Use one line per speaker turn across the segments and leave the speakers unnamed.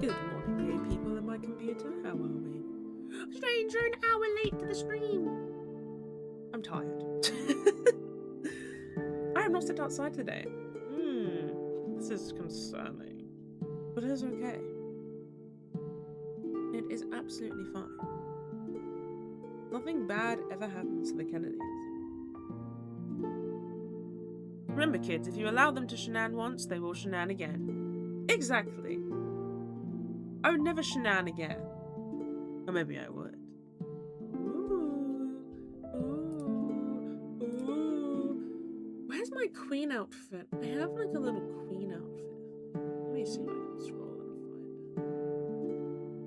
Good morning, dear people in my computer. How are we? Stranger, an hour late to the stream. I'm tired. I have not stepped outside today. This is concerning. But it's okay. It is absolutely fine. Nothing bad ever happens to the Kennedys. Remember, kids, if you allow them to shenan once, they will shenan again. Exactly. I would never shenan again. Or maybe I would. Ooh. Where's my queen outfit? I have like a little queen outfit. Let me see if I can scroll and find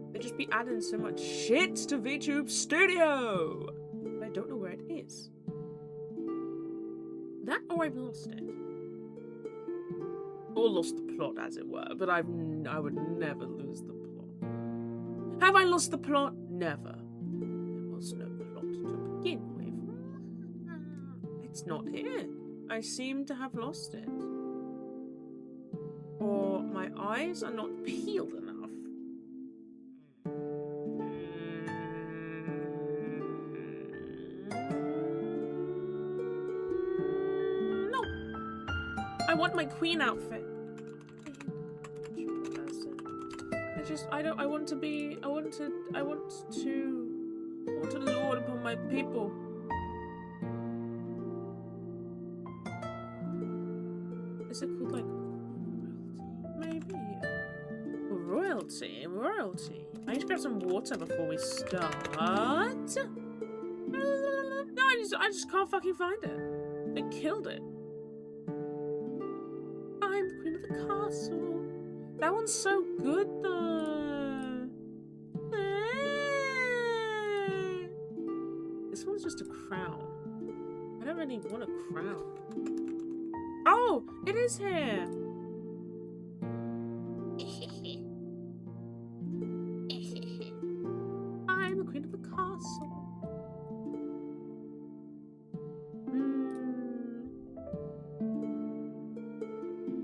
it. They just be adding so much shit to VTube Studio! But I don't know where it is. That or I've lost it. Or lost the plot, as it were. But I would never lose the plot. Have I lost the plot? Never. There was no plot to begin with. It's not here. I seem to have lost it. Or my eyes are not peeled enough. No. I want my queen outfit. I want to lord upon my people. Is it called like royalty? Maybe. Royalty. I need to grab some water before we start. No, I just can't fucking find it. They killed it. I'm the queen of the castle. That one's so good though. This one's just a crown. I don't really want a crown. Oh, it is here. I'm the queen of the castle.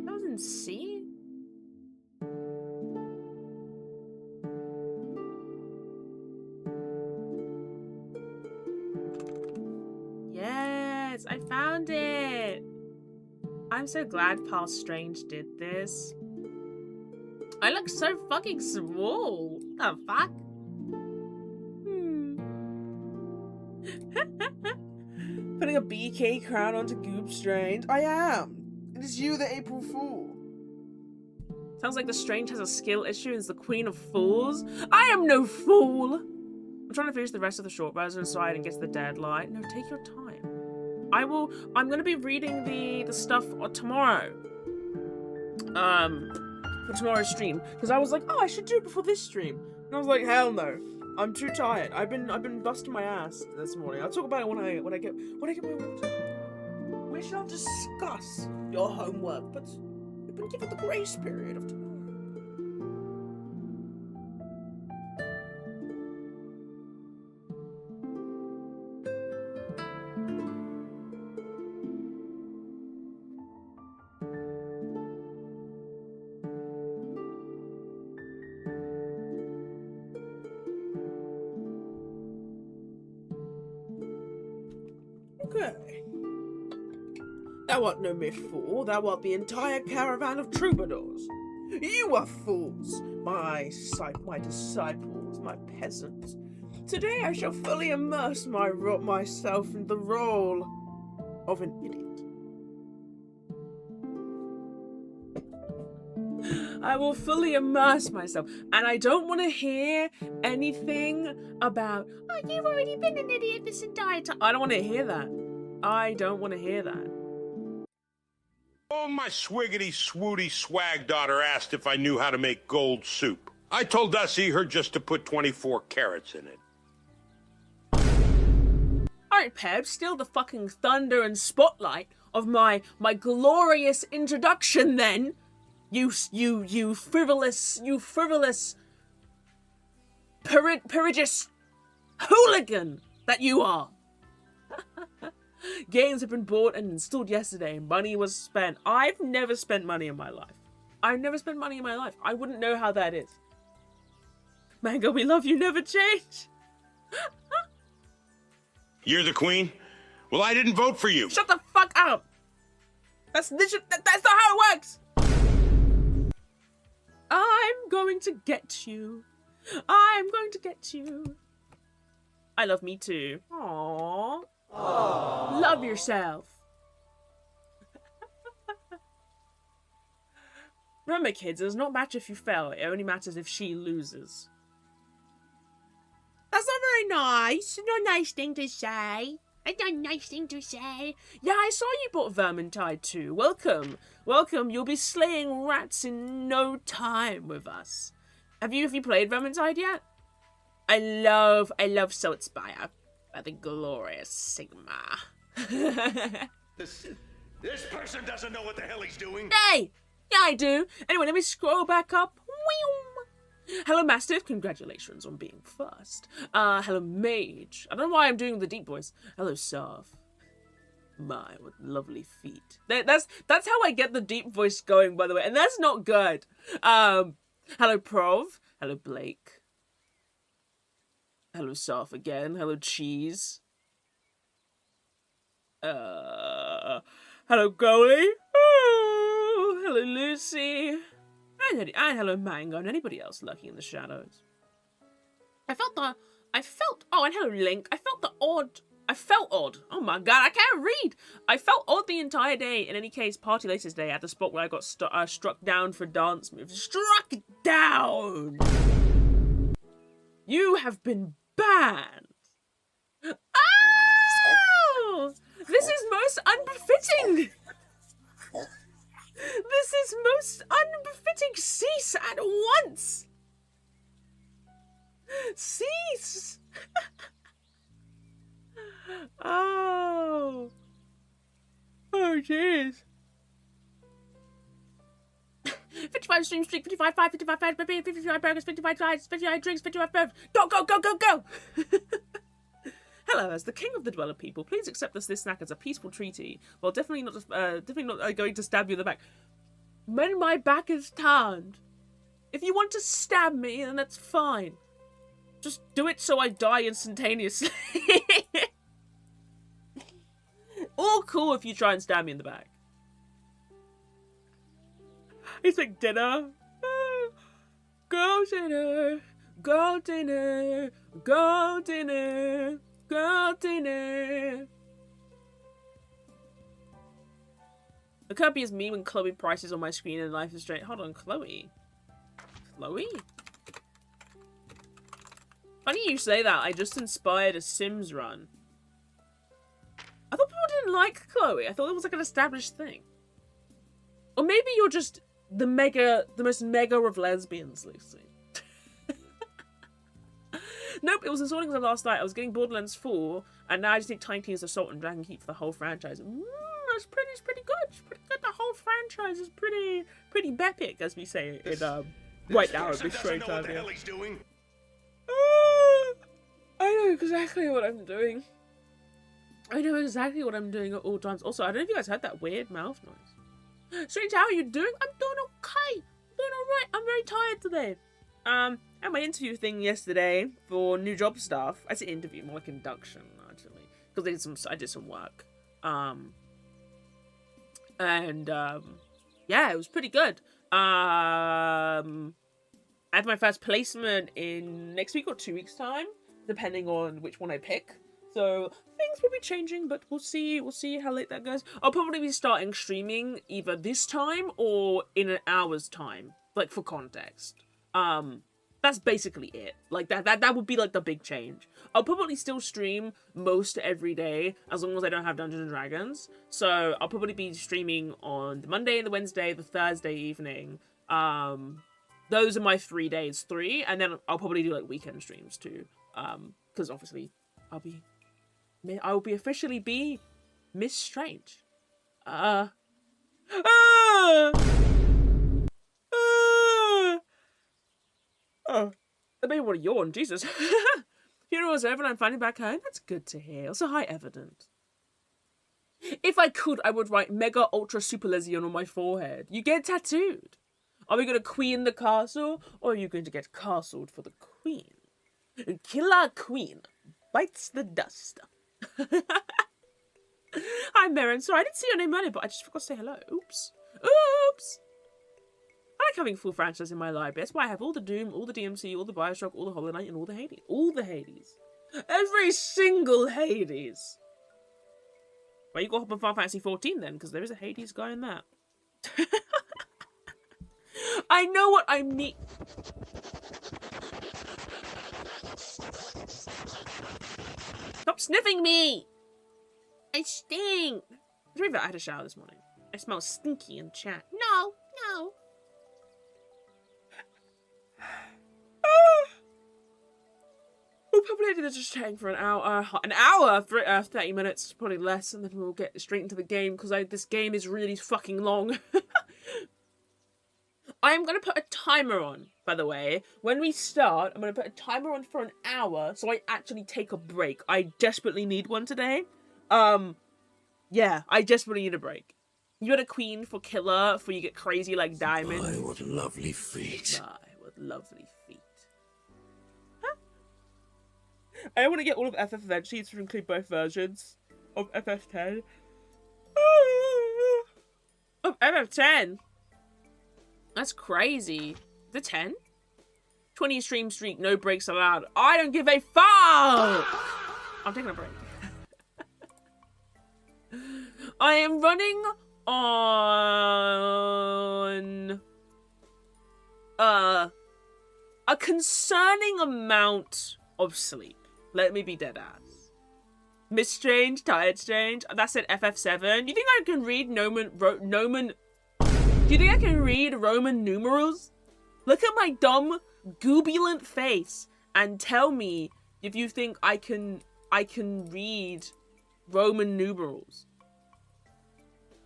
That was in C? Yes, I found it. I'm so glad MissedStrange did this. I look so fucking small. What the fuck? Putting a BK crown onto MissedStrange. I am. It is you, the April Fool. Sounds like the Strange has a skill issue and is the Queen of Fools. I am no fool. I'm trying to finish the rest of the short version so I can get to the deadline. No, take your time. I'm gonna be reading the stuff tomorrow. For tomorrow's stream. Because I was like, oh, I should do it before this stream. And I was like, hell no. I'm too tired. I've been busting my ass this morning. I'll talk about it when I get my work done. We shall discuss your homework, but you've been given the grace period of tomorrow. Okay. Thou art no mere fool, thou art the entire caravan of troubadours. You are fools, my disciples, my peasants. Today I shall fully immerse myself in the role of an idiot. I will fully immerse myself, and I don't want to hear anything about, oh, you've already been an idiot this entire time. I don't want to hear that. I don't want to hear that.
Oh, my swiggity swooty swag daughter asked if I knew how to make gold soup. I told Dusty her just to put 24 carats in it.
Alright, Peb, steal the fucking thunder and spotlight of my glorious introduction then. You frivolous, periguous hooligan that you are. Games have been bought and installed yesterday. Money was spent. I've never spent money in my life. I wouldn't know how that is. Mango, we love you, never change.
You're the queen? Well, I didn't vote for you.
Shut the fuck up. That's not how it works. I'm going to get you. I'm going to get you. I love me too. Aww. Love yourself. Remember, kids, it does not matter if you fail. It only matters if she loses. That's not very nice. No nice thing to say. That's not a nice thing to say. Yeah, I saw you bought Vermintide too. Welcome. Welcome. You'll be slaying rats in no time with us. Have you played Vermintide yet? I love Saltspire by the glorious Sigma.
This person doesn't know what the hell he's doing.
Hey! Yeah, I do. Anyway, let me scroll back up. Hello, Mastiff. Congratulations on being first. Hello, Mage. I don't know why I'm doing the deep voice. Hello, Surf. My, what lovely feet. That's how I get the deep voice going, by the way, and that's not good. Hello, Prov. Hello, Blake. Hello, Surf again. Hello, Cheese. Hello, Goalie. Oh, hello, Lucy. And hello, Mango, and anybody else lurking in the shadows. Oh, and hello, Link. I felt odd. Oh my god, I can't read. I felt odd the entire day. In any case, Party Laces Day at the spot where I got struck down for dance moves. Struck down! You have been banned. Oh! This is most unbefitting. This is most unbefitting. Cease at once. Cease. Oh. Oh, jeez. 55 stream streak, 55 5, 55 5, 55 burgers, 55 sides, 59 drinks, 55 burgers. Go, go, go, go, go. Hello, as the king of the dweller people, please accept this snack as a peaceful treaty. Well, definitely not going to stab you in the back. When my back is turned, if you want to stab me, then that's fine. Just do it so I die instantaneously. All cool if you try and stab me in the back. It's like dinner. Go dinner. Go dinner. Go dinner. Go dinner. The copy is me when Chloe Price is on my screen and Life is Strange. Hold on, Chloe. Chloe? Funny you say that. I just inspired a Sims run. I thought people didn't like Chloe. I thought it was like an established thing. Or maybe you're just the most mega of lesbians, Lucy. Nope, it was installing them last night. I was getting Borderlands 4, and now I just need Tiny Tina's Assault and Dragon Keep for the whole franchise. It's pretty good. It's pretty good. The whole franchise is pretty bepic, as we say in right now in this strange time. I know exactly what I'm doing. I know exactly what I'm doing at all times. Also, I don't know if you guys heard that weird mouth noise. Strange, how are you doing? I'm doing okay. I'm doing alright. I'm very tired today. I had my interview thing yesterday for new job stuff. I say interview, more like induction, actually. Because I did some work. Yeah, it was pretty good. I have my first placement in next week or 2 weeks' time, depending on which one I pick. So things will be changing, but we'll see. We'll see how late that goes. I'll probably be starting streaming either this time or in an hour's time, like for context. That's basically it. Like that would be like the big change. I'll probably still stream most every day as long as I don't have Dungeons and Dragons. So I'll probably be streaming on the Monday and the Wednesday, the Thursday evening. Those are my 3 days, and then I'll probably do like weekend streams too. Because obviously I will be officially be MissedStrange. Oh, I made want to yawn, Jesus. Funeral's over and I'm finally back home. That's good to hear. Also, hi, Evident. If I could, I would write Mega Ultra Super Lesion on my forehead. You get tattooed. Are we going to queen the castle, or are you going to get castled for the queen? Killer queen bites the dust. Hi, Maren. Sorry, I didn't see your name earlier, but I just forgot to say hello. Oops. Oops. I like having full franchise in my library. That's why I have all the Doom, all the DMC, all the Bioshock, all the Hollow Knight, and all the Hades. All the Hades. Every single Hades. Well, you got up on Final Fantasy 14 then, because there is a Hades guy in that. I know what I need. Stop sniffing me! I stink! I had a shower this morning. I smell stinky in chat. No, no. We'll probably do just chatting for an hour, 30 minutes, probably less, and then we'll get straight into the game, because this game is really fucking long. I'm going to put a timer on, by the way. When we start, I'm going to put a timer on for an hour, so I actually take a break. I desperately need one today. Yeah, I desperately need a break. You got a queen for killer, for you get crazy like diamond.
My, what lovely feet.
My, what lovely feet. I want to get all of FF event sheets to include both versions of FF10. Of FF10? That's crazy. The 10? 20 stream streak, no breaks allowed. I don't give a fuck! I'm taking a break. I am running on a concerning amount of sleep. Let me be dead ass. MissedStrange, Tired Strange. That said FF7. You think I can read Do you think I can read Roman numerals? Look at my dumb, goobulent face and tell me if you think I can read Roman numerals.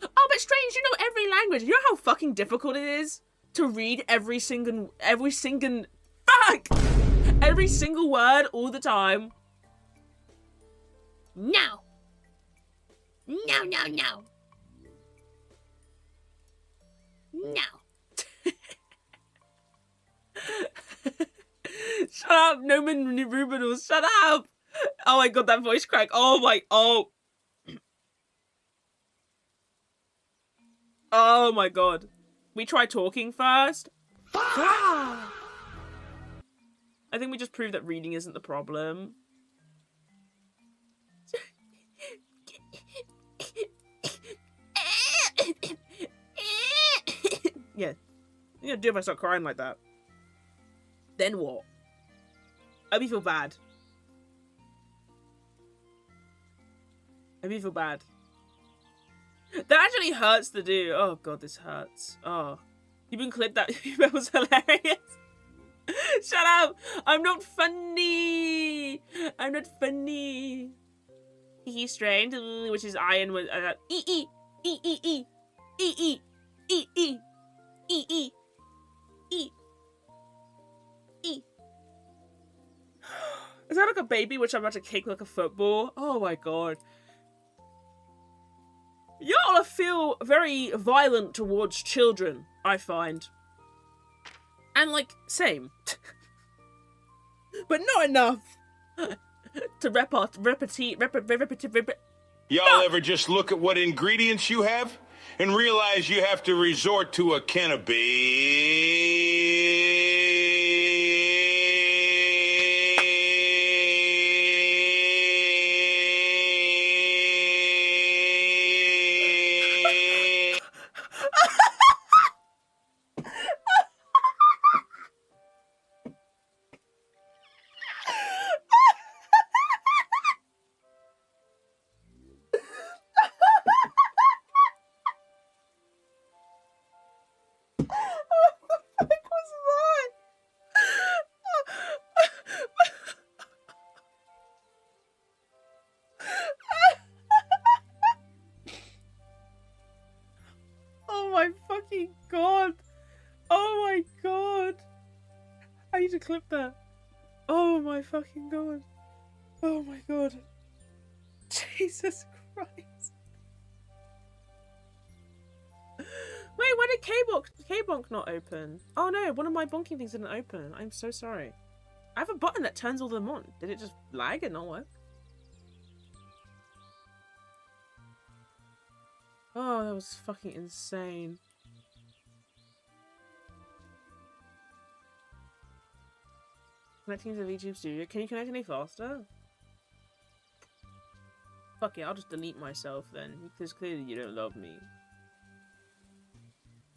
Oh, but Strange, you know every language. You know how fucking difficult it is to read every single word all the time. No. No, no, no. No. Shut up, Noman Rubenals. Shut up. Oh my god, that voice crack. Oh. Oh my god. We try talking first. I think we just proved that reading isn't the problem. Yeah. You gonna do if I start crying like that? Then what? I feel bad. I feel bad. That actually hurts to do. Oh god, this hurts. Oh. You can clip that. That was hilarious. Shut up! I'm not funny! I'm not funny. He's strained, which is iron with E. Is that like a baby which I'm about to kick like a football? Oh my god. Y'all feel very violent towards children, I find. And like, same. But not enough to
Y'all ever just look at what ingredients you have and realize you have to resort to a
clip that. Oh my fucking god. Oh my god. Jesus Christ. Wait, where did K-bonk not open? Oh no, one of my bonking things didn't open. I'm so sorry. I have a button that turns all of them on. Did it just lag and not work? Oh, that was fucking insane. Connecting to the VTube studio. Can you connect any faster? Fuck it, I'll just delete myself then, because clearly you don't love me.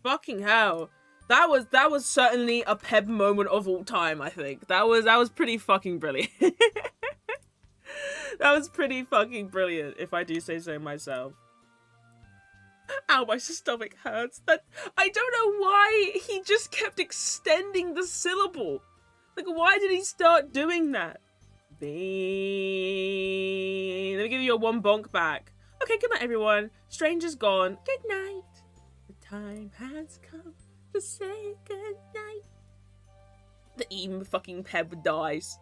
Fucking hell. That was certainly a Peb moment of all time, I think. That was pretty fucking brilliant. That was pretty fucking brilliant, if I do say so myself. Ow, my stomach hurts. That I don't know why he just kept extending the syllable. Like, why did he start doing that? Bean. Let me give you a one bonk back. Okay, good night, everyone. Stranger's gone. Good night. The time has come to say good night. The even fucking Peb dies.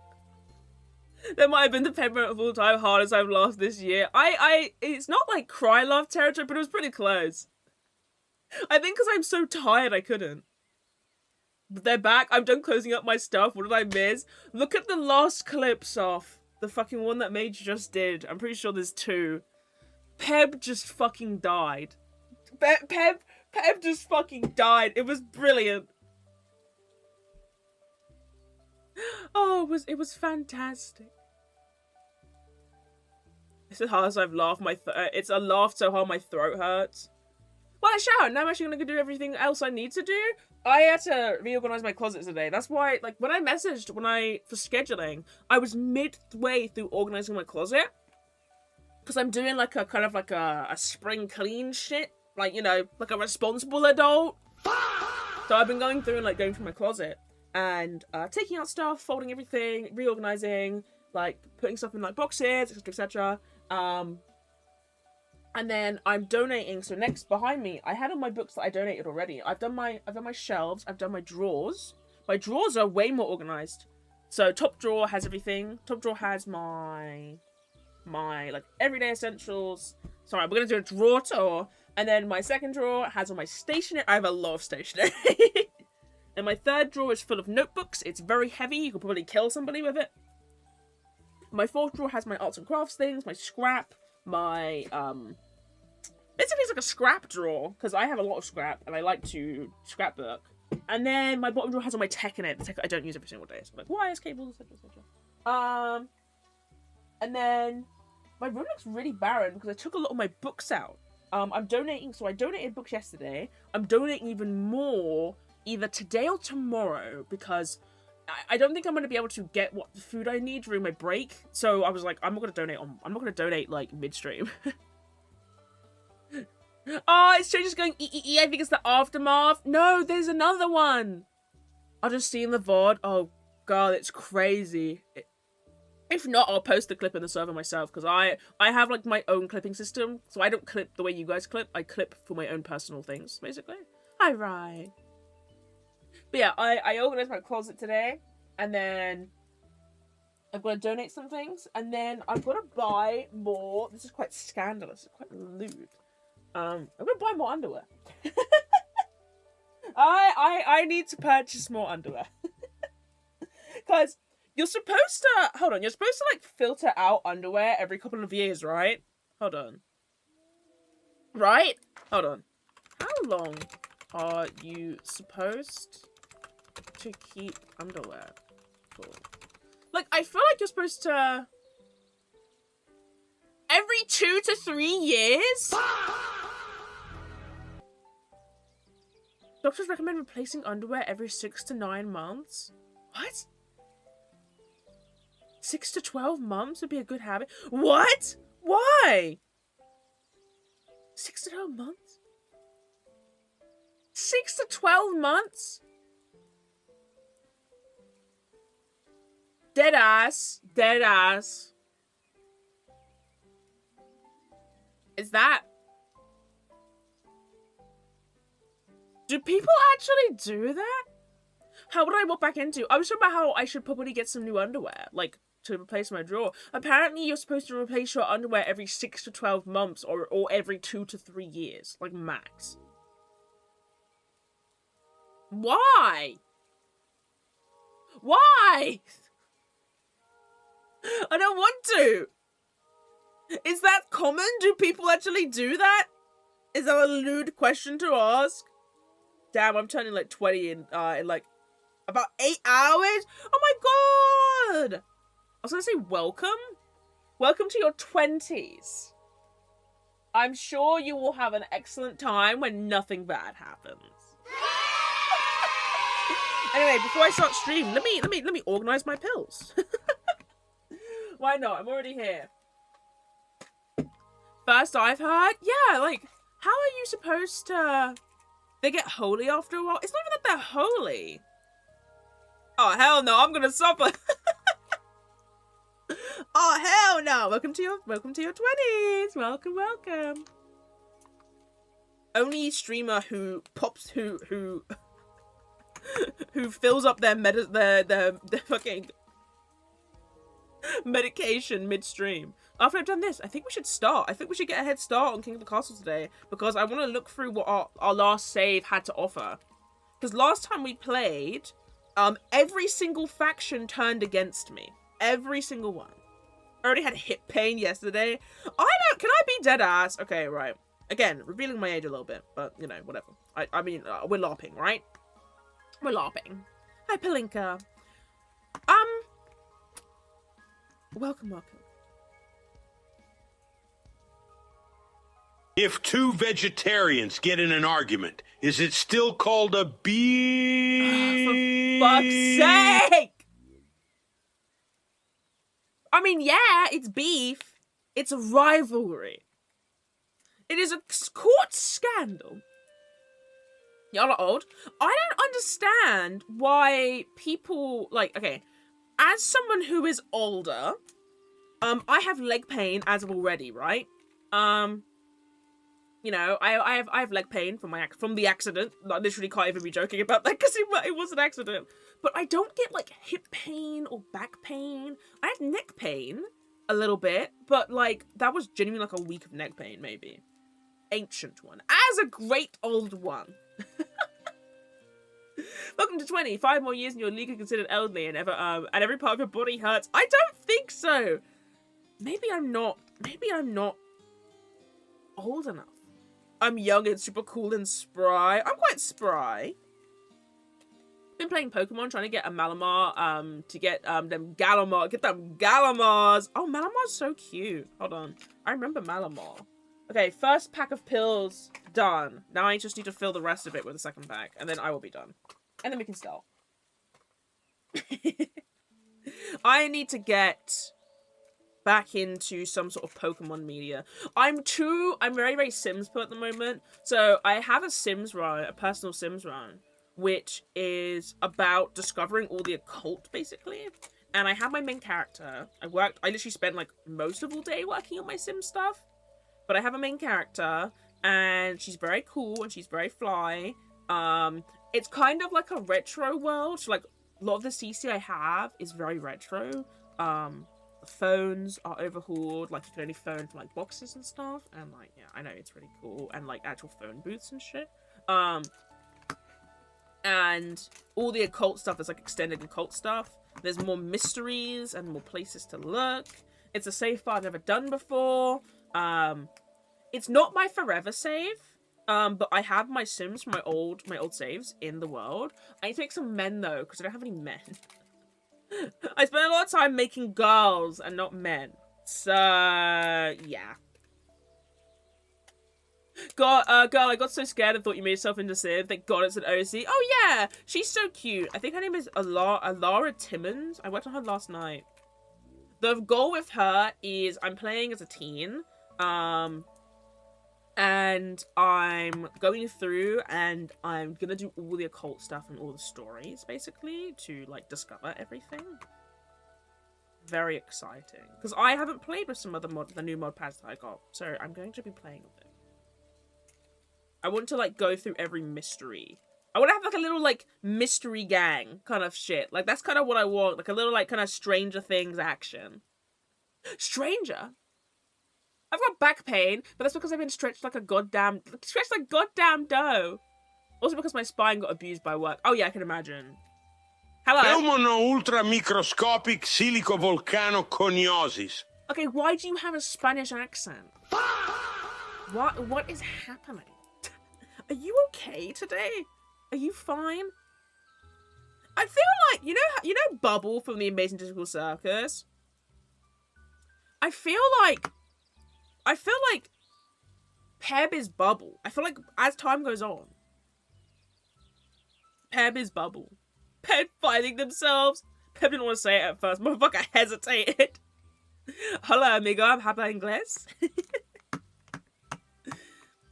That might have been the Peb moment of all time, hardest I've laughed this year. It's not like cry laugh territory, but it was pretty close. I think because I'm so tired, I couldn't. But they're back. I'm done closing up my stuff. What did I miss? Look at the last clips off. The fucking one that Mage just did. I'm pretty sure there's two. Peb just fucking died. Peb just fucking died. It was brilliant. Oh, it was fantastic. It's the hardest I've laughed. It's a laugh so hard my throat hurts. Well, I showered. Now I'm actually gonna go do everything else I need to do. I had to reorganize my closet today. That's why, like, when I messaged for scheduling, I was midway through organizing my closet. Because I'm doing like a kind of like a spring clean shit. Like, you know, like a responsible adult. So I've been going through and like going through my closet. And taking out stuff, folding everything, reorganizing, like putting stuff in like boxes, etc, etc. And then I'm donating. So next behind me, I had all my books that I donated already. I've done my shelves. I've done my drawers. My drawers are way more organized. So top drawer has everything. Top drawer has my like everyday essentials. Sorry, we're gonna do a drawer tour. And then my second drawer has all my stationery. I have a lot of stationery. And my third drawer is full of notebooks. It's very heavy. You could probably kill somebody with it. My fourth drawer has my arts and crafts things, my scrap, my basically it's like a scrap drawer because I have a lot of scrap and I like to scrapbook. And then my bottom drawer has all my tech in it. The tech I don't use every single day. So like wires, cables, etc, etc. And then my room looks really barren because I took a lot of my books out. I'm donating, so I donated books yesterday. I'm donating even more either today or tomorrow because I don't think I'm going to be able to get what food I need during my break. So I was like, I'm not going to donate like midstream. Oh, it's just going I think it's the aftermath. No, there's another one. I'll just see in the VOD. Oh god, it's crazy. If not, I'll post the clip in the server myself because I have like my own clipping system. So I don't clip the way you guys clip. I clip for my own personal things, basically. Alright. But yeah, I organized my closet today, and then I'm gonna donate some things, and then I'm gonna buy more. This is quite scandalous, it's quite lewd. I'm gonna buy more underwear. I need to purchase more underwear. Cause you're supposed to like filter out underwear every couple of years, right? Hold on. Right? Hold on. How long are you supposed to keep underwear for? Like, I feel like you're supposed to every 2 to 3 years. Doctors recommend replacing underwear every 6 to 9 months. What? 6 to 12 months would be a good habit. What? Why? 6 to 12 months? 6 to 12 months? Dead ass. Dead ass. Is that... Do people actually do that? How would I walk back into? I was talking about how I should probably get some new underwear, like, to replace my drawer. Apparently, you're supposed to replace your underwear every 6 to 12 months or every 2 to 3 years, like, max. Why? Why? I don't want to. Is that common? Do people actually do that? Is that a lewd question to ask? Damn, I'm turning like 20 in like about 8 hours? Oh my god! I was gonna say welcome. Welcome to your 20s. I'm sure you will have an excellent time when nothing bad happens. Anyway, before I start stream, let me organize my pills. Why not? I'm already here. First I've heard, yeah, like, how are you supposed to... They get holy after a while? It's not even that they're holy. Oh, hell no, I'm gonna suffer. Oh, hell no. Welcome to your 20s. Welcome, welcome. Only streamer who pops, who fills up their fucking medication midstream. After I've done this, I think we should start. I think we should get a head start on King of the Castle today, because I want to look through what our last save had to offer. Because last time we played, every single faction turned against me. Every single one. I already had hip pain yesterday. Can I be dead ass? Okay, right. Again, revealing my age a little bit, but, you know, whatever. I mean, we're LARPing, right? We're LARPing. Hi, Palinka. Welcome, welcome.
If two vegetarians get in an argument, is it still called a beef?
For fuck's sake! I mean, yeah, it's beef. It's a rivalry. It is a court scandal. Y'all are old. I don't understand why people, like, okay, as someone who is older, I have leg pain as of already, right? You know, I have leg pain from the accident. I literally can't even be joking about that because it was an accident. But I don't get like hip pain or back pain. I have neck pain a little bit, but like that was genuinely like a week of neck pain, maybe. Ancient one, as a great old one. Welcome to 20. 5 more years and you're legally considered elderly, and every part of your body hurts. I don't think so. Maybe I'm not old enough. I'm young and super cool and spry. I'm quite spry. Been playing Pokemon, trying to get a Malamar, to get them Galamars. Oh, Malamar's so cute. Hold on. I remember Malamar. Okay, first pack of pills done. Now I just need to fill the rest of it with a second pack, and then I will be done. And then we can start. I need to get back into some sort of Pokemon media. I'm very, very Sims put at the moment. So I have a Sims run, a personal Sims run, which is about discovering all the occult, basically. And I have my main character. I literally spent like most of all day working on my Sims stuff. But I have a main character, and she's very cool, and she's very fly. It's kind of like a retro world. So, like, a lot of the CC I have is very retro. The phones are overhauled. Like, you can only phone from, like, boxes and stuff. And, like, yeah, I know, it's really cool. And, like, actual phone booths and shit. And all the occult stuff is, like, extended occult stuff. There's more mysteries and more places to look. It's a save file I've never done before. It's not my forever save, but I have my Sims from my old saves in the world. I need to make some men though, because I don't have any men. I spend a lot of time making girls and not men. So yeah. Girl, I got so scared and thought you made yourself into Civ. Thank God it's an OC. Oh yeah, she's so cute. I think her name is Alara Timmons. I worked on her last night. The goal with her is I'm playing as a teen. And I'm going through and I'm gonna do all the occult stuff and all the stories, basically, to, like, discover everything. Very exciting. Because I haven't played with some of the new mod pads that I got, so I'm going to be playing with it. I want to, like, go through every mystery. I want to have, like, a little, like, mystery gang kind of shit. Like, that's kind of what I want. Like, a little, like, kind of Stranger Things action. Stranger? I've got back pain, but that's because I've been stretched like goddamn dough. Also because my spine got abused by work. Oh yeah, I can imagine. Hello.
Pneumono ultramicroscopic silicovolcanoconiosis.
Okay, why do you have a Spanish accent? What is happening? Are you okay today? Are you fine? I feel like you know Bubble from the Amazing Digital Circus? I feel like Peb is Bubble. I feel like as time goes on, Peb is Bubble. Peb finding themselves. Peb didn't want to say it at first. Motherfucker hesitated. Hola, amigo. ¿Habla inglés?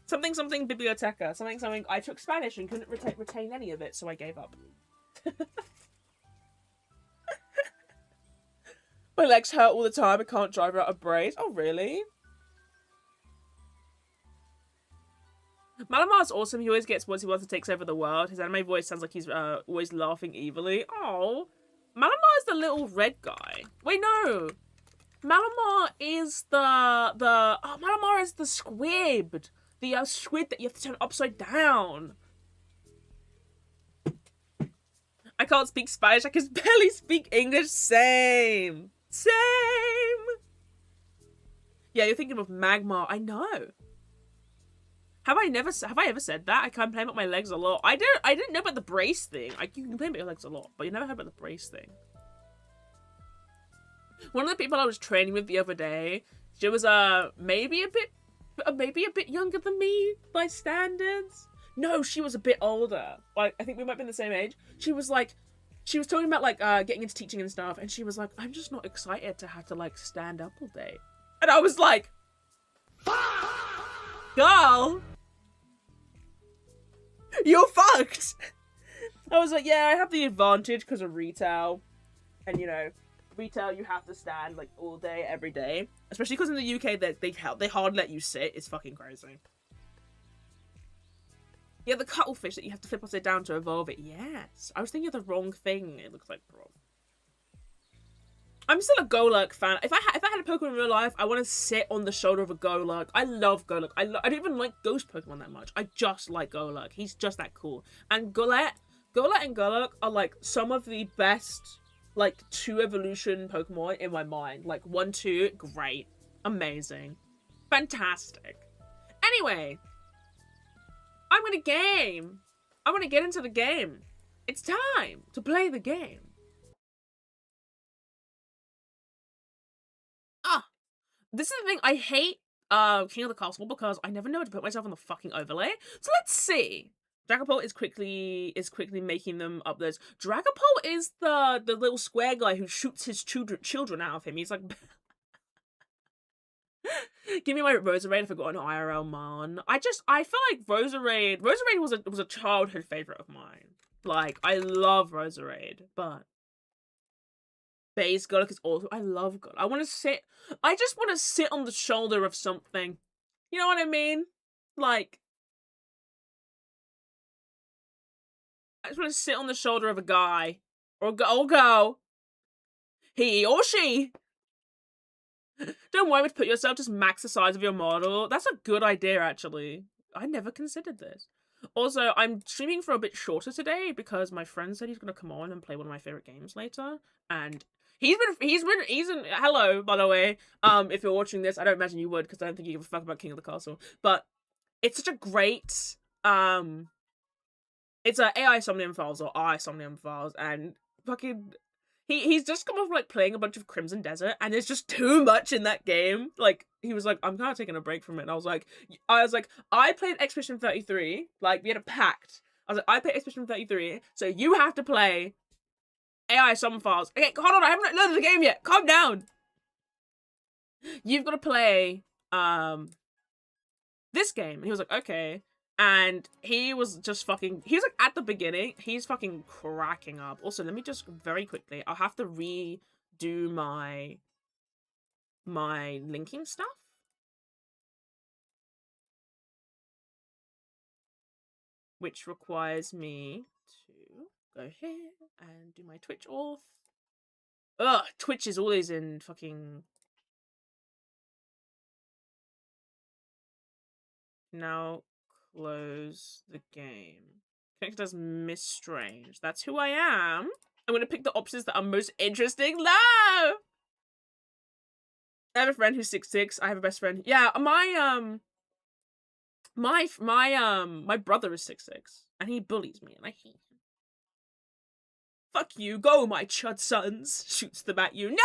something biblioteca. Something. I took Spanish and couldn't retain any of it, so I gave up. My legs hurt all the time. I can't drive without a brace. Oh, really? Malamar's awesome. He always gets what he wants and takes over the world. His anime voice sounds like he's always laughing evilly. Oh, Malamar is the little red guy. Wait, no. Malamar is Malamar is the squid. The squid that you have to turn upside down. I can't speak Spanish. I can barely speak English. Same. Yeah, you're thinking of Magmar. I know. Have I ever said that? I complain about my legs a lot. I didn't know about the brace thing. You can complain about your legs a lot, but you never heard about the brace thing. One of the people I was training with the other day, she was maybe a bit younger than me by standards. No, she was a bit older. Like, I think we might be the same age. She was talking about like getting into teaching and stuff, and she was like, I'm just not excited to have to like stand up all day. And I was like, girl, you're fucked. I was like, yeah, I have the advantage because of retail, and you know, retail you have to stand like all day every day, especially because in the UK they hardly let you sit. It's fucking crazy. Yeah, the cuttlefish that you have to flip upside down to evolve it. Yes. I was thinking of the wrong thing. It looks like wrong. I'm still a Golurk fan. If I had a Pokemon in real life, I want to sit on the shoulder of a Golurk. I love Golurk. I don't even like Ghost Pokemon that much. I just like Golurk. He's just that cool. And Golurk and Golurk are like some of the best like 2 evolution Pokemon in my mind. Like 1, 2, great. Amazing. Fantastic. Anyway. I'm gonna game. I want to get into the game. It's time to play the game. This is the thing. I hate King of the Castle because I never know how to put myself on the fucking overlay. So let's see. Dragapult is quickly making them uploads. Dragapult is the little square guy who shoots his children out of him. He's like, give me my Roserade if I got an IRL man. I feel like Roserade was a childhood favorite of mine. Like, I love Roserade, but Base Golurk is also, I love Golurk. I just want to sit on the shoulder of something. You know what I mean? Like, I just want to sit on the shoulder of a guy. Or girl. He or she. Don't worry to put yourself, just max the size of your model. That's a good idea, actually. I never considered this. Also, I'm streaming for a bit shorter today because my friend said he's going to come on and play one of my favorite games later. And he's in, hello, by the way. If you're watching this, I don't imagine you would because I don't think you give a fuck about King of the Castle. But it's such a great, it's a AI Somnium Files or I Somnium Files, and fucking he's just come off like playing a bunch of Crimson Desert, and there's just too much in that game. Like, he was like, I'm kind of taking a break from it, and I was like, I played Expedition 33, like, we had a pact. I was like, I played Expedition 33, so you have to play AI Summon Files. Okay, hold on, I haven't loaded the game yet. Calm down. You've got to play this game. And he was like, okay. And he was just fucking, he was like at the beginning, he's fucking cracking up. Also, let me just very quickly, I'll have to redo my linking stuff. Which requires me to go here and do my Twitch auth. Ugh, Twitch is always in fucking... Now close the game. Connected as MissedStrange. That's who I am. I'm gonna pick the options that are most interesting. No! I have a friend who's 6'6". I have a best friend. Yeah, my brother is 6'6", and he bullies me, and I hate him. Fuck you, go my chud sons. Shoots them at you. No!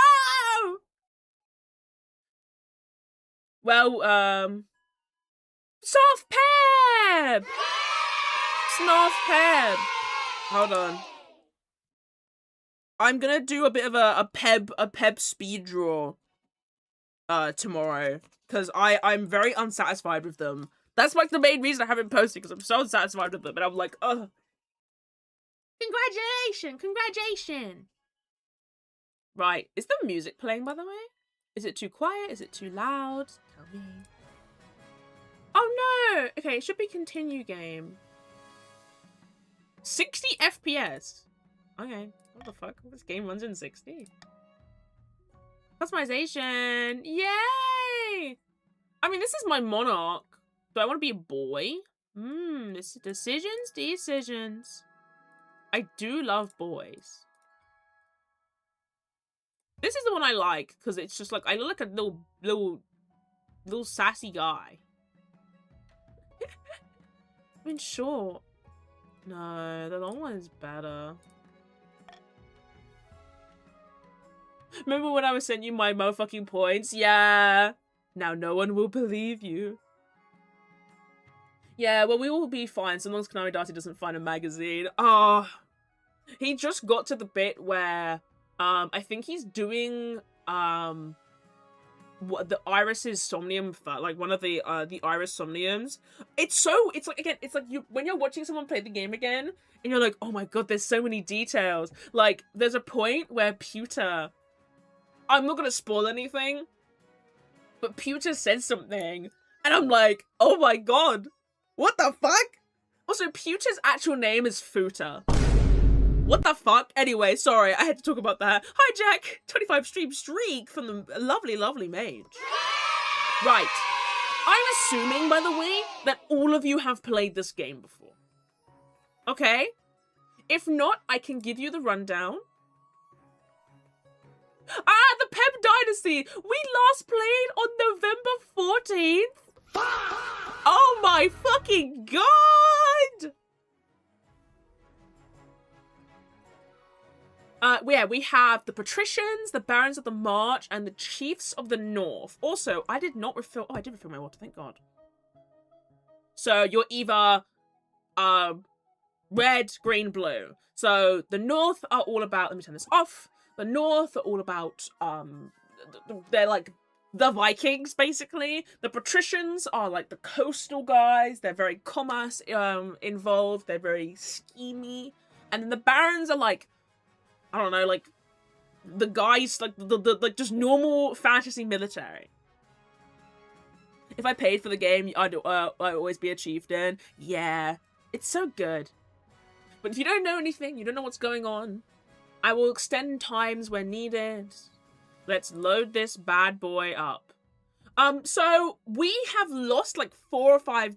Well, soft peb! Snuff peb! Hold on. I'm gonna do a bit of a peb speed draw tomorrow, because I'm very unsatisfied with them. That's like the main reason I haven't posted, because I'm so unsatisfied with them, and I'm like, ugh. Congratulations! Right, is the music playing, by the way? Is it too quiet? Is it too loud? Tell me. Oh no! Okay, it should be continue game. 60 FPS. Okay, what the fuck? This game runs in 60. Customization! Yay! I mean, this is my monarch. Do I want to be a boy? Decisions. I do love boys. This is the one I like, because it's just like, I look like a little sassy guy. I mean, short. No, the long one is better. Remember when I was sending you my motherfucking points? Yeah. Now no one will believe you. Yeah, well, we will be fine so long as Konami Dati doesn't find a magazine. Oh, he just got to the bit where, I think he's doing, what the Iris's Somnium, like one of the Iris Somniums. It's like, again, it's like when you're watching someone play the game again, and you're like, oh my god, there's so many details. Like, there's a point where Pewter, I'm not gonna spoil anything, but Pewter says something, and I'm like, oh my god, what the fuck? Also, Pewter's actual name is Futa. What the fuck? Anyway, sorry, I had to talk about that. Hi, Jack! 25 stream streak from the lovely, lovely mage. Right. I'm assuming, by the way, that all of you have played this game before. Okay? If not, I can give you the rundown. Ah, the Pep Dynasty! We last played on November 14th! Oh my fucking god! Yeah, we have the Patricians, the Barons of the March, and the Chiefs of the North. Also, I did not refill... Oh, I did refill my water, thank god. So, you're either, red, green, blue. So, the North are all about... Let me turn this off. The North are all about, they're like the Vikings, basically. The Patricians are like the coastal guys. They're very commerce, involved. They're very schemy. And then the Barons are like, I don't know, like the guys, like like just normal fantasy military. If I paid for the game, I'd always be a chieftain. Yeah, it's so good. But if you don't know anything, you don't know what's going on, I will extend times where needed. Let's load this bad boy up. So we have lost like 4 or 5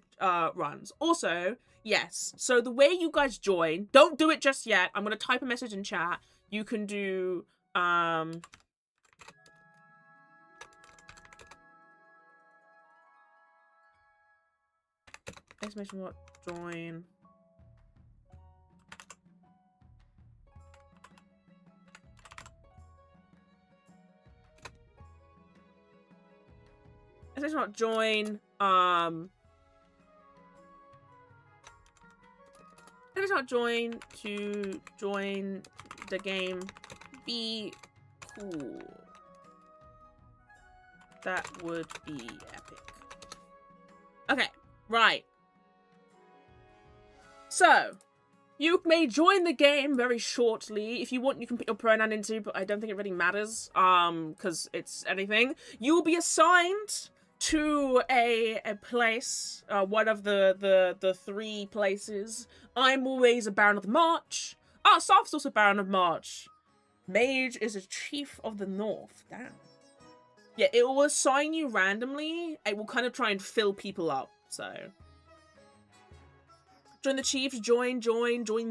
runs. Also, yes, so the way you guys join, don't do it just yet. I'm gonna type a message in chat. You can do, exclamation mark, join. Exclamation mark, join, exclamation mark, join to join the game. Be cool. That would be epic. Okay, right. So, you may join the game very shortly. If you want, you can put your pronoun into, but I don't think it really matters, because it's anything. You will be assigned to a place, one of the 3 places. I'm always a Baron of the March. Ah, Saf's also Baron of March. Mage is a Chief of the North. Damn. Yeah, it will assign you randomly. It will kind of try and fill people up, so. Join the Chiefs, join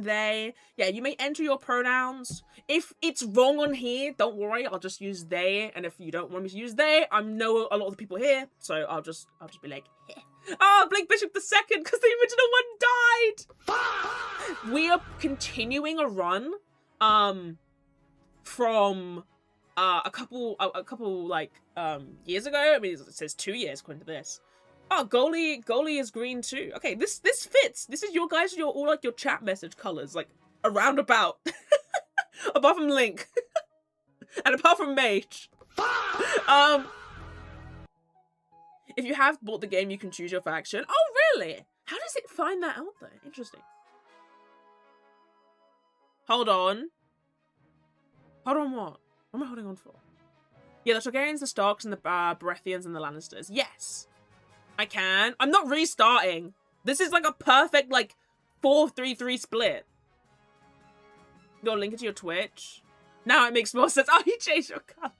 they. Yeah, you may enter your pronouns. If it's wrong on here, don't worry, I'll just use they. And if you don't want me to use they, I know a lot of the people here, so I'll just be like, heh. Oh, Blake Bishop II, because the original one died! We are continuing a run, from a couple years ago. I mean, it says 2 years according to this. Oh, goalie is green too. Okay, this fits. This is your guys, all like your chat message colors, like a roundabout. Apart from Link. And apart from Mage. If you have bought the game, you can choose your faction. Oh, really? How does it find that out there? Interesting. Hold on. Hold on what? What am I holding on for? Yeah, the Targaryens, the Starks, and the Baratheons, and the Lannisters. Yes. I can. I'm not restarting. This is like a perfect, like, 4-3-3 split. You'll link it to your Twitch. Now it makes more sense. Oh, you changed your color.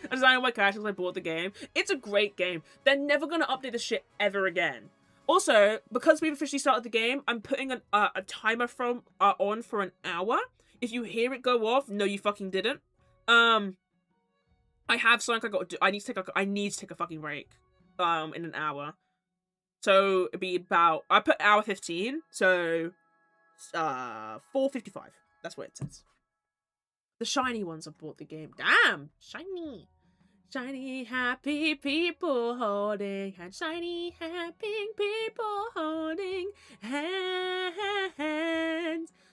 I designed all my characters I bought the game. It's a great game. They're never going to update this shit ever again. Also, because we've officially started the game, I'm putting a timer on for an hour. If you hear it go off, no, you fucking didn't. I have something I got to do. I need to take a fucking break. In an hour. So it'd be about, I put hour 15, so 4:55. That's what it says. The shiny ones have bought the game. Damn! Shiny! Shiny, happy people holding hands. Shiny, happy people holding hands.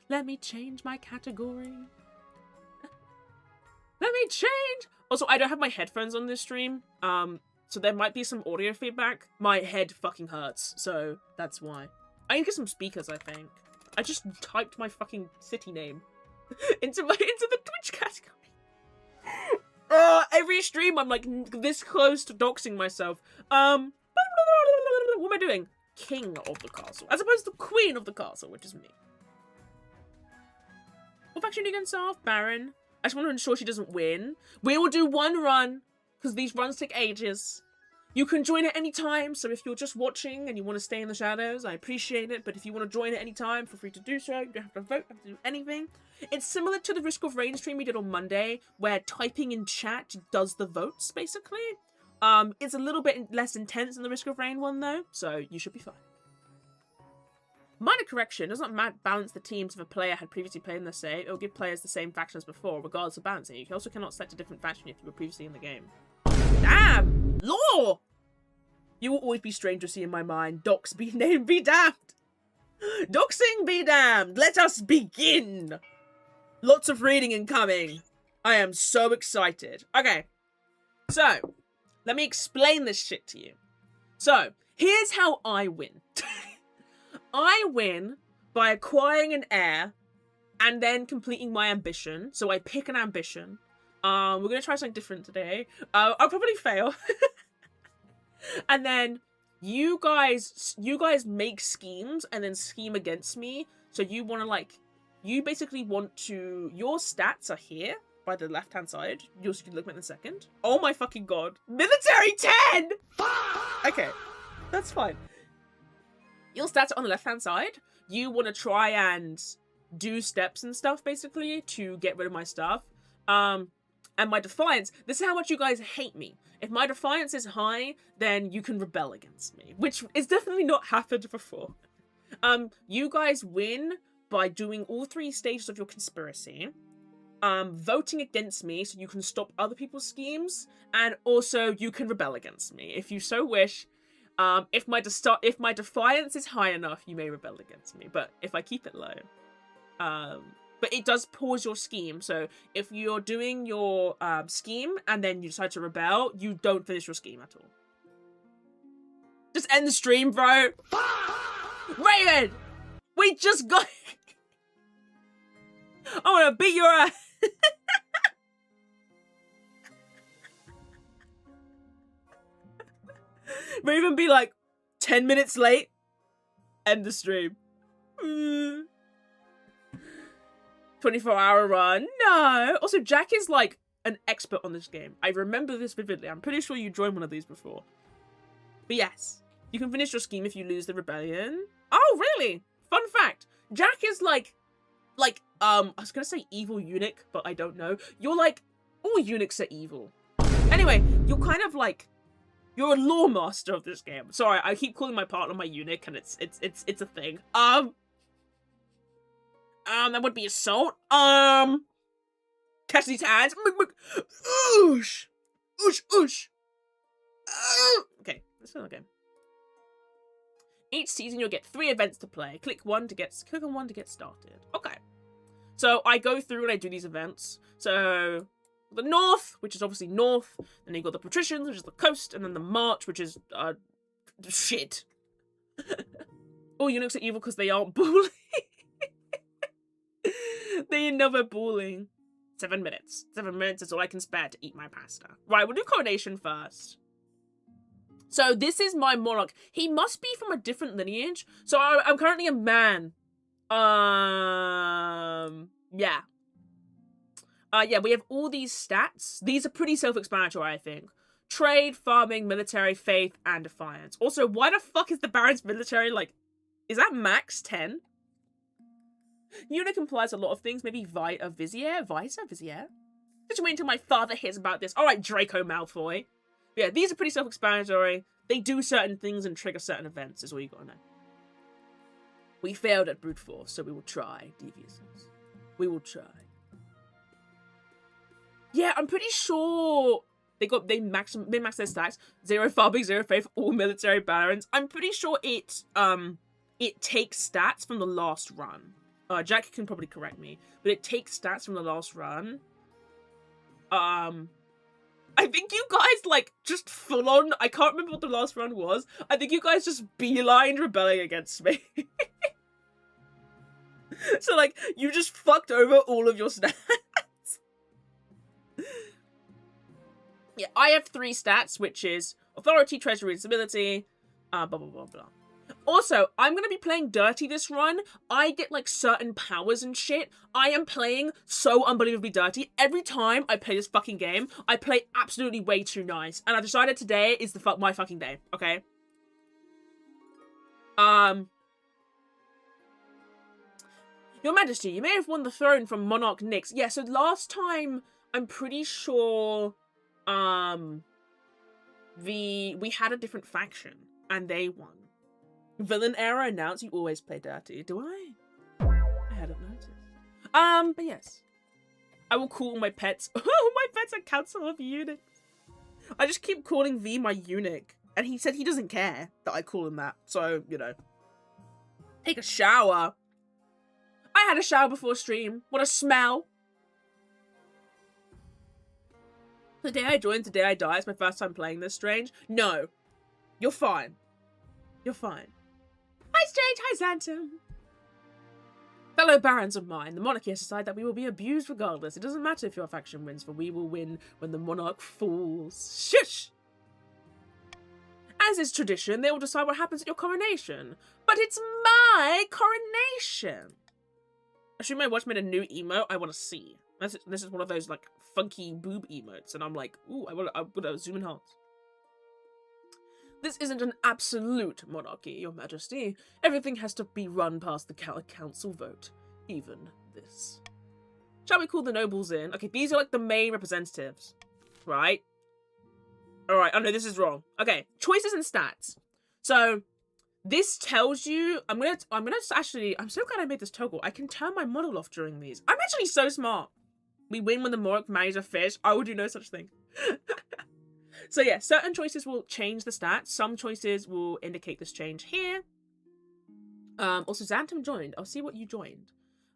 Let me change my category. Let me change! Also, I don't have my headphones on this stream. So there might be some audio feedback. My head fucking hurts, so that's why. I need to get some speakers, I think. I just typed my fucking city name into the Twitch category. Every stream I'm like this close to doxing myself. What am I doing? King of the castle, as opposed to queen of the castle, which is me. What faction are you going to start off, Baron? I just want to ensure she doesn't win. We will do one run, because these runs take ages. You can join at any time, so if you're just watching and you want to stay in the shadows, I appreciate it, but if you want to join at any time, feel free to do so. You don't have to vote, you don't have to do anything. It's similar to the Risk of Rain stream we did on Monday, where typing in chat does the votes, basically. It's a little bit less intense than the Risk of Rain one, though, so you should be fine. Minor correction, does not balance the teams if a player had previously played in the same. It will give players the same faction as before, regardless of balancing. You also cannot select a different faction if you were previously in the game. Damn! Law! You will always be Strange in my mind. Docs be named, be damned! Doxing be damned! Let us begin! Lots of reading incoming. I am so excited. Okay. So, let me explain this shit to you. So, here's how I win. I win by acquiring an heir and then completing my ambition. So I pick an ambition. We're going to try something different today. I'll probably fail. And then you guys make schemes and then scheme against me. So you want to you basically want to, your stats are here by the left-hand side. You can look at them in a second. Oh my fucking god. Military 10! Okay, that's fine. Your stats are on the left-hand side. You want to try and do steps and stuff, basically, to get rid of my stuff. And my defiance, this is how much you guys hate me. If my defiance is high, then you can rebel against me, which is definitely not happened before. You guys win by doing all 3 stages of your conspiracy, voting against me so you can stop other people's schemes, and also you can rebel against me if you so wish. If my defiance is high enough, you may rebel against me, but if I keep it low, but it does pause your scheme. So if you're doing your scheme and then you decide to rebel, you don't finish your scheme at all. Just end the stream, bro. Raven, we just got. I want to beat your ass. Raven be like 10 minutes late. End the stream. 24-hour run. No. Also, Jack is like an expert on this game. I remember this vividly. I'm pretty sure you joined one of these before. But yes, You can finish your scheme if you lose the rebellion. Oh, really? Fun fact. Jack is like, I was gonna say evil eunuch, but I don't know. You're like, all eunuchs are evil. Anyway, you're kind of like, you're a lore master of this game. Sorry, I keep calling my partner my eunuch, and it's a thing. That would be assault. Catch these hands. Oosh. Oosh, oosh. Okay, let's play the game. Each season you'll get 3 events to play. Click on one to get started. Okay. So I go through and I do these events. So the North, which is obviously North, then you got the Patricians, which is the coast, and then the March, which is shit. All eunuchs are evil because they aren't bullying. They never bullying. 7 minutes. 7 minutes is all I can spare to eat my pasta. Right, we'll do coronation first. So this is my monarch. He must be from a different lineage. So I'm currently a man. Yeah. Yeah, we have all these stats. These are pretty self-explanatory, I think. Trade, farming, military, faith, and defiance. Also, why the fuck is the Baron's military, like, is that max 10? Eunuch implies a lot of things. Maybe vizier? Just wait until my father hears about this. Alright, Draco Malfoy. Yeah, these are pretty self-explanatory. They do certain things and trigger certain events, is all you gotta know. We failed at brute force, so we will try deviousness. We will try. Yeah, I'm pretty sure they max their stats. 0 farming, 0 faith, all military barons. I'm pretty sure it takes stats from the last run. Jack can probably correct me, but it takes stats from the last run. I think you guys, like, just full on, I can't remember what the last run was. I think you guys just beelined rebelling against me. So, like, you just fucked over all of your stats. Yeah, I have 3 stats, which is authority, treasury, and stability, blah, blah, blah, blah. Also, I'm going to be playing dirty this run. I get, like, certain powers and shit. I am playing so unbelievably dirty. Every time I play this fucking game, I play absolutely way too nice. And I decided today is my fucking day, okay? Your Majesty, you may have won the throne from Monarch Nyx. Yeah, so last time, I'm pretty sure, we had a different faction, and they won. Villain era announced you always play dirty. Do I? I hadn't noticed. But yes. I will call my pets. Oh, my pets are Council of Eunuchs. I just keep calling V my eunuch. And he said he doesn't care that I call him that. So, you know. Take a shower. I had a shower before stream. What a smell. The day I joined, the day I die. It's my first time playing this, Strange. No. You're fine. You're fine. Hi, Strange. Hi, Xantum. Fellow barons of mine, the monarchy has decided that we will be abused regardless. It doesn't matter if your faction wins, for we will win when the monarch falls. Shush! As is tradition, they will decide what happens at your coronation. But it's my coronation! Actually, my watch made a new emote I want to see. This is one of those, like, funky boob emotes, and I'm like, ooh, I want to zoom in hard. This isn't an absolute monarchy, Your Majesty. Everything has to be run past the council vote. Even this. Shall we call the nobles in? Okay, these are like the main representatives. Right? Alright, oh no, this is wrong. Okay, choices and stats. So, this tells you... I'm gonna actually... I'm so glad I made this toggle. I can turn my model off during these. I'm actually so smart. We win when the monarch marries a fish. I will do no such thing. So yeah, certain choices will change the stats. Some choices will indicate this change here. Also, Xantum joined. I'll see what you joined.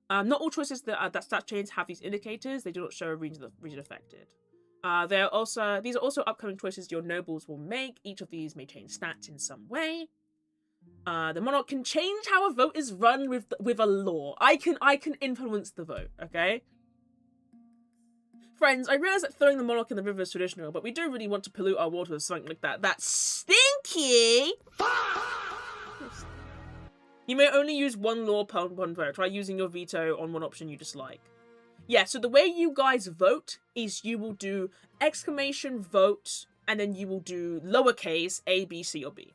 Not all choices that stat change have these indicators. They do not show a region affected. These are also upcoming choices your nobles will make. Each of these may change stats in some way. The monarch can change how a vote is run with a law. I can influence the vote, okay? Friends, I realise that throwing the monarch in the river is traditional, but we do really want to pollute our water with something like that. That's stinky! You may only use one law per one vote. Try using your veto on one option you dislike. Yeah, so the way you guys vote is you will do exclamation vote, and then you will do lowercase A, B, C, or B.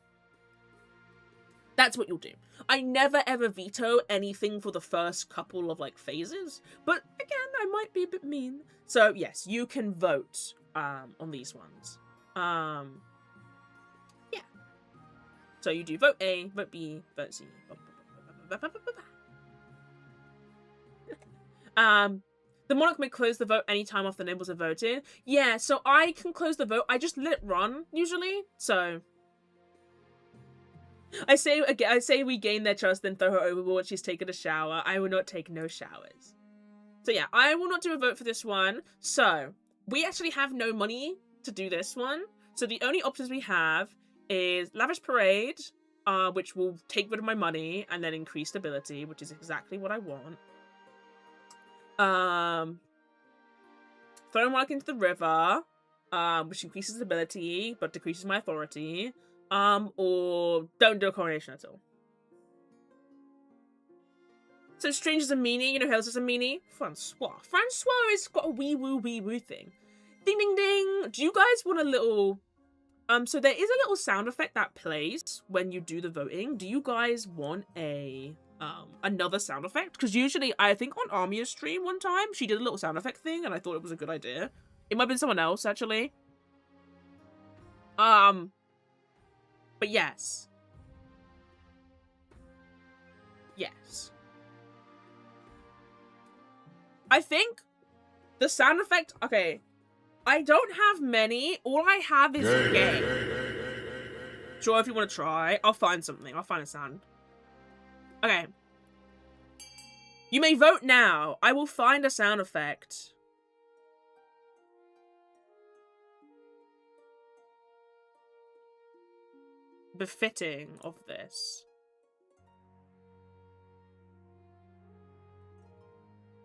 That's what you'll do. I never ever veto anything for the first couple of like phases, but again, I might be a bit mean. So yes, you can vote on these ones. Yeah. So you do vote A, vote B, vote C. The monarch may close the vote anytime after the nobles have voted. Yeah, so I can close the vote. I just let it run usually. So I say we gain their trust, then throw her overboard. She's taken a shower. I will not take no showers. So yeah, I will not do a vote for this one. So we actually have no money to do this one. So the only options we have is Lavish Parade, which will take rid of my money and then increase stability, which is exactly what I want. Throw Monarch into the river, which increases stability but decreases my authority. Or don't do a coronation at all. So Strange is a meanie, you know who else is a meanie? Francois. Francois has got a wee woo thing. Ding ding ding! Do you guys want a little... so there is a little sound effect that plays when you do the voting. Do you guys want a... another sound effect? Because usually, I think on Armia's stream one time, she did a little sound effect thing, and I thought it was a good idea. It might have been someone else, actually. But yes. Yes. I think the sound effect... Okay. I don't have many. All I have is gay. Sure, if you want to try. I'll find something. I'll find a sound. Okay. You may vote now. I will find a sound effect. Befitting of this.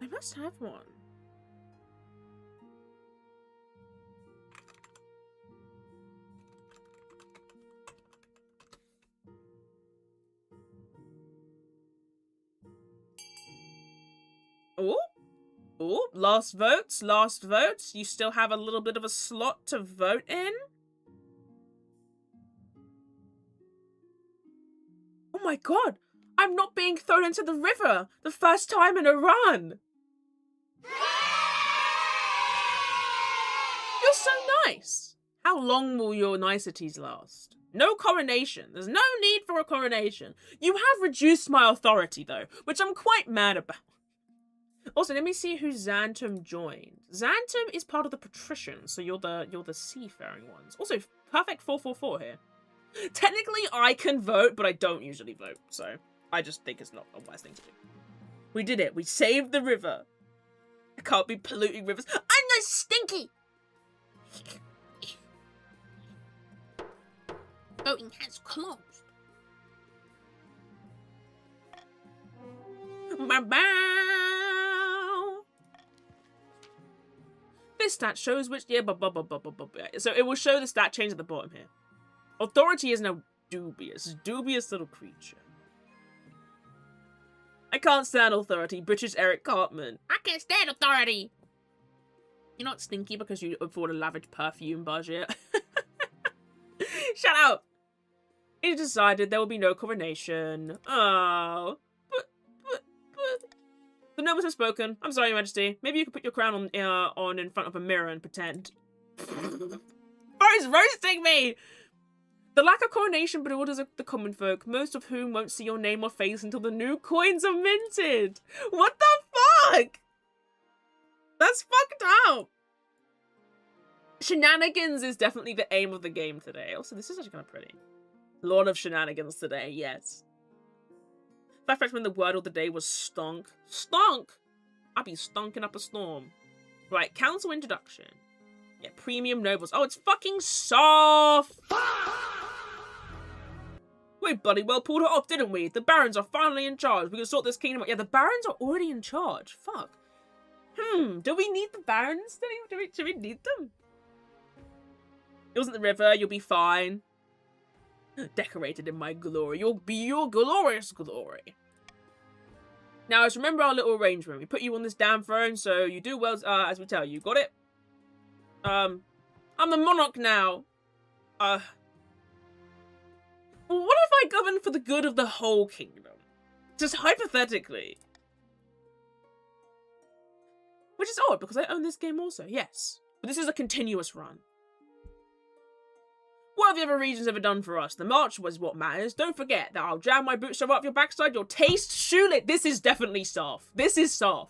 I must have one. Oh, oh, last votes, last votes. You still have a little bit of a slot to vote in. Oh my god, I'm not being thrown into the river the first time in a run. You're so nice. How long will your niceties last? No coronation. There's no need for a coronation. You have reduced my authority though, which I'm quite mad about. Also, let me see who Xantum joined. Xantum is part of the patricians, so you're the seafaring ones. Also, perfect 444 here. Technically, I can vote, but I don't usually vote, so I just think it's not a wise thing to do. We did it. We saved the river. I can't be polluting rivers. I'm not stinky! Voting has closed. Bow. This stat shows which... Yeah, so it will show the stat change at the bottom here. Authority is now dubious. Dubious little creature. I can't stand authority. British Eric Cartman. I can't stand authority. You're not stinky because you afford a lavish perfume budget. Shut up. It decided there will be no coronation. Oh. But. The nobles have spoken. I'm sorry, Your Majesty. Maybe you could put your crown on in front of a mirror and pretend. Bro's roasting me! The lack of coronation bewilders the common folk, most of whom won't see your name or face until the new coins are minted. What the fuck? That's fucked up. Shenanigans is definitely the aim of the game today. Also, this is actually kind of pretty. Lord of Shenanigans today, yes. Fact when the word of the day was stonk. Stonk? I'd be stonking up a storm. Right, council introduction. Yeah, premium nobles. Oh, it's fucking soft! We bloody well pulled it off, didn't we? The barons are finally in charge. We can sort this kingdom out. Yeah, the barons are already in charge. Fuck. Do we need the barons? Do we need them? It wasn't the river. You'll be fine. Decorated in my glory. You'll be your glorious glory. Now, just remember our little arrangement. We put you on this damn throne, so you do well as we tell you. Got it? I'm the monarch now. What if I govern for the good of the whole kingdom? Just hypothetically. Which is odd, because I own this game also, yes. But this is a continuous run. What have the other regions ever done for us? The march was what matters. Don't forget that I'll jam my boots up your backside, your taste, shoot it. This is definitely Sarf. This is Sarf.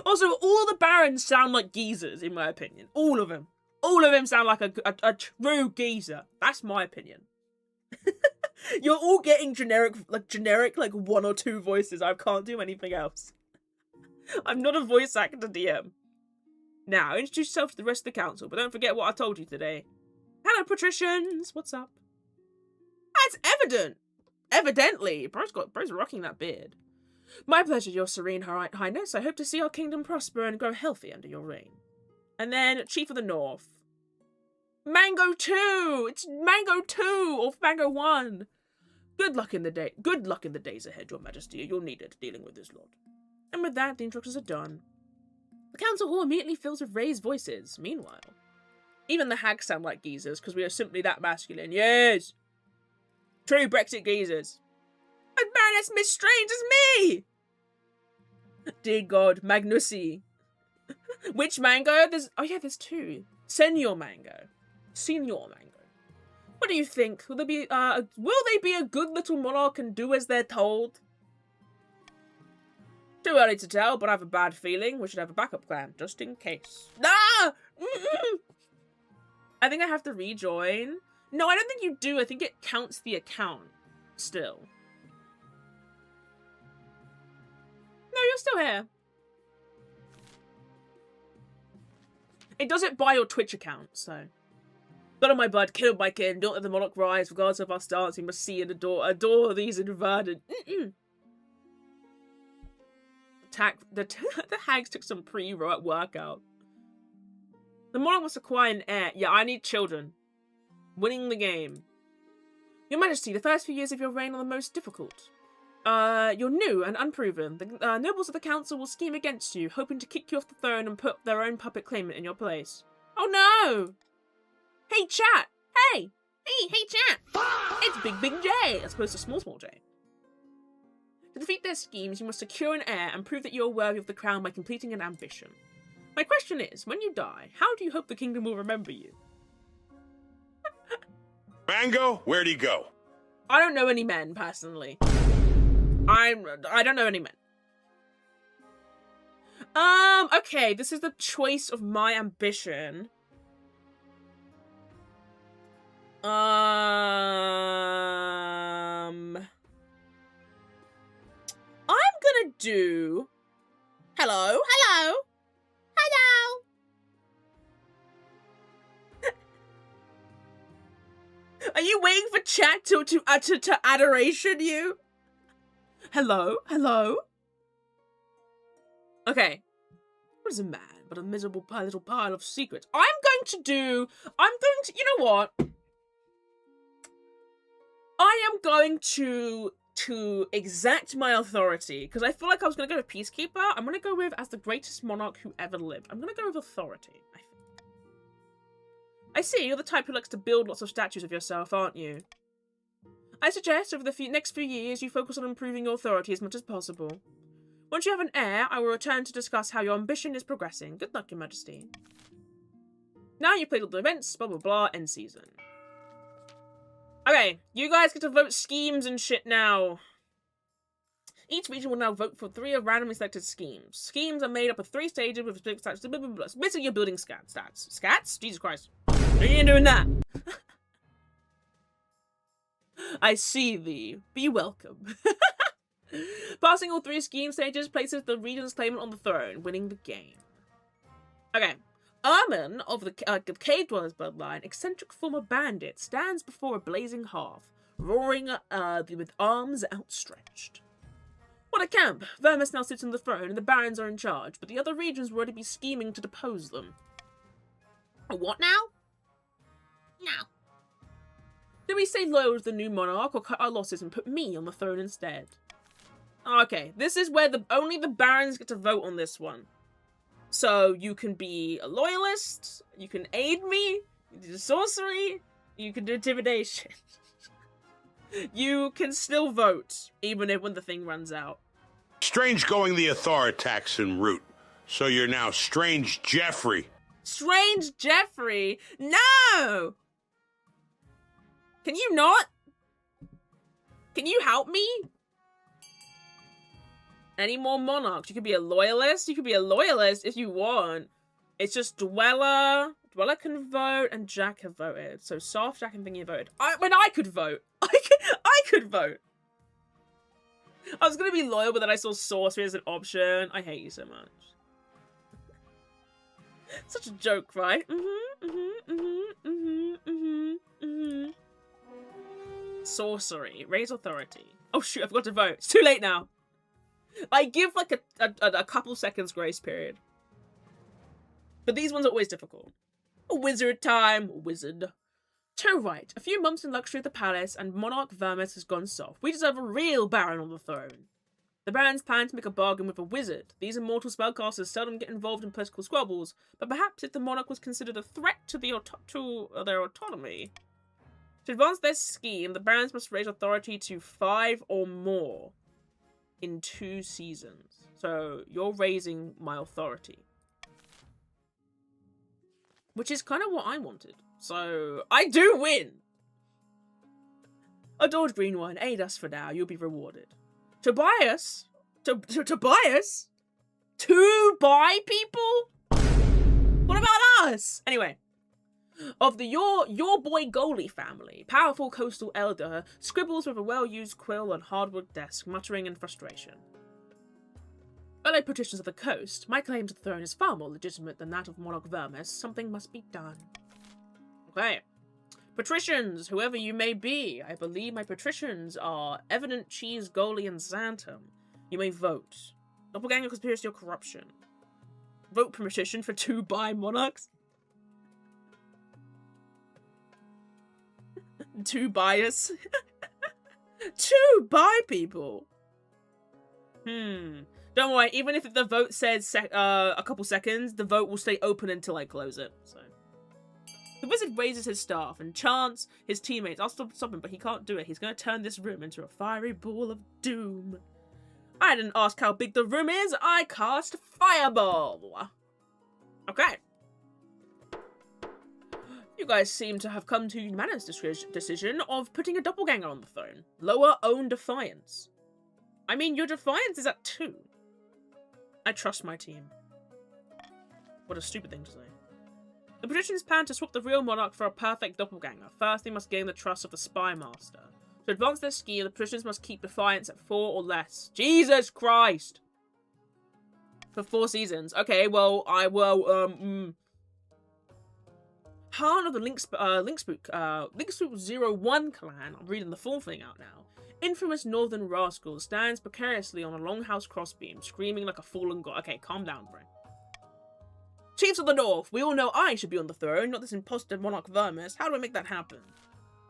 Also, all the barons sound like geezers, in my opinion. All of them. All of them sound like a true geezer. That's my opinion. You're all getting generic, like 1 or 2 voices. I can't do anything else. I'm not a voice actor DM. Now, introduce yourself to the rest of the council, but don't forget what I told you today. Hello, patricians. What's up? That's evident. Evidently. Bro's rocking that beard. My pleasure, your serene highness. I hope to see our kingdom prosper and grow healthy under your reign. And then, Chief of the North. Mango 2! It's Mango 2! Or Mango 1! Good luck in the days ahead, your majesty. You'll need it dealing with this lot. And with that, the instructions are done. The council hall immediately fills with raised voices. Meanwhile, even the hags sound like geezers, because we are simply that masculine. Yes! True Brexit geezers. And Baroness MissedStrange is me! Dear God, Magnusi. Which mango? There's 2. Senior mango. What do you think? Will they be a good little monarch and do as they're told? Too early to tell, but I have a bad feeling we should have a backup plan, just in case. Ah! I think I have to rejoin. No, I don't think you do. I think it counts the account still. No, you're still here. It does it by your Twitch account, so. Blood on my blood, killed by kin, don't let the monarch rise, regardless of our stance, we must see and adore these inverted. The hags took some pre-workout. The monarch must acquire an heir. Yeah, I need children. Winning the game. Your Majesty, the first few years of your reign are the most difficult. You're new and unproven. The nobles of the council will scheme against you, hoping to kick you off the throne and put their own puppet claimant in your place. Oh no! Hey chat! Hey! Hey chat! It's Big J, as opposed to Small J. To defeat their schemes, you must secure an heir and prove that you are worthy of the crown by completing an ambition. My question is, when you die, how do you hope the kingdom will remember you?
Mango, where'd he go?
I don't know any men, personally. I don't know any men. Okay, this is the choice of my ambition. I'm gonna do... Hello? Are you waiting for chat to adoration you? Hello? Okay. What is a man but a miserable little pile of secrets? You know what? I am going to exact my authority, because I feel like I was going to go with Peacekeeper. I'm going to go with as the greatest monarch who ever lived. I'm going to go with authority, I think. I see, you're the type who likes to build lots of statues of yourself, aren't you? I suggest over the next few years you focus on improving your authority as much as possible. Once you have an heir, I will return to discuss how your ambition is progressing. Good luck, Your Majesty. Now you've played all the events, blah blah blah, end season. Okay, you guys get to vote schemes and shit now. Each region will now vote for 3 of randomly selected schemes. Schemes are made up of 3 stages with specific stats, blah blah blah. Basically, you're building stats. Scats? Jesus Christ. You ain't doing that. I see thee. Be welcome. Passing all 3 scheme stages places the region's claimant on the throne, winning the game. Okay. Erman of the Cave Dwellers bloodline, eccentric former bandit, stands before a blazing hearth, roaring with arms outstretched. What a camp! Vermis now sits on the throne and the barons are in charge, but the other regions will already be scheming to depose them. What now? No. Do we stay loyal to the new monarch or cut our losses and put me on the throne instead? Okay, this is where only the barons get to vote on this one. So you can be a loyalist, you can aid me, you can do sorcery, you can do intimidation. You can still vote, even if when the thing runs out.
Strange going the authoritarian route. So you're now Strange Jeffrey.
Strange Jeffrey? No! Can you not? Can you help me? Any more monarchs? You could be a loyalist. You could be a loyalist if you want. It's just Dweller. Dweller can vote, and Jack have voted. So Soft, Jack, and Thingy voted. I could vote. I could vote. I was gonna be loyal, but then I saw sorcery as an option. I hate you so much. Such a joke, right? Sorcery. Raise authority. Oh shoot, I forgot to vote. It's too late now. I give like a couple seconds grace period. But these ones are always difficult. Wizard time. Wizard. To right. A few months in luxury at the palace and Monarch Vermis has gone soft. We deserve a real baron on the throne. The barons plan to make a bargain with a wizard. These immortal spellcasters seldom get involved in political squabbles, but perhaps if the monarch was considered a threat to their autonomy. To advance their scheme, the barons must raise authority to 5 or more in 2 seasons. So you're raising my authority. Which is kind of what I wanted. So I do win! Adored Green One, aid us for now, you'll be rewarded. Tobias? Tobias? To buy people? What about us? Anyway. Of the your boy Goalie family, powerful coastal elder scribbles with a well-used quill on hardwood desk, muttering in frustration. Fellow patricians of the coast, my claim to the throne is far more legitimate than that of Monarch Vermis. Something must be done. Okay. Patricians, whoever you may be, I believe my patricians are Evident Cheese, Goalie, and Xantum. You may vote. Doppelganger conspiracy or corruption. Vote petition for 2 buy monarchs. 2 bias. 2 buy people. Don't worry, even if the vote says a couple seconds, the vote will stay open until I close it, so. The wizard raises his staff and chants his teammates. I'll stop him, but he can't do it. He's going to turn this room into a fiery ball of doom. I didn't ask how big the room is. I cast Fireball. Okay. You guys seem to have come to unanimous decision of putting a doppelganger on the throne. Lower own defiance. I mean, your defiance is at 2. I trust my team. What a stupid thing to say. The patricians plan to swap the real monarch for a perfect doppelganger. First, they must gain the trust of the spy master. To advance their scheme, the patricians must keep defiance at 4 or less. Jesus Christ! For 4 seasons. Okay, well, I will, Heart of the Linkspook 01 clan, I'm reading the full thing out now. Infamous northern rascal stands precariously on a longhouse crossbeam, screaming like a fallen god. Okay, calm down, bro. Chiefs of the North, we all know I should be on the throne, not this imposter Monarch Vermis. How do I make that happen?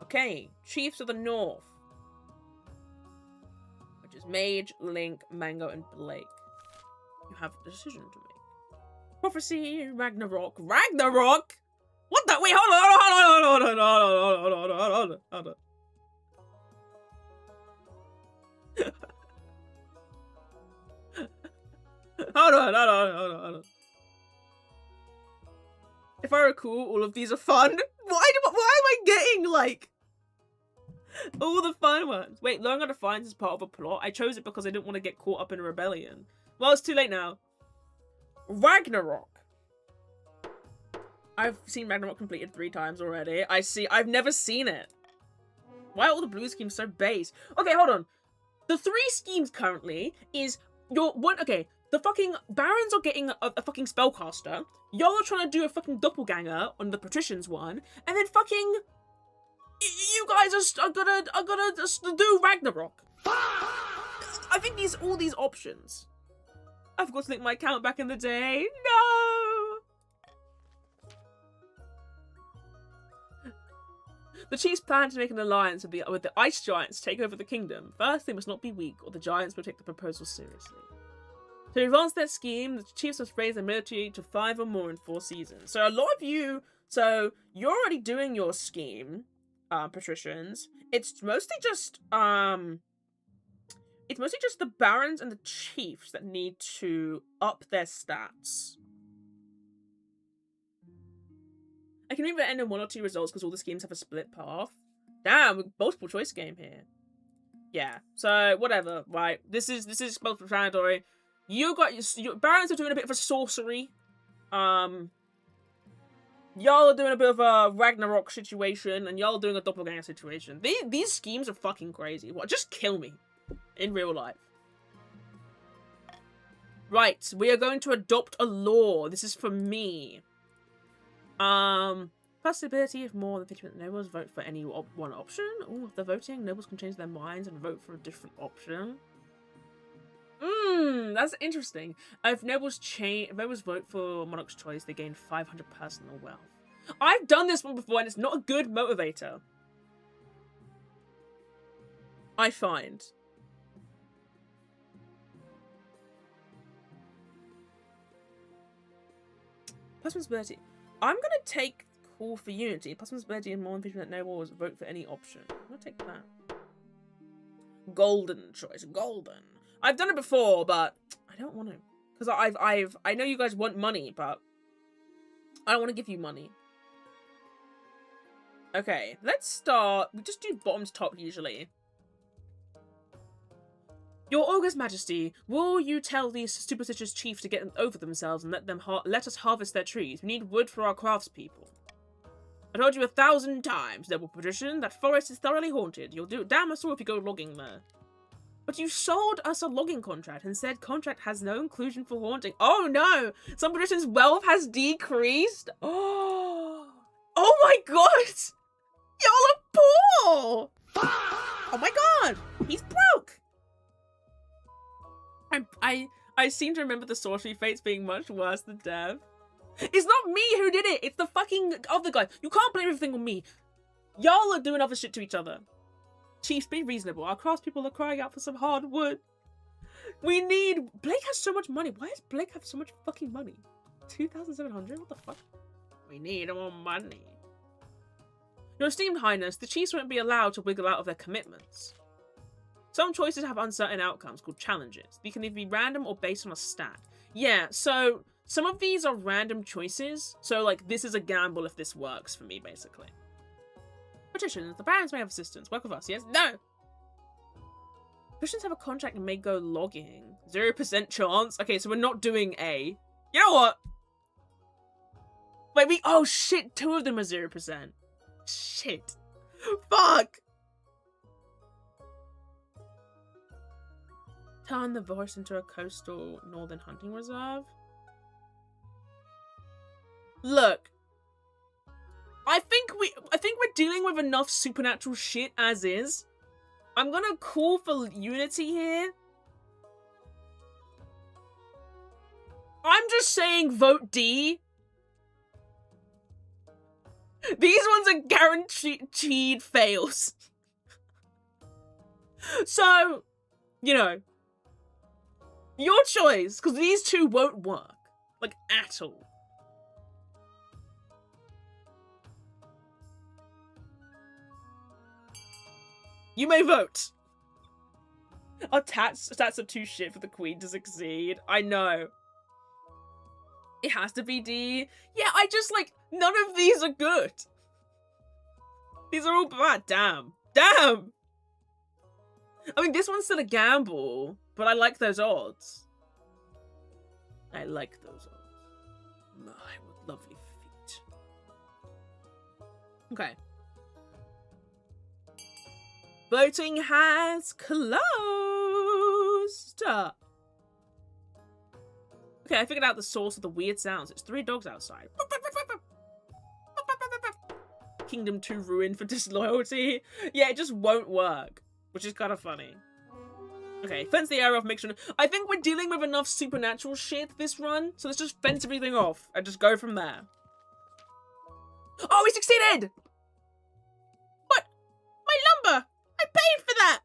Okay, Chiefs of the North. Which is Mage, Link, Mango, and Blake. You have a decision to make. Prophecy, Ragnarok. Ragnarok? What the? Wait, hold on. Hold on. If I recall, all of these are fun. Why am I getting, like, all the fun ones? Wait, learning how to find is part of a plot. I chose it because I didn't want to get caught up in a rebellion. Well, it's too late now. Ragnarok. I've seen Ragnarok completed 3 times already. I've never seen it. Why are all the blue schemes so base? Okay, hold on. The 3 schemes currently is okay, the fucking barons are getting a fucking spellcaster. Y'all are trying to do a fucking doppelganger on the patricians one, and then fucking you guys are gonna just do Ragnarok. I think all these options. I forgot to link my account back in the day. No. The chiefs plan to make an alliance with the ice giants to take over the kingdom. First, they must not be weak, or the giants will take the proposal seriously. To advance their scheme, the chiefs must raise their military to 5 or more in 4 seasons. So a lot of you, so you're already doing your scheme. patricians. It's mostly just the barons and the chiefs that need to up their stats. I can either end in 1 or 2 results because all the schemes have a split path. Damn, multiple choice game here. Yeah, so whatever, right? This is self-explanatory. You got your barons are doing a bit of a sorcery. Y'all are doing a bit of a Ragnarok situation, and y'all are doing a doppelganger situation. These schemes are fucking crazy. What? Just kill me in real life. Right, we are going to adopt a law. This is for me. Possibility of more than 50% nobles vote for any one option. Oh, if they're voting, nobles can change their minds and vote for a different option. That's interesting. If nobles vote for monarch's choice, they gain 500 personal wealth. I've done this one before, and it's not a good motivator. I find. Responsibility. I'm gonna take call for unity. Responsibility and more than 50% nobles vote for any option. I'm gonna take that. Golden choice. Golden. I've done it before, but I don't want to. Because I know you guys want money, but I don't want to give you money. Okay, let's start. We just do bottom to top usually. Your August Majesty, will you tell these superstitious chiefs to get over themselves and let us harvest their trees? We need wood for our craftspeople. I told you 1,000 times, noble patrician, that forest is thoroughly haunted. You'll do damn us all if you go logging there. But you sold us a logging contract and said contract has no inclusion for haunting. Oh no! Some patricians' wealth has decreased. Oh my god! Y'all are poor! Oh my god! He's broke! I seem to remember the sorcery fates being much worse than Dev. It's not me who did it! It's the fucking other guy. You can't blame everything on me. Y'all are doing other shit to each other. Chiefs, be reasonable. Our craftspeople are crying out for some hard wood. We need... Blake has so much money. Why does Blake have so much fucking money? 2,700? What the fuck? We need more money. Your esteemed highness, the chiefs won't be allowed to wiggle out of their commitments. Some choices have uncertain outcomes called challenges. They can either be random or based on a stat. Yeah, so some of these are random choices. So like this is a gamble if this works for me, basically. Patricians, the barons may have assistance. Work with us, yes? No! Patricians have a contract and may go logging. 0% chance. Okay, so we're not doing A. You know what? Wait, oh shit, 2 of them are 0%. Shit. Fuck! Turn the forest into a coastal northern hunting reserve. Look. I think we're dealing with enough supernatural shit as is. I'm gonna call for unity here. I'm just saying vote D. These ones are guaranteed fails. So, you know, your choice, because these 2 won't work. Like, at all. You may vote. Our stats are too shit for the queen to succeed. I know. It has to be D. Yeah, I just like, none of these are good. These are all bad. Damn. Damn! I mean, this one's still a gamble, but I like those odds. I like those odds. My, what lovely feet. Okay. Voting has closed. Okay, I figured out the source of the weird sounds. It's 3 dogs outside. Kingdom 2 ruined for disloyalty. Yeah, it just won't work, which is kind of funny. Okay, fence the area off, make sure... I think we're dealing with enough supernatural shit this run, so let's just fence everything off and just go from there. Oh, we succeeded! What? My lumber! I paid for that!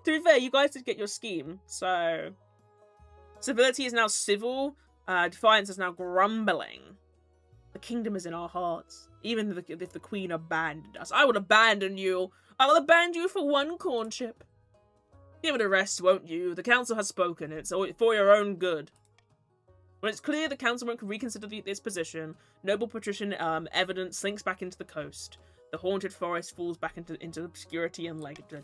To be fair, you guys did get your scheme, so... Civility is now civil. Defiance is now grumbling. The kingdom is in our hearts. Even if the queen abandoned us. I will abandon you. I will abandon you for one corn chip. Give it a rest, won't you? The council has spoken. It's for your own good. When it's clear the council won't reconsider this position, noble patrician evidence slinks back into the coast. The haunted forest falls back into obscurity and legend.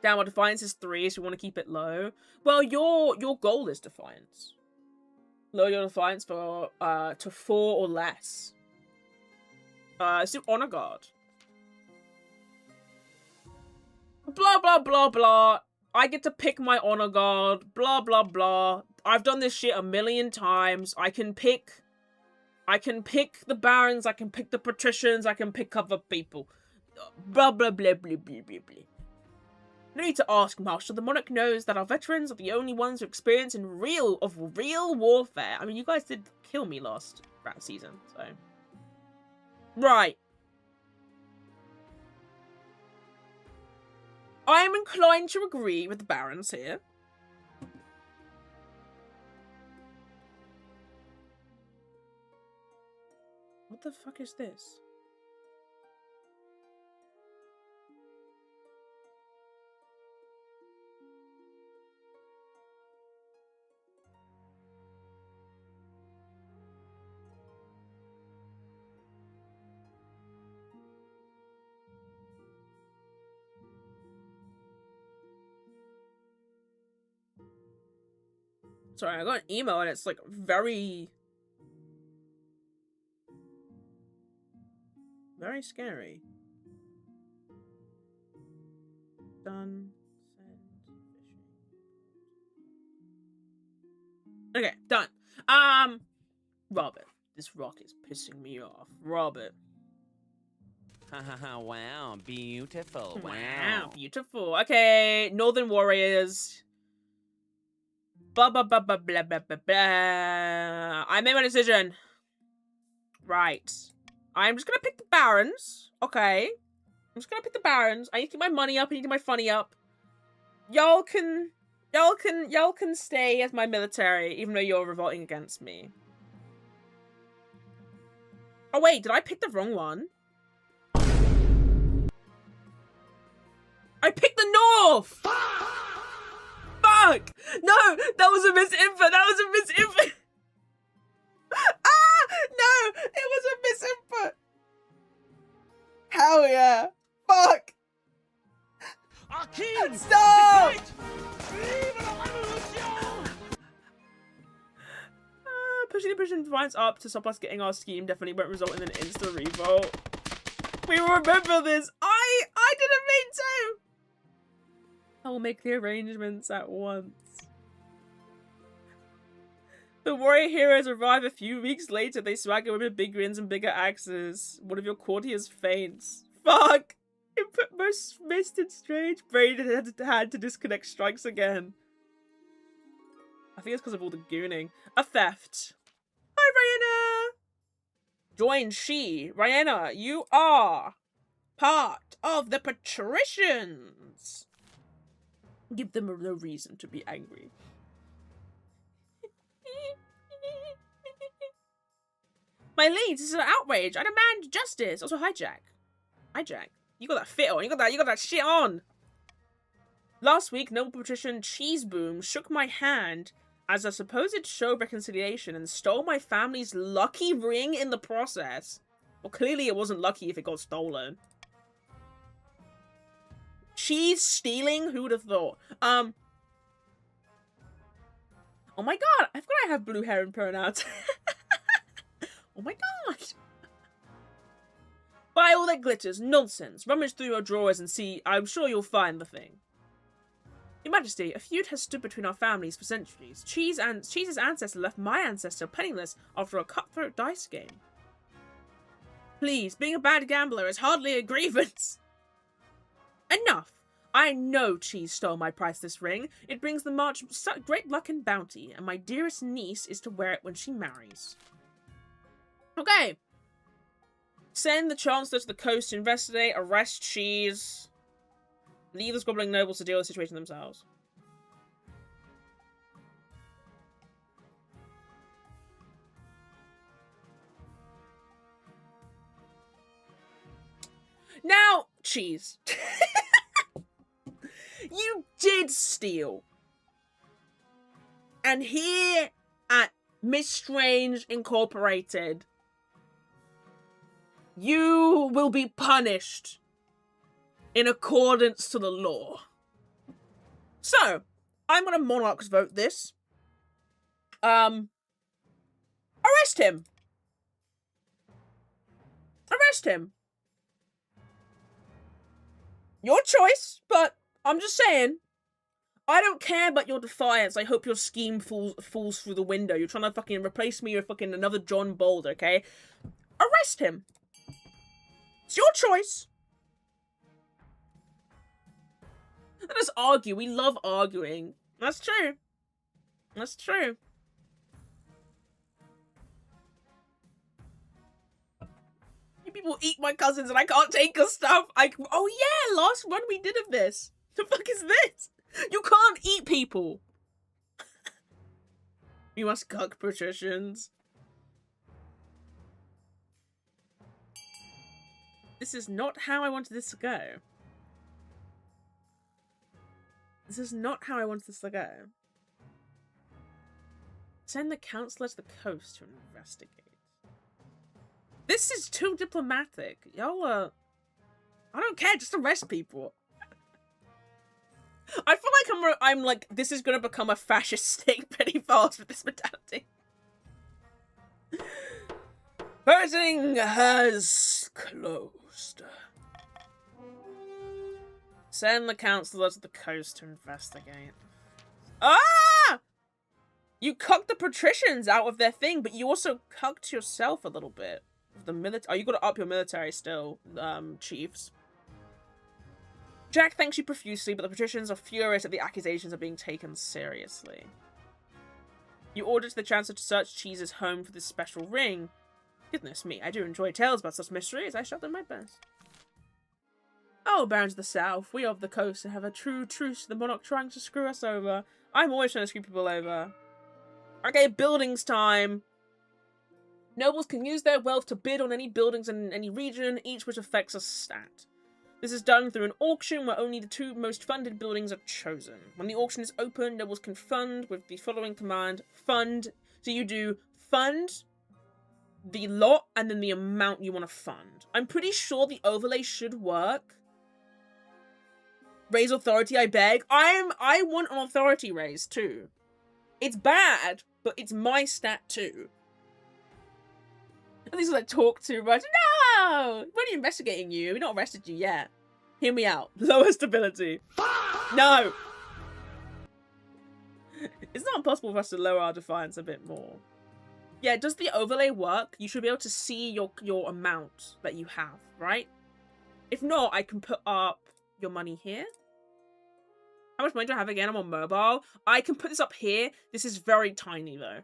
Downward defiance is 3, so you want to keep it low. Well, your goal is defiance. Lower your defiance for to 4 or less. Let's do honor guard. Blah blah blah blah. I get to pick my honor guard. Blah blah blah. I've done this shit a million times. I can pick the barons. I can pick the patricians. I can pick other people. Blah blah blah blah blah blah blah. No need to ask, Master. The monarch knows that our veterans are the only ones who experience real warfare. I mean, you guys did kill me last season, so. Right. I am inclined to agree with the barons here. What the fuck is this? Sorry, I got an email and it's like very scary. Done. Send. Okay, done. Robert, this rock is pissing me off. Robert.
Wow, beautiful.
Wow, beautiful. Okay, Northern Warriors. Blah, blah, blah, blah, blah, blah, blah, blah. I made my decision. Right. I'm just gonna pick the barons. Okay. I'm just gonna pick the barons. I need to get my money up. I need to get my funny up. Y'all can stay as my military, even though you're revolting against me. Oh wait, did I pick the wrong one? I picked the North! Fuck! No! That was a misinput! That was a misinput! Ah! No! It was a misinput! Hell yeah! Fuck! Stop! Pushing the Christian defiance up to stop us getting our scheme definitely won't result in an insta-revolt. We will remember this! I didn't mean to! I will make the arrangements at once. The warrior heroes arrive a few weeks later. They swagger with big grins and bigger axes. One of your courtiers faints. Fuck! It put most MissedStrange brain had to disconnect strikes again. I think it's because of all the gooning. A theft. Hi, Rihanna! Join she. Rihanna, you are part of the patricians. Give them no reason to be angry. My liege, this is an outrage. I demand justice. Also, hi, Jack. Hi, Jack. You got that fit on. You got that shit on. Last week, noble patrician Cheeseboom shook my hand as a supposed show of reconciliation and stole my family's lucky ring in the process. Well, clearly it wasn't lucky if it got stolen. Cheese stealing? Who would have thought? Oh my god, I forgot I have blue hair and pronouns. Oh my god. Buy all that glitters. Nonsense. Rummage through your drawers and see. I'm sure you'll find the thing. Your Majesty, a feud has stood between our families for centuries. Cheese's ancestor left my ancestor penniless after a cutthroat dice game. Please, being a bad gambler is hardly a grievance. Enough. I know Cheese stole my priceless ring. It brings the march great luck and bounty, and my dearest niece is to wear it when she marries. Okay. Send the Chancellor to the coast to investigate, arrest Cheese. Leave the squabbling nobles to deal with the situation themselves. cheese. You did steal. And here at MissedStrange Incorporated, you will be punished in accordance to the law. So, I'm gonna monarch's vote this. Arrest him. Arrest him. Your choice, but I'm just saying, I don't care about your defiance. I hope your scheme falls through the window. You're trying to fucking replace me with fucking another John Bold, okay? Arrest him. It's your choice. Let us argue. We love arguing. That's true. That's true. You people eat my cousins and I can't take your stuff. Oh yeah, last run we did of this. The fuck is this? You can't eat people. You must cuck patricians. This is not how I wanted this to go. This is not how I wanted this to go. Send the counselor to the coast to investigate. This is too diplomatic. Y'all I don't care, just arrest people. I feel like I'm like, this is gonna become a fascist state pretty fast with this mentality. Voting has closed. Send the counselor to the coast to investigate. Ah! You cucked the patricians out of their thing, but you also cucked yourself a little bit. The military. Oh, you gotta up your military still, chiefs. Jack thanks you profusely, but the patricians are furious that the accusations are being taken seriously. You ordered the chancellor to search Cheese's home for this special ring. Goodness me, I do enjoy tales about such mysteries. I shall do my best. Oh, barons of the south, we of the coast have a true truce to the monarch trying to screw us over. I'm always trying to screw people over. Okay, buildings time. Nobles can use their wealth to bid on any buildings in any region, each which affects a stat. This is done through an auction where only the 2 most funded buildings are chosen. When the auction is open, nobles can fund with the following command. Fund. So you do fund, the lot, and then the amount you want to fund. I'm pretty sure the overlay should work. Raise authority, I beg. I want an authority raise too. It's bad, but it's my stat too. And these are like talk too much. No! We're only investigating you. We've not arrested you yet. Hear me out. Lower stability. No! It's not impossible for us to lower our defiance a bit more. Yeah, does the overlay work? You should be able to see your amount that you have, right? If not, I can put up your money here. How much money do I have again? I'm on mobile. I can put this up here. This is very tiny though.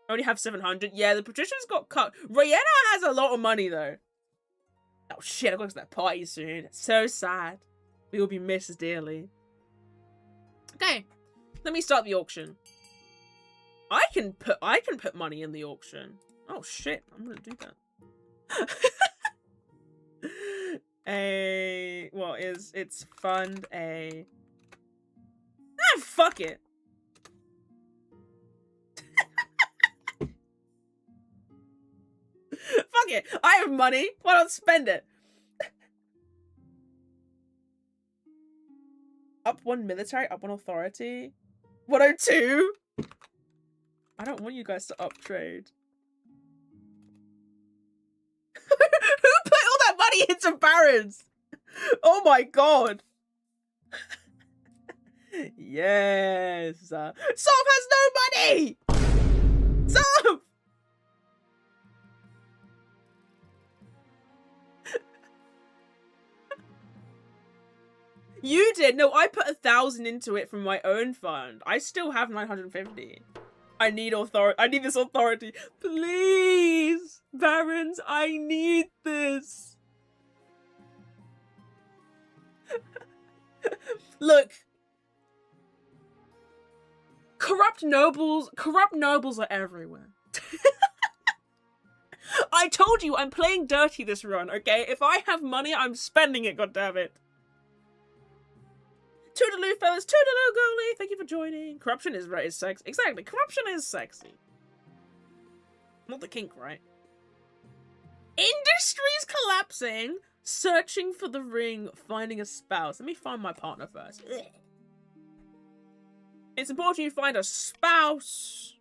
I only have 700. Yeah, the patricians got cut. Rayenna has a lot of money though. Oh shit, I've got to that party soon. It's so sad. We will be missed dearly. Okay, let me start the auction. I can put money in the auction. Oh shit, I'm gonna do that. It's fund a... Ah, fuck it. Fuck it. I have money. Why not spend it? Up 1 military, up 1 authority. 102? I don't want you guys to up trade. Who put all that money into barons? Oh my god. Yes. Soph has no money! Soph! You did. No, I put 1,000 into it from my own fund. I still have 950. I need authority. I need this authority. Please, barons, I need this. Look. Corrupt nobles are everywhere. I told you I'm playing dirty this run, okay? If I have money, I'm spending it, goddammit. Toodaloo, fellas. Toodaloo, goalie. Thank you for joining. Corruption is sexy. Exactly. Corruption is sexy. Not the kink, right? Industries collapsing. Searching for the ring. Finding a spouse. Let me find my partner first. Ugh. It's important you find a spouse.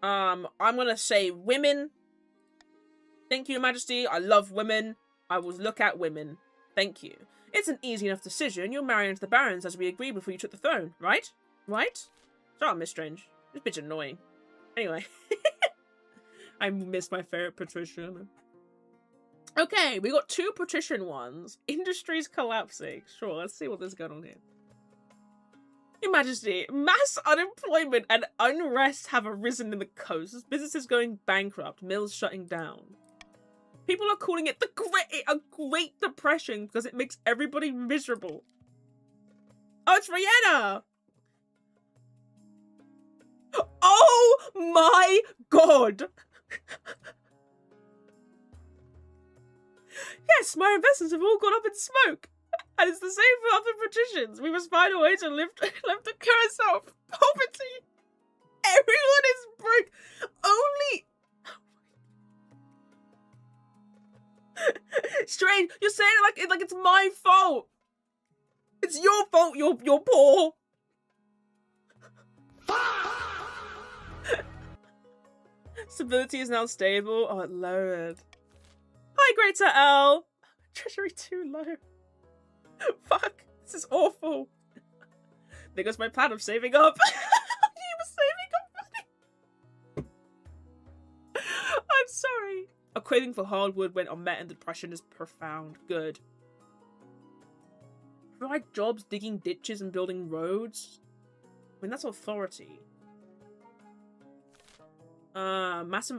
I'm gonna say women. Thank you, Your Majesty. I love women. I will look at women. Thank you. It's an easy enough decision. You're marrying into the barons as we agreed before you took the throne, right? Right? Shut up, MissedStrange. This bitch annoying. Anyway. I miss my favorite patrician. Okay, we got 2 patrician ones. Industries collapsing. Sure, let's see what there's going on here. Your Majesty, mass unemployment and unrest have arisen in the coast. Businesses going bankrupt, mills shutting down. People are calling it a Great Depression because it makes everybody miserable. Oh, it's Rihanna! Oh my god! Yes, my investments have all gone up in smoke. And it's the same for other patricians. We must find a way to lift the curse of poverty. Everyone is broke. Only... Strange, you're saying it like it's my fault. It's your fault you're poor. Stability is now stable. Oh, it lowered. Hi, Greater L. Treasury too low. Fuck, this is awful. There goes my plan of saving up. He was saving up money. I'm sorry. A craving for hardwood went unmet and the depression is profound. Good. Provide jobs digging ditches and building roads? I mean, that's authority. Mass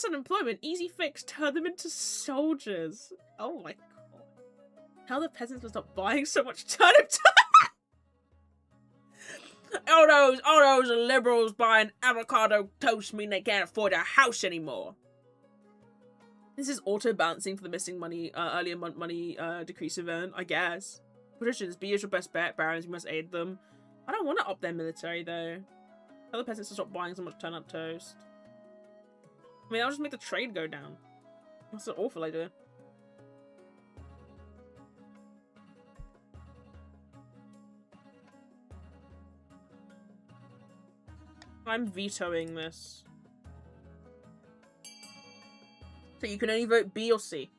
unemployment, easy fix, turn them into soldiers. Oh my god. Tell the peasants to stop buying so much turnip. All those liberals buying avocado toast mean they can't afford a house anymore. This is auto-balancing for the missing money, earlier money decrease event, I guess. Patricians, be your best bet. Barons, you must aid them. I don't want to up their military, though. Tell the peasants to stop buying so much turnip toast. I mean, I'll just make the trade go down. That's an awful idea. I'm vetoing this. So you can only vote B or C.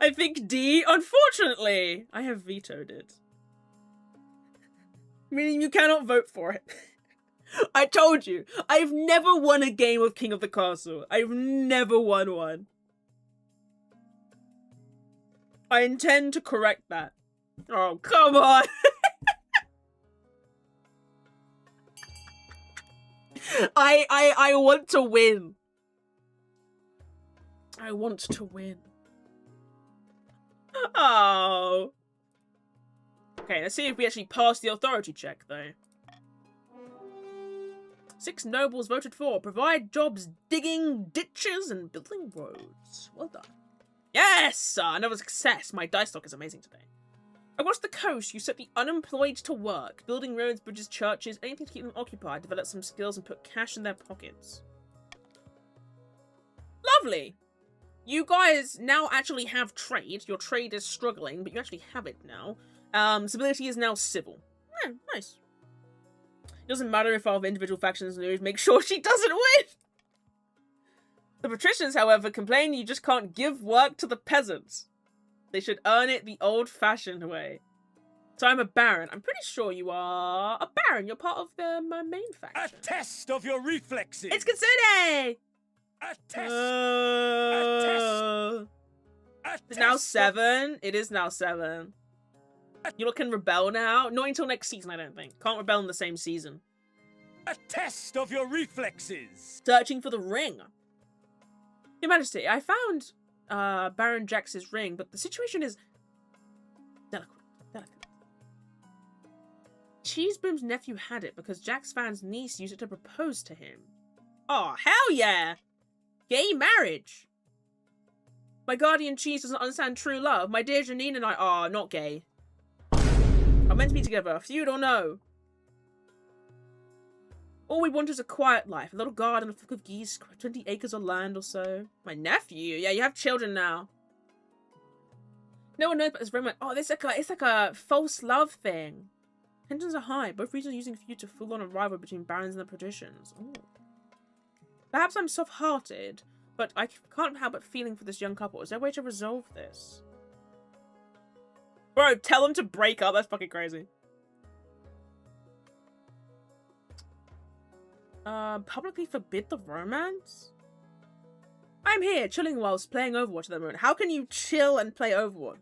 I think D, unfortunately. I have vetoed it. Meaning you cannot vote for it. I told you. I've never won a game of King of the Castle. I've never won one. I intend to correct that. Oh, come on. I want to win. I want to win. Oh. Okay, let's see if we actually pass the authority check, though. 6 nobles voted for. Provide jobs digging ditches and building roads. Well done. Yes! Another success. My dice stock is amazing today. Across the coast, you set the unemployed to work. Building roads, bridges, churches, anything to keep them occupied. Develop some skills and put cash in their pockets. Lovely! You guys now actually have trade. Your trade is struggling, but you actually have it now. Stability is now civil. Yeah, nice. It doesn't matter if our individual factions lose, make sure she doesn't win! The patricians, however, complain you just can't give work to the peasants. They should earn it the old-fashioned way. So I'm a baron. I'm pretty sure you are a baron. You're part of my main faction.
A test of your reflexes!
It's Kitsune!
A test! A test!
It's now 7. It is now 7. You lot can rebel now. Not until next season, I don't think. Can't rebel in the same season.
A test of your reflexes!
Searching for the ring. Your Majesty, I found Baron Jax's ring, but the situation is delicate. Cheeseboom's nephew had it because Jack's fan's niece used it to propose to him. Oh, hell yeah! Gay marriage! My guardian Cheese doesn't understand true love. My dear Janine and I are not gay. Are meant to be together, feud or no. All we want is a quiet life, a little garden, a flock of geese, 20 acres of land or so. My nephew? Yeah, you have children now. No one knows about this romance. Oh, it's like a false love thing. Tensions are high. Both regions are using feud to full-on a rival between barons and the patricians. Ooh. Perhaps I'm soft-hearted, but I can't help but feeling for this young couple. Is there a way to resolve this? Bro, tell them to break up. That's fucking crazy. Publicly forbid the romance? I'm here, chilling whilst playing Overwatch at the moment. How can you chill and play Overwatch?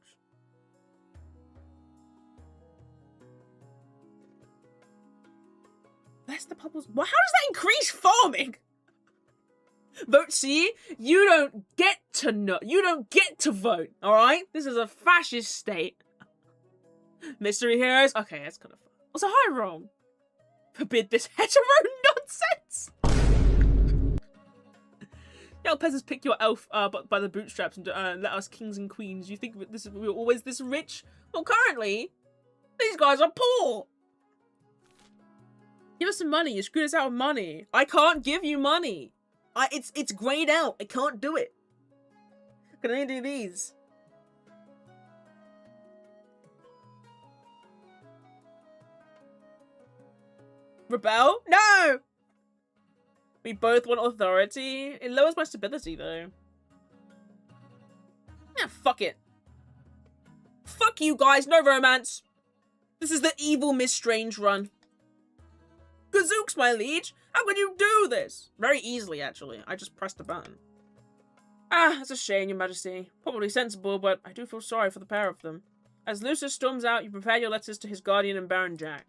Bless the bubbles. Well, how does that increase farming? Vote C, you don't get to know. You don't get to vote, alright? This is a fascist state. Mystery heroes? Okay, that's kind of fun. Also, hi, wrong. Forbid this hetero nonsense. Yo, peasants, pick your elf by the bootstraps and let us kings and queens. You think we're always this rich? Well, currently, these guys are poor. Give us some money. You screwed us out of money. I can't give you money. It's grayed out. I can't do it. Can I do these? Rebel? No! We both want authority. It lowers my stability, though. Yeah, fuck it. Fuck you guys, no romance. This is the evil MissedStrange run. Gazooks, my liege! How could you do this? Very easily, actually. I just pressed the button. Ah, it's a shame, your majesty. Probably sensible, but I do feel sorry for the pair of them. As Lucius storms out, you prepare your letters to his guardian and Baron Jack.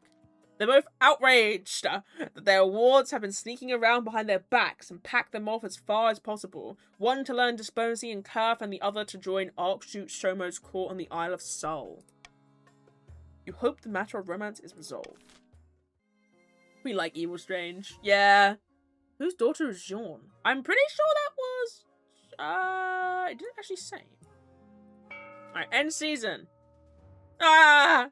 They're both outraged that their wards have been sneaking around behind their backs and pack them off as far as possible. One to learn diplomacy and curve, and the other to join Archduke Shomo's court on the Isle of Sol. You hope the matter of romance is resolved. We like Evil Strange. Yeah. Whose daughter is Jean? I'm pretty sure that was... it didn't actually say. Alright, end season. Ah!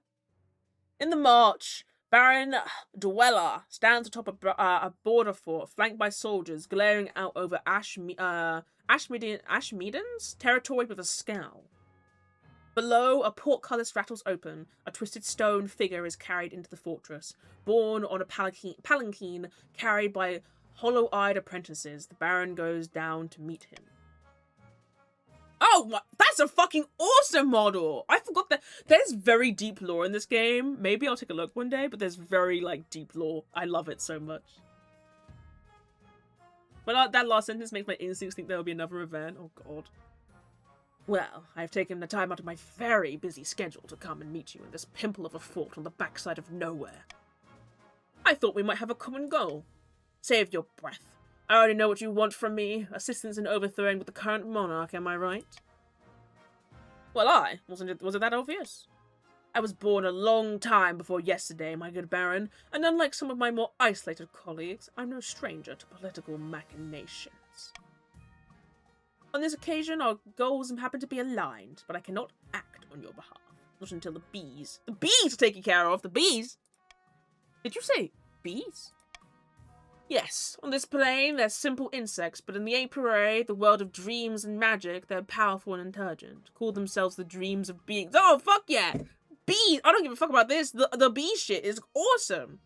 In the march, Baron Dweller stands atop a border fort, flanked by soldiers, glaring out over Ashmeaden's territory with a scowl. Below, a portcullis rattles open. A twisted stone figure is carried into the fortress, borne on a palanquin carried by hollow-eyed apprentices. The Baron goes down to meet him. Oh, that's a fucking awesome model! I forgot that there's very deep lore in this game. Maybe I'll take a look one day, but there's very, like, deep lore. I love it so much. But that last sentence makes my instincts think there'll be another event. Oh, God. Well, I've taken the time out of my very busy schedule to come and meet you in this pimple of a fort on the backside of nowhere. I thought we might have a common goal. Save your breath. I already know what you want from me. Assistance in overthrowing with the current monarch, am I right? Well, wasn't it that obvious? I was born a long time before yesterday, my good Baron, and unlike some of my more isolated colleagues, I'm no stranger to political machinations. On this occasion, our goals happen to be aligned, but I cannot act on your behalf. Not until the bees are taken care of. The bees? Did you say bees? Yes, on this plane, they're simple insects, but in the apiary, the world of dreams and magic, they're powerful and intelligent. Call themselves the dreams of beings. Oh, fuck yeah! Bees! I don't give a fuck about this. The bee shit is awesome.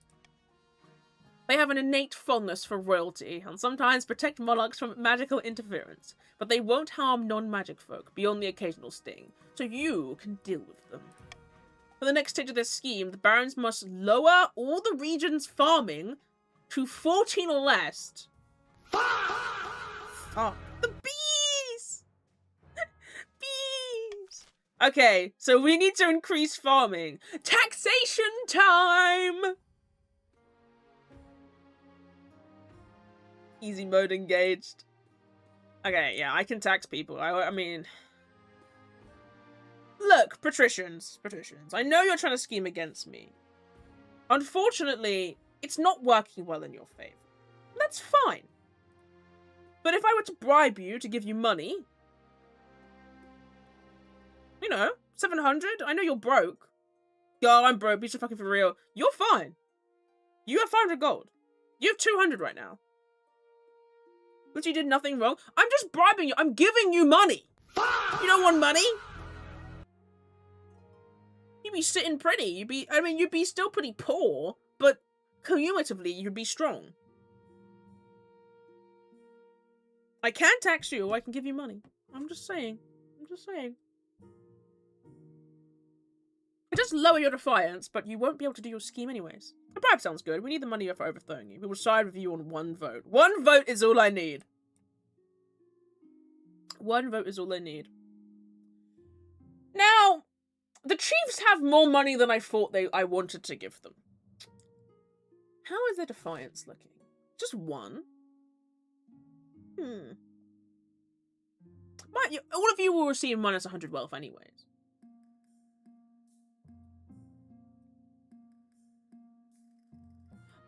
They have an innate fondness for royalty, and sometimes protect monarchs from magical interference, but they won't harm non-magic folk, beyond the occasional sting, so you can deal with them. For the next stage of their scheme, the barons must lower all the region's farming to 14 or less. Oh, the bees! Bees! Okay, so we need to increase farming. Taxation time! Easy mode engaged. Okay, yeah, I can tax people. I mean... Look, patricians. I know you're trying to scheme against me. Unfortunately, it's not working well in your favor. That's fine. But if I were to bribe you to give you money, you know, 700, I know you're broke. Yo, I'm broke, be so fucking for real. You're fine. You have 500 gold. You have 200 right now. But you did nothing wrong. I'm just bribing you. I'm giving you money. You don't want money? You'd be sitting pretty. You'd be still pretty poor, but cumulatively, you'd be strong. I can tax you, or I can give you money. I'm just saying. Just lower your defiance, but you won't be able to do your scheme anyways. A bribe sounds good. We need the money for overthrowing you. We will side with you on 1 vote. 1 vote is all I need. 1 vote is all I need. Now, the Chiefs have more money than I thought I wanted to give them. How is their defiance looking? Just 1? All of you will receive minus 100 wealth anyways.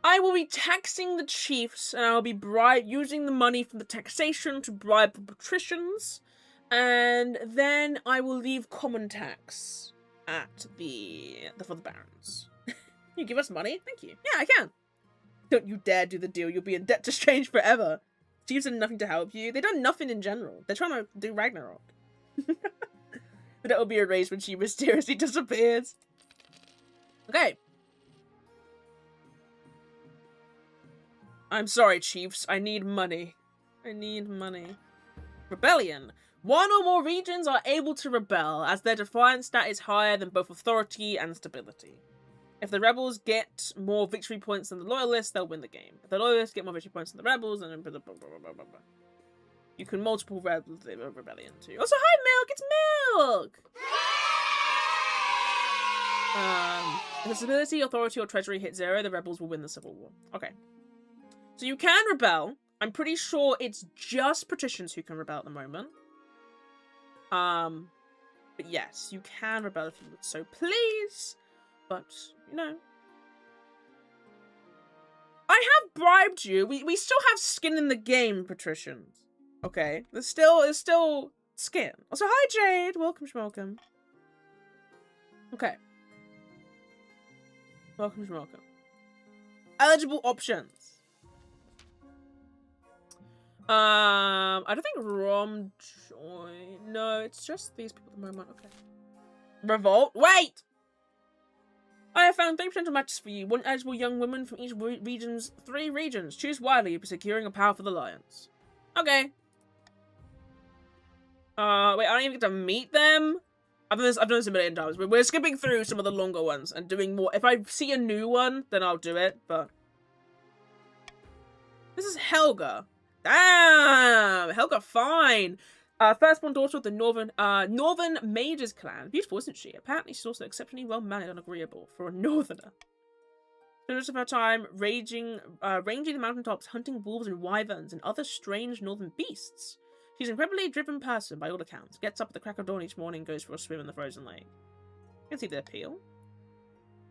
I will be taxing the chiefs, and I'll be using the money from the taxation to bribe the patricians, and then I will leave common tax for the barons. You give us money? Thank you. Yeah, I can. Don't you dare do the deal. You'll be in debt to Strange forever. Chiefs did nothing to help you. They've done nothing in general. They're trying to do Ragnarok. But that will be erased when she mysteriously disappears. Okay. I'm sorry, chiefs. I need money. Rebellion. 1 or more regions are able to rebel, as their defiance stat is higher than both authority and stability. If the rebels get more victory points than the loyalists, they'll win the game. If the loyalists get more victory points than the rebels, and blah, blah, blah, blah, blah, blah. You can multiple rebellion too. Also, hi, Milk! It's Milk! If the stability, authority, or treasury hit 0, the rebels will win the civil war. Okay. So you can rebel. I'm pretty sure it's just patricians who can rebel at the moment. But yes, you can rebel if you would so please. But, you know. I have bribed you. We still have skin in the game, patricians. Okay? There's still skin. Also, hi, Jade. Welcome. Okay. Welcome. Eligible options. I don't think Rom joined. No, it's just these people at the moment. Okay. Revolt. Wait! I have found 3 potential matches for you. 1 eligible young woman from each region's 3 regions. Choose wisely for securing a powerful alliance. Okay. Wait, I don't even get to meet them? I've done this a million times. We're skipping through some of the longer ones and doing more. If I see a new one, then I'll do it, but... This is Helga. Damn! Helga, fine. Firstborn daughter of the Northern Mages clan. Beautiful, isn't she? Apparently she's also exceptionally well-mannered and agreeable for a northerner. Spent most of her time ranging the mountaintops, hunting wolves and wyverns and other strange northern beasts. She's an incredibly driven person by all accounts. Gets up at the crack of dawn each morning and goes for a swim in the frozen lake. You can see the appeal.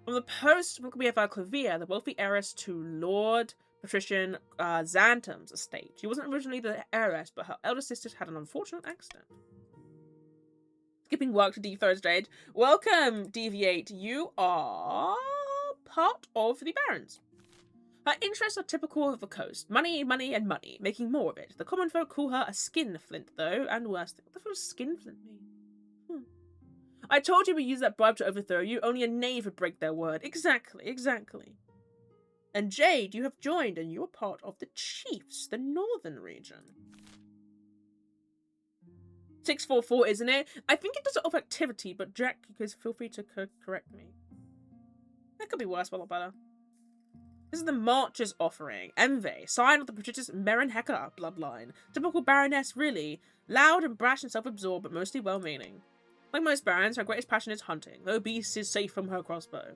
From the post, we have Clavia, the wealthy heiress to Lord Patrician Xantum's estate. She wasn't originally the heiress, but her elder sister had an unfortunate accident. Skipping work to D3rd stage. Welcome, Deviate. You are part of the Barons. Her interests are typical of the coast. Money, money, and money. Making more of it. The common folk call her a skinflint, though, and worse. What the fuck does skinflint mean? I told you we use that bribe to overthrow you. Only a knave would break their word. Exactly. And Jade, you have joined, and you are part of the Chiefs, the northern region. 644, isn't it? I think it does it off activity, but Jack, you guys feel free to correct me. That could be worse, but a lot better. This is the Marcher's offering. Envy, sign of the prodigious Merenhecker bloodline. Typical baroness, really. Loud and brash and self-absorbed, but mostly well-meaning. Like most barons, her greatest passion is hunting. No beast is safe from her crossbow.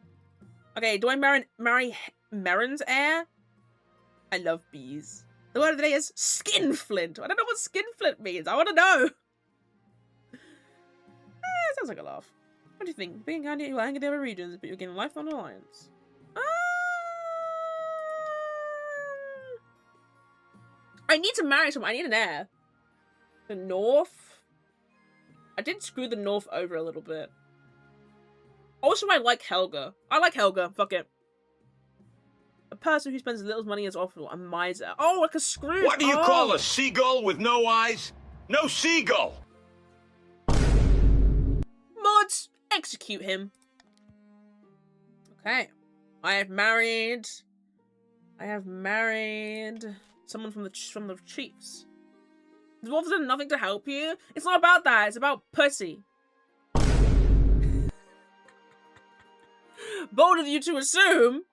Okay, do I marry Meren's heir? I love bees. The word of the day is skinflint. I don't know what skinflint means. I want to know. Sounds like a laugh. What do you think? Being handy, you will hang in the other regions, but you're getting a lifelong alliance. I need to marry someone. I need an heir. The North. I did screw the North over a little bit. Also, I like Helga. I like Helga. Fuck it. A person who spends as little money as possible. A miser. Oh, like a Scrooge.
What do you call a seagull with no eyes? No seagull!
Mods! Execute him. Okay. I have married someone from the Chiefs. The dwarves done nothing to help you. It's not about that. It's about pussy. Bold of you to assume.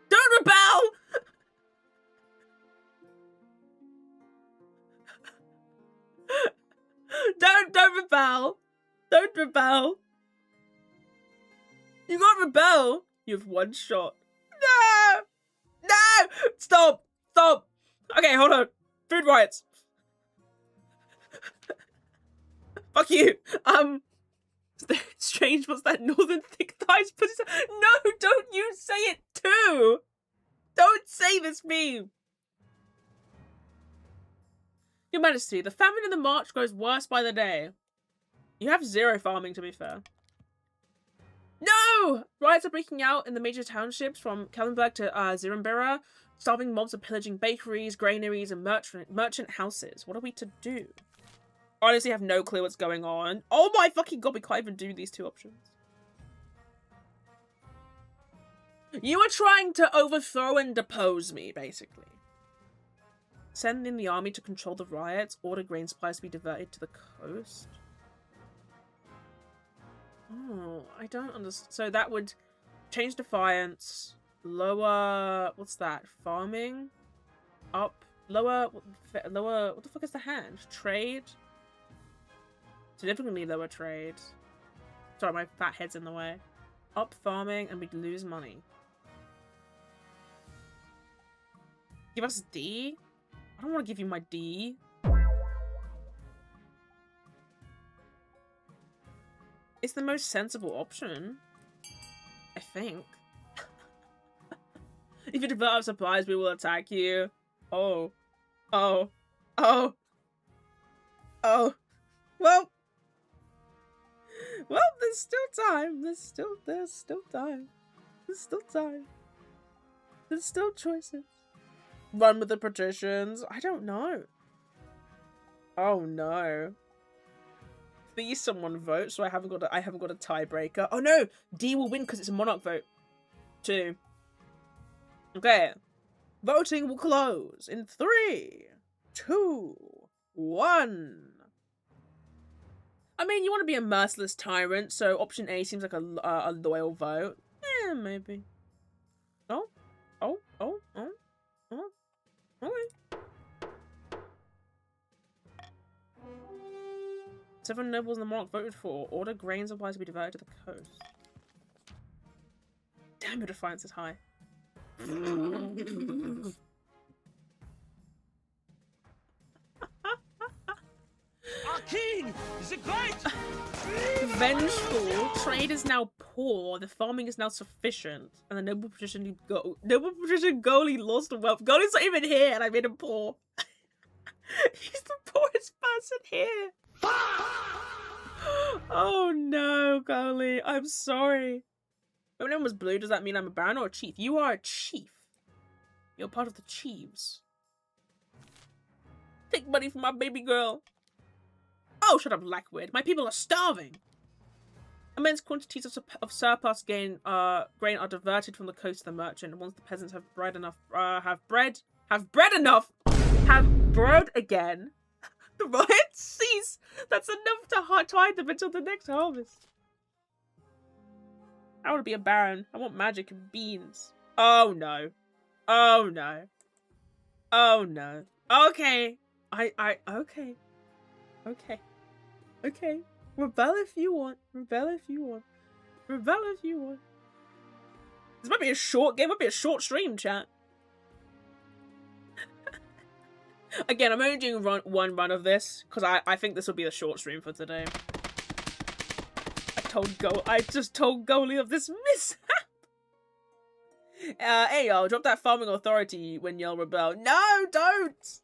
Don't rebel! Don't rebel. Don't rebel. You got rebel. You have one shot. No! No! Stop! Stop! Okay, hold on. Food riots. Fuck you. Strange, what's that northern thick thighs pussy? No, don't you say it too! Don't say this meme! Your Majesty, the famine in the march grows worse by the day. You have zero farming, to be fair. No! Riots are breaking out in the major townships from Kellenberg to Zirimbera. Starving mobs are pillaging bakeries, granaries, and merchant houses. What are we to do? Honestly, I have no clue what's going on. Oh my fucking god, we can't even do these two options. You are trying to overthrow and depose me, basically. Send in the army to control the riots. Order grain supplies to be diverted to the coast. Oh, I don't understand. So that would change defiance. Lower... What's that? Farming? Up? Lower... Lower... What the fuck is the hand? Trade? Significantly lower trade. Sorry, my fat head's in the way. Up farming and we'd lose money. Give us D? I don't want to give you my D. It's the most sensible option. I think. If you develop supplies, we will attack you. Oh. Oh. Oh. Oh. Well. Well, there's still time. There's still time. There's still time. There's still choices. Run with the patricians. I don't know. Oh no. Please someone vote so I haven't got a tiebreaker. Oh no! D will win because it's a monarch vote. 2. Okay. Voting will close in 3, 2, 1. I mean, you want to be a merciless tyrant, so option A seems like a loyal vote. Eh, maybe. Oh? Oh? Oh? Oh? Oh? Okay. 7 nobles in the monarch voted for. Order grain supplies to be diverted to the coast. Damn, your defiance is high.
Our king is a great.
Vengeful. Trade is now poor. The farming is now sufficient. And the noble patrician Goli lost the wealth. Goli's not even here, and I made him poor. He's the poorest person here. Oh no, Goli. I'm sorry. My name was blue. Does that mean I'm a baron or a chief? You are a chief. You're part of the chiefs. Take money from my baby girl. Oh, shut up, Lackwood. My people are starving. Immense quantities of surplus grain are diverted from the coast to the merchant. And once the peasants have bread again, the riots cease. That's enough to hide them until the next harvest. I want to be a baron. I want magic and beans. Oh no. Oh no. Oh no. Okay. Okay. Okay. Okay. Rebel if you want. Rebel if you want. Rebel if you want. This might be a short game. Might be a short stream, chat. Again, I'm only doing one run of this because I think this will be the short stream for today. I just told Goalie of this mishap. Hey, y'all, drop that farming authority when y'all rebel. No, don't!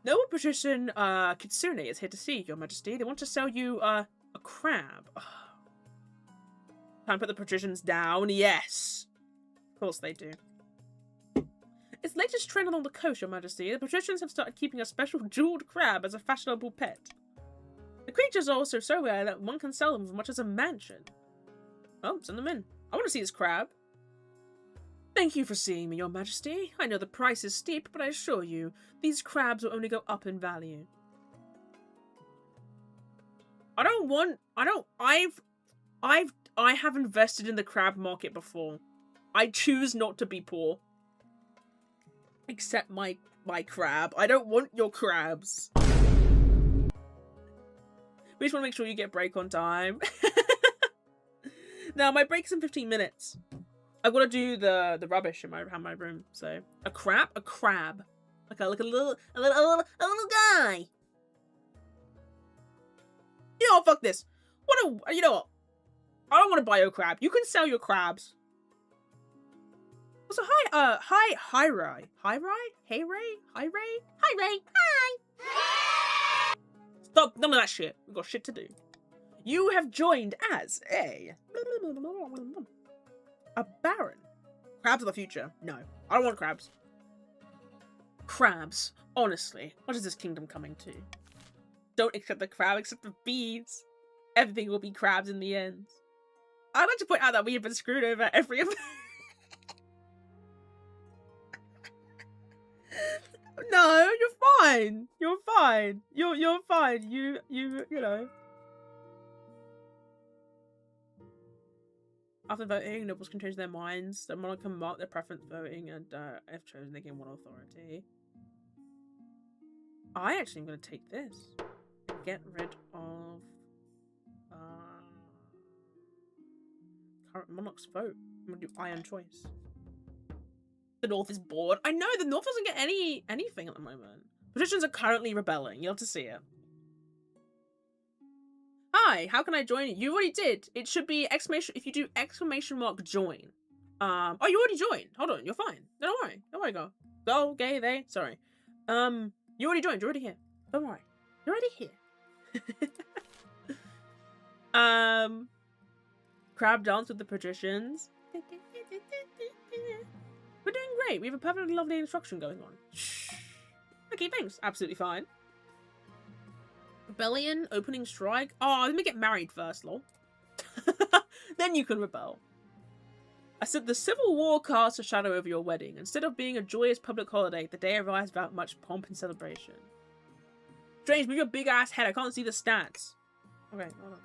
Noble Patrician Kitsune is here to see you, Your Majesty. They want to sell you a crab. Ugh. Time to put the patricians down. Yes. Of course they do. It's the latest trend along the coast, Your Majesty. The patricians have started keeping a special jeweled crab as a fashionable pet. The creatures are also so rare that one can sell them for as much as a mansion. Well, send them in. I want to see this crab. Thank you for seeing me, Your Majesty. I know the price is steep, but I assure you, these crabs will only go up in value. I have invested in the crab market before. I choose not to be poor. Except my crab. I don't want your crabs. We just want to make sure you get break on time. Now, my break's in 15 minutes. I've got to do the rubbish in my room. So a crab. Like a little guy. You know what? Fuck this. You know what? I don't want to buy your crab. You can sell your crabs. Also, hi Ray. Stop none of that shit. We've got shit to do. You have joined as a baron. Crabs of the future. No, I don't want crabs. Crabs. Honestly, what is this kingdom coming to? Don't accept the crab, accept the bees. Everything will be crabs in the end. I'd like to point out that we have been screwed over every event. No, you're fine. You're fine. You're fine. You know. After voting, nobles can change their minds. The monarch can mark their preference voting, and if chosen, they gain one authority. I actually am going to take this and get rid of current monarch's vote. I'm going to do iron choice. The North is bored. I know, the North doesn't get anything at the moment. Patricians are currently rebelling. You'll have to see it. Hi, how can I join you? You already did. It should be exclamation. If you do exclamation mark join. Oh, you already joined. Hold on, you're fine. No, don't worry. Don't worry, go. Go, gay, they. Sorry. You already joined. You're already here. Don't worry. You're already here. Crab dance with the patricians. We're doing great. We have a perfectly lovely instruction going on. Shh. Okay, thanks. Absolutely fine. Rebellion, opening strike. Oh, let me get married first, lol. Then you can rebel. I said the Civil War casts a shadow over your wedding. Instead of being a joyous public holiday, the day arrives without much pomp and celebration. Strange, move your big ass head. I can't see the stats. Okay, hold on.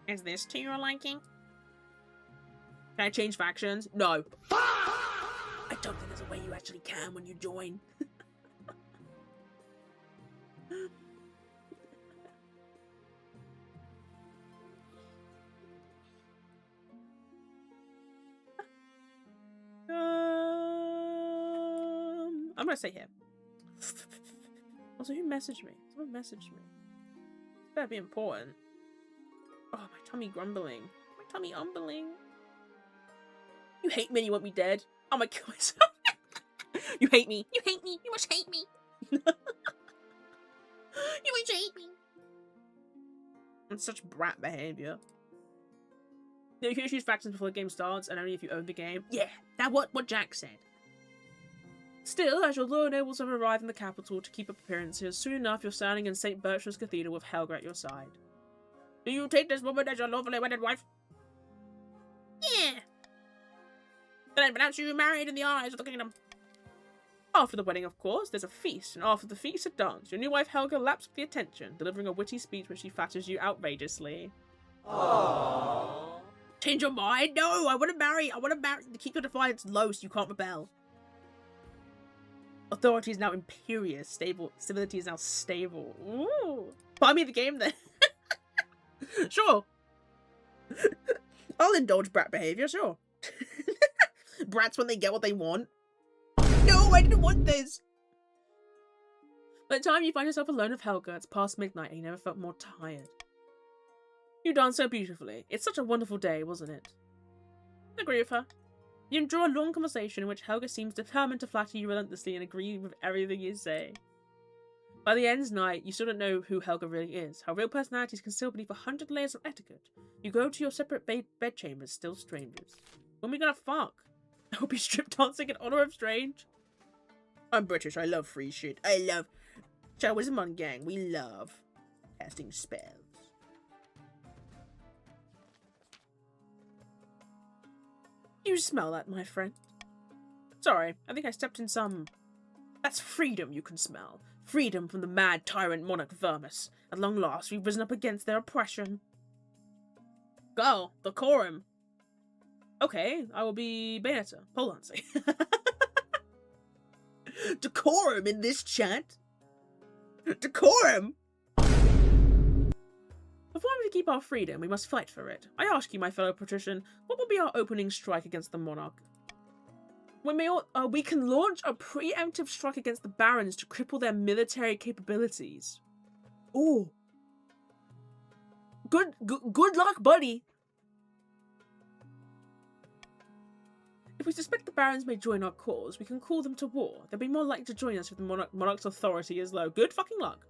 Is this to your liking? Can I change factions? No. I don't think there's a way you actually can when you join. I'm gonna say here. Also, who messaged me? Someone messaged me. This better be important. Oh, my tummy grumbling. My tummy umbling. You hate me and you want me dead. I'm gonna kill myself. You hate me. You hate me. You must hate me. You must hate me. It's such brat behavior. You can choose factions before the game starts, and only if you own the game. Yeah, that's what Jack said. Still, as your loyal nobles have arrived in the capital to keep up appearances, soon enough you're standing in St. Bertram's Cathedral with Helga at your side. Do you take this woman as your lawfully wedded wife? Yeah. Then I pronounce you married in the eyes of the kingdom. After the wedding, of course, there's a feast, and after the feast, a dance. Your new wife Helga laps with the attention, delivering a witty speech which she flatters you outrageously. Aww. Change your mind? No, I want to marry. Keep your defiance low so you can't rebel. Authority is now imperious. Stability is now stable. Ooh. Buy me the game then. Sure. I'll indulge brat behavior, sure. Brats when they get what they want. No, I didn't want this. By the time you find yourself alone with Helga, it's past midnight and you never felt more tired. You dance so beautifully. It's such a wonderful day, wasn't it? I agree with her. You enjoy a long conversation in which Helga seems determined to flatter you relentlessly and agree with everything you say. By the end's night, you still don't know who Helga really is. How real personalities can still beneath 100 layers of etiquette. You go to your separate bedchambers, still strangers. When we gonna fuck? I will be strip dancing in honor of Strange. I'm British, I love free shit. I love... Chawism gang, we love casting spells. You smell that, my friend? Sorry, I think I stepped in some... That's freedom you can smell. Freedom from the mad tyrant monarch Vermis. At long last, we've risen up against their oppression. Go, decorum. Okay, I will be Bayonetta, pole dancing. Decorum in this chat? Decorum? Before we keep our freedom, we must fight for it. I ask you, my fellow patrician, what will be our opening strike against the monarch? We can launch a preemptive strike against the barons to cripple their military capabilities. Ooh. Good luck, buddy. If we suspect the barons may join our cause, we can call them to war. They'll be more likely to join us if the monarch's authority is low. Good fucking luck.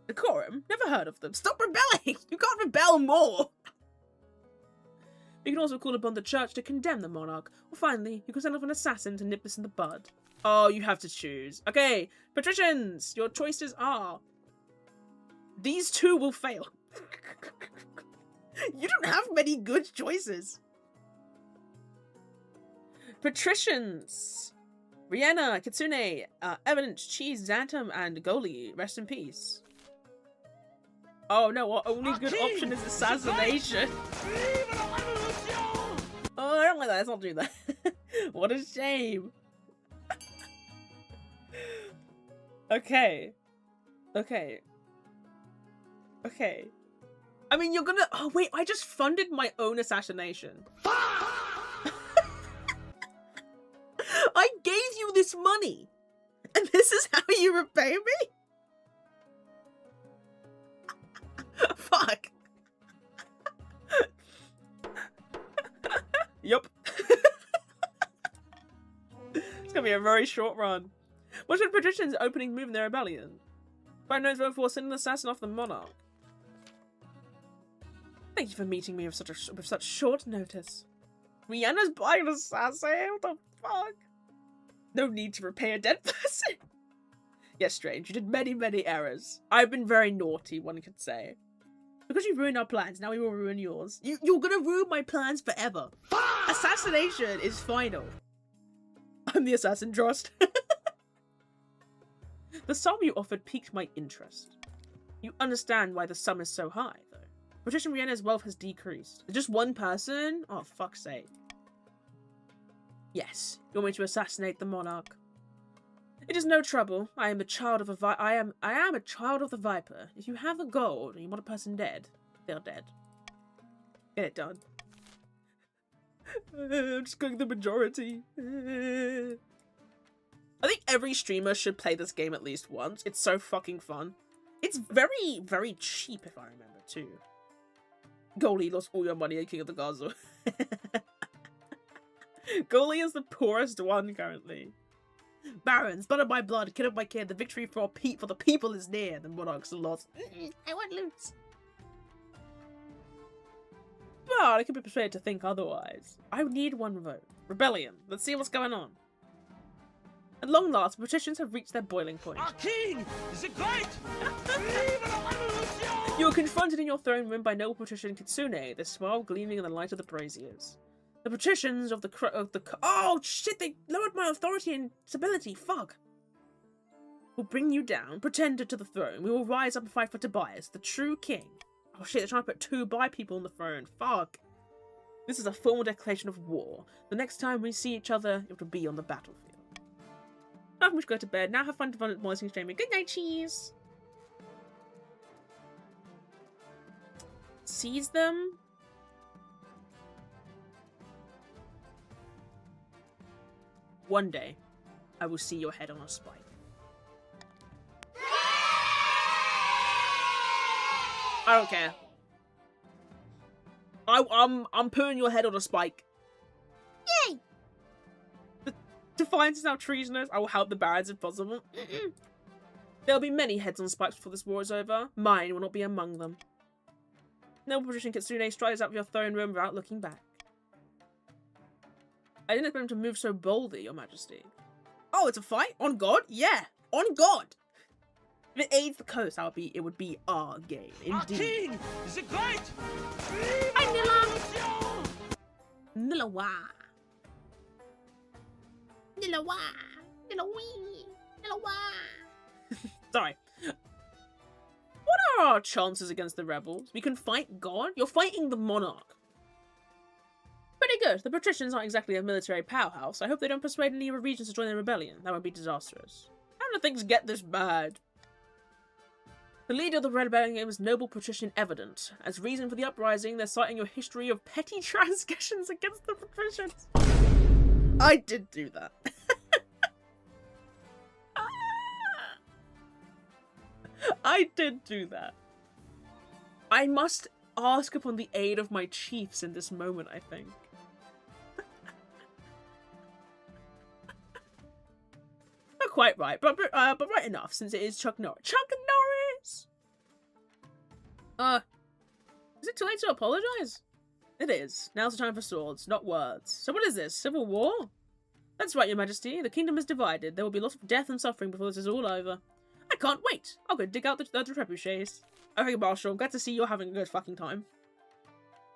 Decorum? Never heard of them. Stop rebelling! You can't rebel more! We can also call upon the church to condemn the monarch. Or finally, you can send off an assassin to nip this in the bud. Oh, you have to choose. Okay, patricians! Your choices are... These two will fail. You don't have many good choices. Patricians! Rihanna, Kitsune, Evidence, Cheese, Xantum, and Goli. Rest in peace. Oh no, our only good option is assassination. Oh, I don't like that. Let's not do that. What a shame. Okay. I mean, you're gonna... Oh, wait. I just funded my own assassination. I gave you this money. And this is how you repay me? Fuck. Yup. It's gonna be a very short run. What should patricians opening move in their rebellion? Find notes vote for sending an assassin off the monarch. Thank you for meeting me with such short notice. Rihanna's buying an assassin? What the fuck? No need to repay a dead person. Yes, Strange, you did many errors. I've been very naughty, one could say. Because you ruined our plans, now we will ruin yours. You're gonna ruin my plans forever. Assassination is final. I'm the assassin, Drost. The sum you offered piqued my interest. You understand why the sum is so high, though. Patrician Rihanna's wealth has decreased. Just one person? Oh, fuck's sake. Yes, you want me to assassinate the monarch. It is no trouble. I am a child of I am a child of the Viper. If you have the gold and you want a person dead, they're dead. Get it done. I'm just going the majority. I think every streamer should play this game at least once. It's so fucking fun. It's very cheap, if I remember, too. Goalie lost all your money at King of the Gaza. Goalie is the poorest one currently. Barons, blood of my blood, kid of my kid, the victory for the people is near. The monarchs are lost. I want loot. But I could be persuaded to think otherwise. I would need one vote. Rebellion. Let's see what's going on. At long last, petitions have reached their boiling point.
Our king is great!
You are confronted in your throne room by noble patrician Kitsune, their smile gleaming in the light of the braziers. The patricians of the oh shit! They lowered my authority and stability. Fuck. We'll bring you down, pretender to the throne. We will rise up and fight for Tobias, the true king. Oh shit! They're trying to put two bi people on the throne. Fuck. This is a formal declaration of war. The next time we see each other, it will be on the battlefield. Now we should go to bed. Now have fun voicing streaming. Good night, cheese. Seize them. One day, I will see your head on a spike. I don't care. I'm putting your head on a spike. Yay! The Defiance is now treasonous. I will help the barons if possible. There will be many heads on spikes before this war is over. Mine will not be among them. Noble patrician Kitsune strides out of your throne room without looking back. I didn't expect him to move so boldly, your majesty. Oh, it's a fight? On God? Yeah, on God! If it aids the coast, it would be our game, indeed.
Our king is a great.
Hi, Nilla! Nillawa! Nillawa! Nillawee! Nillawa! Sorry. What are our chances against the rebels? We can fight God? You're fighting the monarch. Pretty good. The patricians aren't exactly a military powerhouse. I hope they don't persuade any of the regions to join the rebellion. That would be disastrous. How do things get this bad? The leader of the rebellion was noble patrician Evident. As reason for the uprising, they're citing your history of petty transgressions against the patricians. I did do that. I did do that. I must ask upon the aid of my chiefs in this moment, I think. Not quite right, but right enough, since it is Chuck Norris. Chuck Norris! Is it too late to apologize? It is. Now's the time for swords, not words. So what is this? Civil war? That's right, your majesty. The kingdom is divided. There will be lots of death and suffering before this is all over. I can't wait. I'll go dig out the trebuchets. Okay, Marshal, I'm glad to see you're having a good fucking time.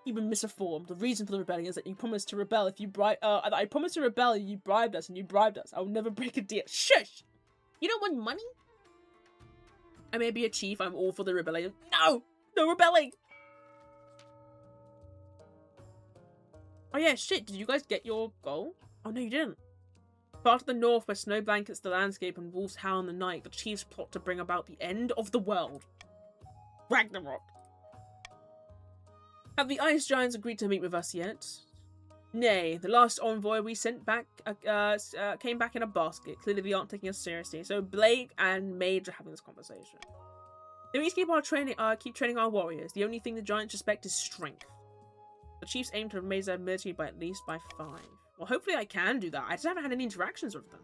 You've been misinformed. The reason for the rebellion is that you promised to rebel if you I promised to rebel if you bribed us, and you bribed us. I will never break a deal. Shush! You don't want money? I may be a chief, I'm all for the rebellion. No! No rebelling! Oh yeah, shit, did you guys get your goal? Oh no, you didn't. Far to the north, where snow blankets the landscape and wolves howl in the night, the chiefs plot to bring about the end of the world. Ragnarok. Have the ice giants agreed to meet with us yet? Nay, the last envoy we sent back came back in a basket. Clearly they aren't taking us seriously, so Blake and Mage are having this conversation. Then we keep training our warriors. The only thing the giants respect is strength. The chiefs aim to raise their military by at least 5. Well, hopefully I can do that. I just haven't had any interactions with them.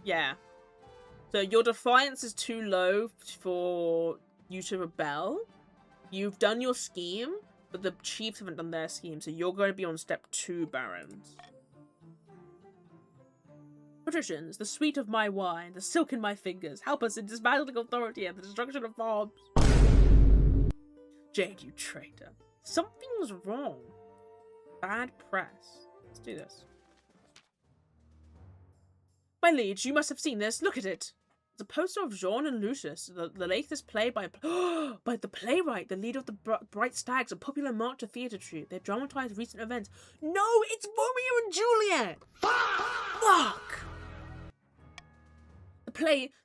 Yeah. So your defiance is too low for you to rebel. You've done your scheme, but the chiefs haven't done their scheme, so you're going to be on step 2, barons. Patricians, the sweet of my wine, the silk in my fingers, help us in dismantling authority and the destruction of farms. Jade, you traitor. Something's wrong. Bad press. Let's do this. My liege, you must have seen this. Look at it. It's a poster of Jean and Lucius, the latest play by the playwright, the leader of the Bright Stags, a popular march of theatre troupe. They dramatise recent events. No, it's Romeo and Juliet! Fuck!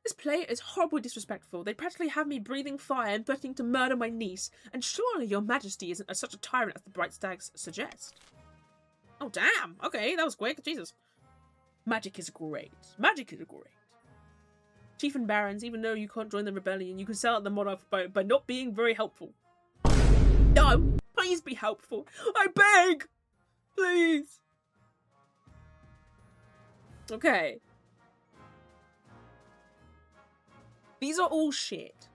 This play is horribly disrespectful. They practically have me breathing fire and threatening to murder my niece. And surely your majesty isn't such a tyrant as the Bright Stags suggest. Oh, damn. Okay, that was quick. Jesus. Magic is great. Magic is great. Chief and barons, even though you can't join the rebellion, you can sell out the monarch by not being very helpful. No! Please be helpful. I beg! Please! Okay. These are all shit.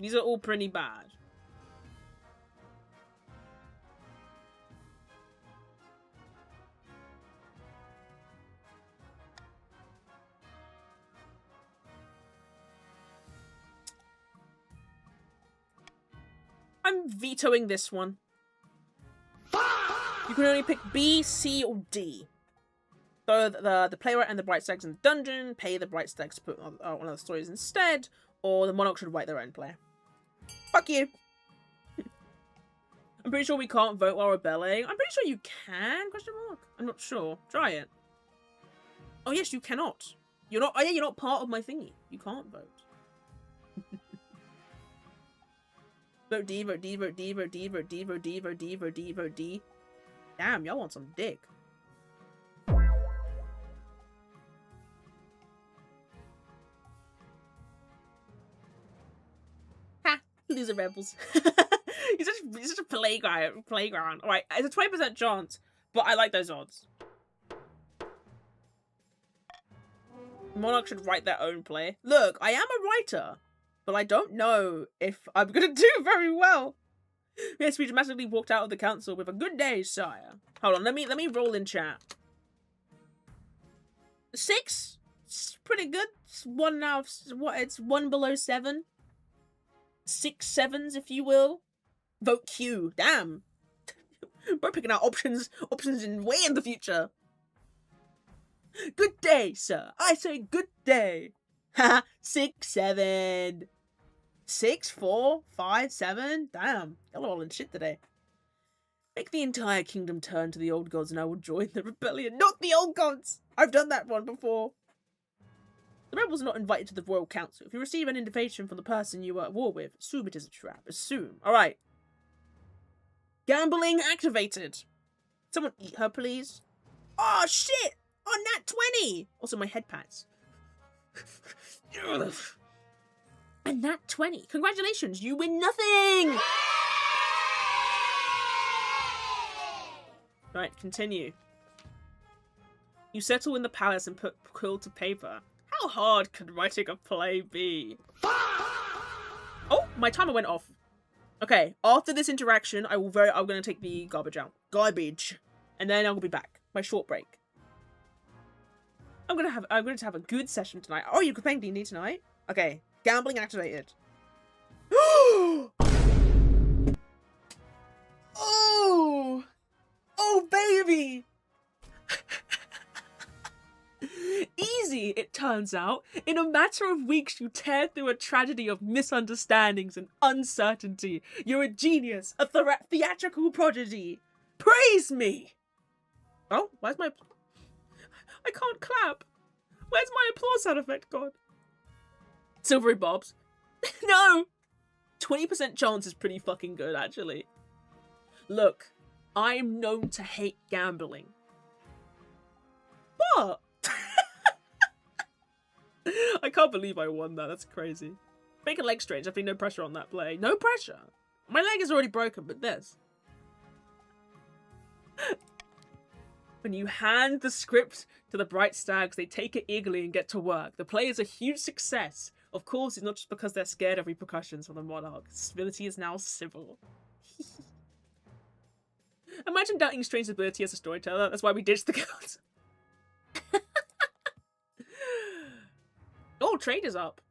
These are all pretty bad. I'm vetoing this one. You can only pick B, C, or D. So the playwright and the Bright Stags in the dungeon, pay the Bright Stags to put on one of the stories instead, or the monarch should write their own play. Fuck you. I'm pretty sure we can't vote while rebelling. I'm pretty sure you can, question mark. I'm not sure. Try it. Oh yes, you cannot. You're not, oh yeah, you're not part of my thingy. You can't vote. Vote D, vote D, vote D, vote D, vote D, vote D, vote D, vote D, vote D. Damn, y'all want some dick. Loser rebels. He's such a playground. Alright, it's a 20% chance, but I like those odds. Monarch should write their own play. Look, I am a writer, but I don't know if I'm gonna do very well. Yes, we dramatically walked out of the council with a good day, sire. Hold on, let me roll in chat. 6? It's pretty good. It's 1 out of what? It's 1 below 7. 6 sevens, if you will. Vote Q. Damn. We're picking out options in way in the future. Good day, sir. I say good day. Ha! 6, 7. 6, 4, 5, 7. Damn. Y'all are all in shit today. Make the entire kingdom turn to the old gods and I will join the rebellion. Not the old gods! I've done that one before. The rebels are not invited to the royal council. If you receive an invitation from the person you are at war with, assume it is a trap. Assume. Alright. Gambling activated. Someone eat her, please. Oh, shit! On that 20! Also, my head pats. And that 20. Congratulations, you win nothing! Right, continue. You settle in the palace and put quill to paper. How hard could writing a play be? Oh, my timer went off. Okay, after this interaction, I'm gonna take the garbage out. Garbage. And then I'll be back. My short break. I'm going to have a good session tonight. Oh, you're playing D&D tonight? Okay. Gambling activated. Oh! Oh, baby! Easy, it turns out. In a matter of weeks, you tear through a tragedy of misunderstandings and uncertainty. You're a genius, a theatrical prodigy. Praise me! Oh, where's my... I can't clap. Where's my applause sound effect gone? Silvery Bobs. No! 20% chance is pretty fucking good, actually. Look, I'm known to hate gambling. But... I can't believe I won that. That's crazy. Make a leg strange. Definitely no pressure on that play. No pressure. My leg is already broken, but this. When you hand the script to the Bright Stags, they take it eagerly and get to work. The play is a huge success. Of course, it's not just because they're scared of repercussions from the monarch. Civility is now civil. Imagine doubting Strange's ability as a storyteller. That's why we ditched the gods. Oh, trade is up.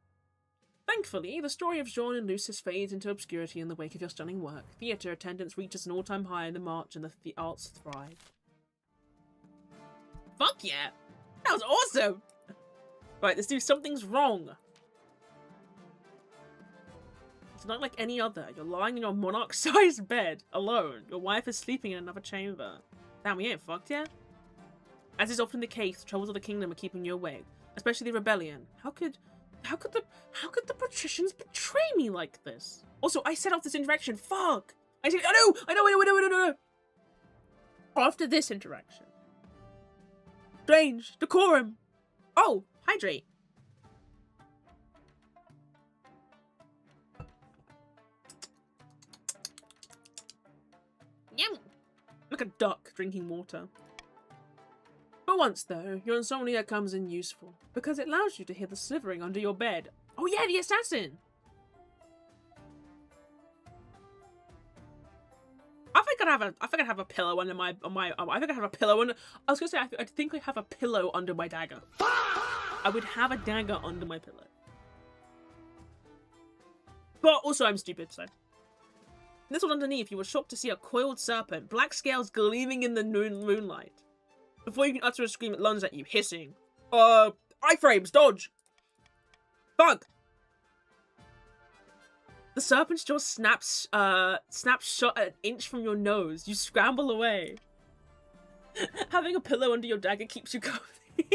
Thankfully, the story of Jean and Lucis fades into obscurity in the wake of your stunning work. Theatre attendance reaches an all-time high in the March and the arts thrive. Fuck yeah! That was awesome! Right, let's do Something's Wrong. It's not like any other. You're lying in your monarch-sized bed, alone. Your wife is sleeping in another chamber. Damn, we ain't fucked yet? As is often the case, the troubles of the kingdom are keeping you awake. Especially the rebellion. How could the patricians betray me like this? Also, I set off this interaction. Fuck! I know! After this interaction. Strange. Decorum. Oh, hydrate. Yum. Like a duck drinking water. For once, though, your insomnia comes in useful, because it allows you to hear the slithering under your bed. Oh yeah, the assassin! I think I have a pillow under my I think I have a pillow under. I was gonna say I think I have a pillow under my dagger. I would have a dagger under my pillow. But also I'm stupid, so. Nestled underneath, you were shocked to see a coiled serpent, black scales gleaming in the moonlight. Before you can utter a scream, it lunges at you, hissing. Iframes, dodge! Bug! The serpent's jaw snaps shut an inch from your nose. You scramble away. Having a pillow under your dagger keeps you cozy.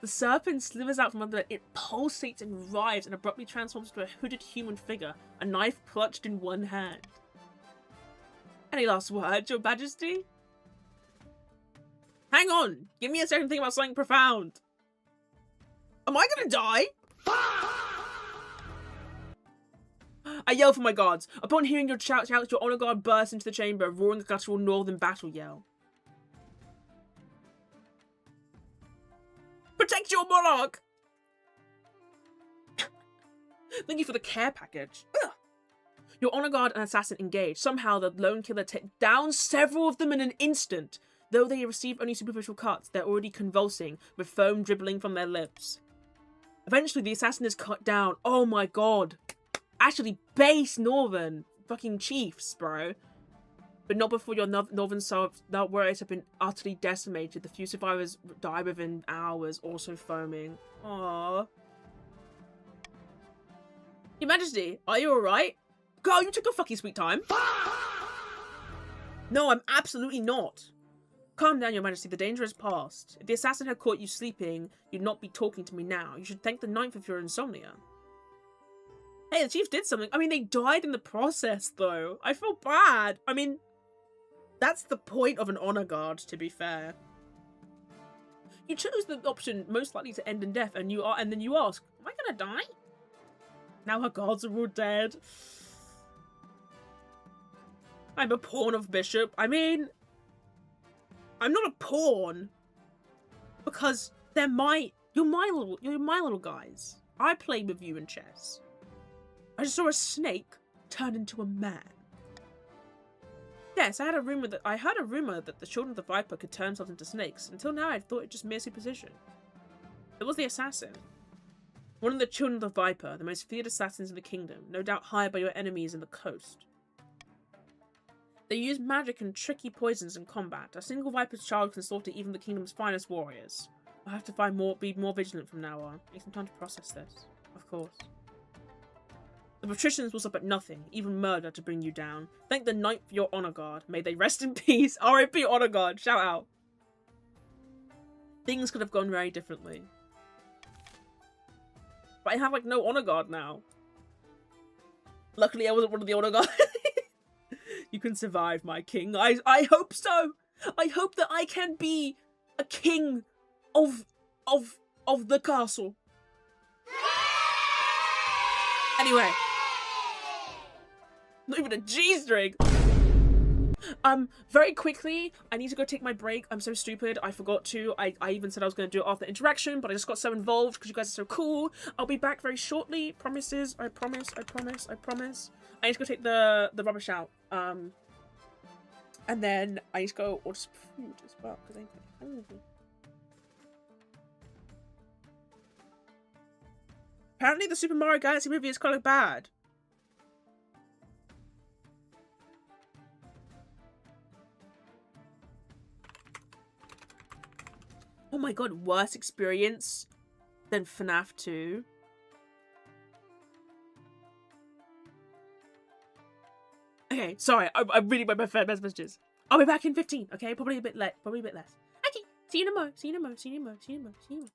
The serpent slithers out from under it. It pulsates and writhes and abruptly transforms into a hooded human figure, a knife clutched in one hand. Any last words, Your Majesty? Hang on! Give me a second to think about something profound. Am I gonna die? I yell for my guards. Upon hearing your shouts, your honor guard bursts into the chamber, roaring a guttural northern battle yell. Protect your monarch! Thank you for the care package. Ugh. Your honor guard and assassin engage. Somehow, the lone killer takes down several of them in an instant. Though they receive only superficial cuts, they're already convulsing, with foam dribbling from their lips. Eventually, the assassin is cut down. Oh my god. Actually, base Northern. Fucking chiefs, bro. But not before your Northern warriors have been utterly decimated. The few survivors die within hours, also foaming. Aww. Your Majesty, are you alright? Girl, you took your fucking sweet time. No, I'm absolutely not. Calm down, Your Majesty. The danger is past. If the assassin had caught you sleeping, you'd not be talking to me now. You should thank the ninth for your insomnia. Hey, the chief did something. I mean, they died in the process, though. I feel bad. I mean, that's the point of an honor guard, to be fair. You chose the option most likely to end in death, and then you ask, am I gonna die? Now her guards are all dead. I'm a pawn of Bishop. I mean, I'm not a pawn because you're my little guys. I play with you in chess. I just saw a snake turn into a man. Yes, I heard a rumor that the children of the Viper could turn themselves into snakes. Until now, I thought it just mere superstition. It was the assassin. One of the children of the Viper, the most feared assassins in the kingdom, no doubt hired by your enemies in the coast. They use magic and tricky poisons in combat. A single Viper's child can slaughter even the kingdom's finest warriors. I'll have to be more vigilant from now on. Take some time to process this. Of course. The patricians will stop at nothing, even murder, to bring you down. Thank the ninth for your honor guard. May they rest in peace. R.I.P. honor guard. Shout out. Things could have gone very differently. But I have, like, no honor guard now. Luckily, I wasn't one of the honor guard. You can survive, my king. I hope so. I hope that I can be a king of the castle. Anyway. Not even a G-string. Very quickly, I need to go take my break. I'm so stupid. I forgot to. I even said I was going to do it after interaction, but I just got so involved because you guys are so cool. I'll be back very shortly. Promises. I promise. I promise. I promise. I need to go take the rubbish out. And then I need to go order some food as well because I'm hungry. Apparently, the Super Mario Galaxy movie is kind of bad. Oh my god, worse experience than FNAF 2. Okay, sorry, I'm reading my best messages. I'll be back in 15, okay? Probably a bit less. Okay, see you in a mo. See you in a mo. See you in a mo. See you in a mo. See you in a mo.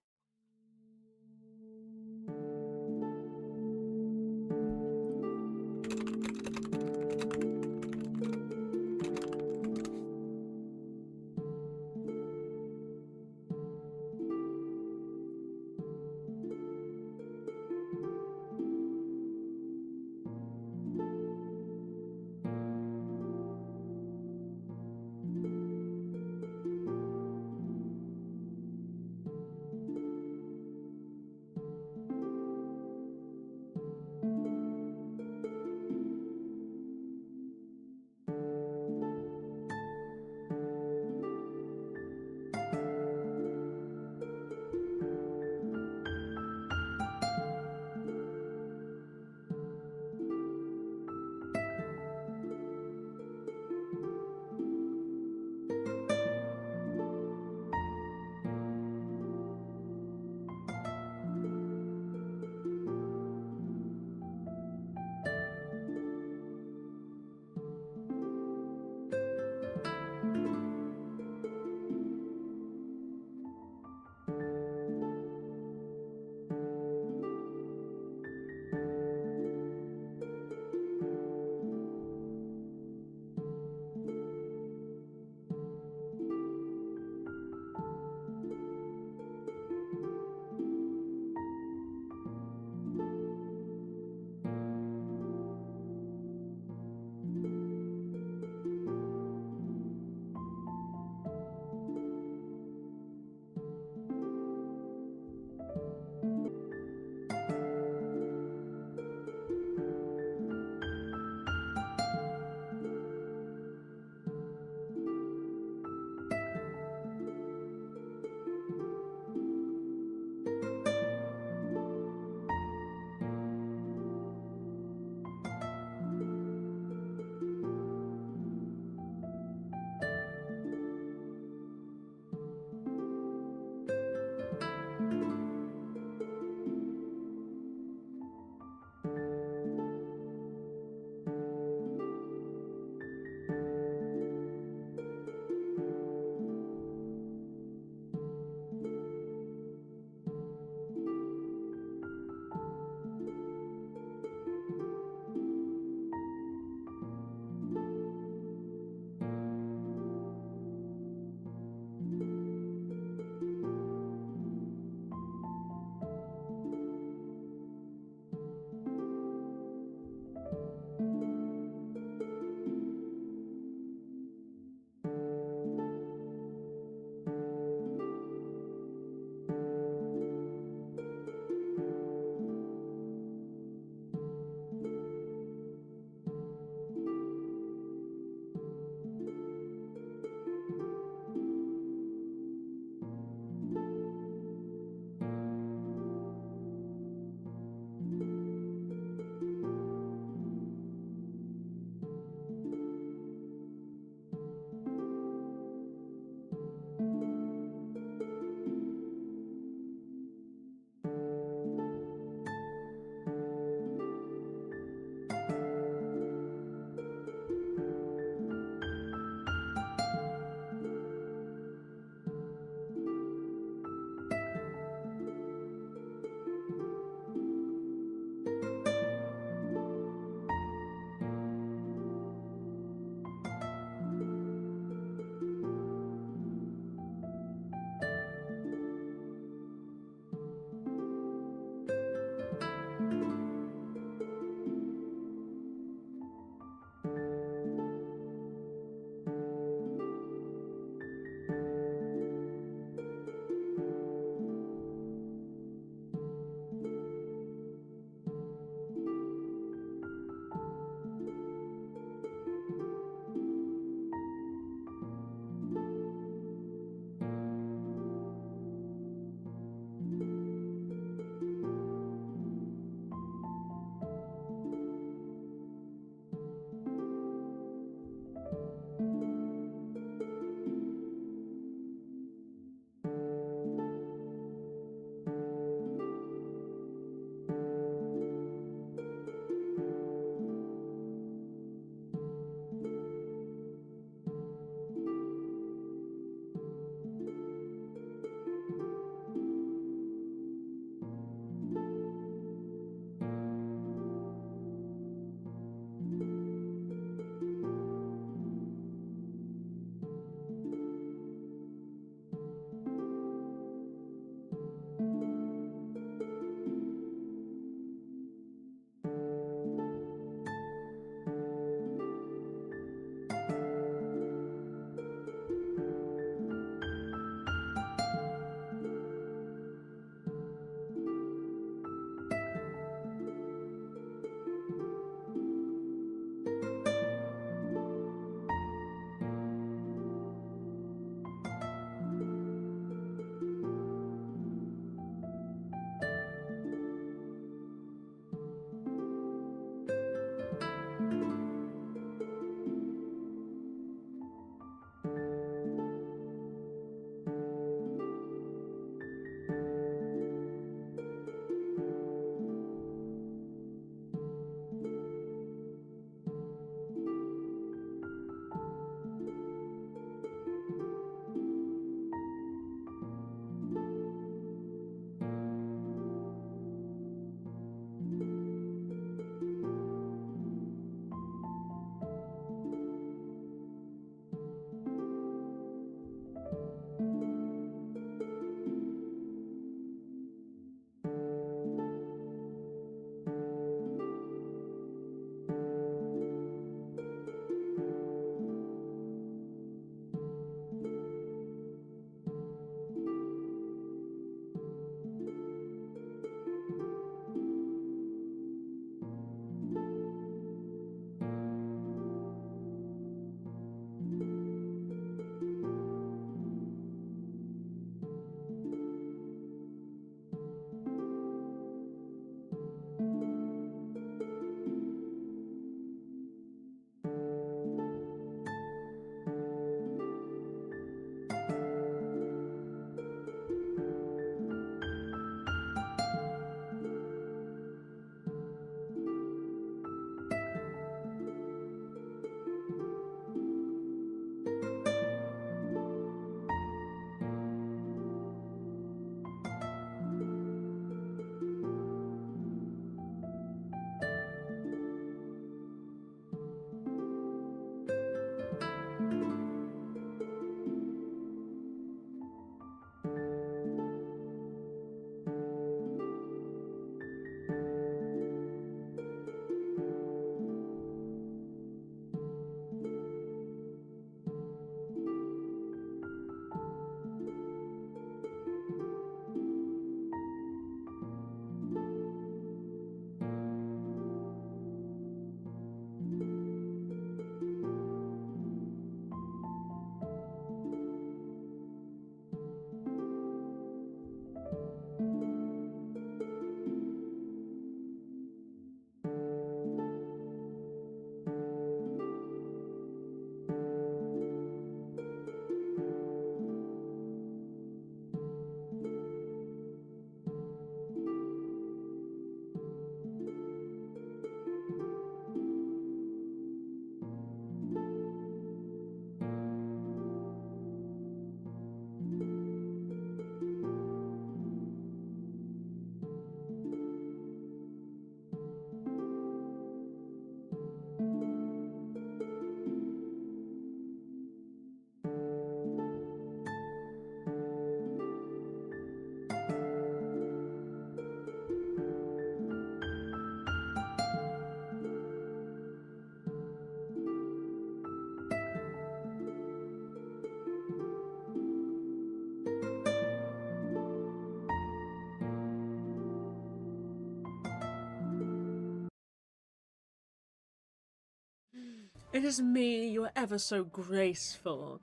It is me, you are ever so graceful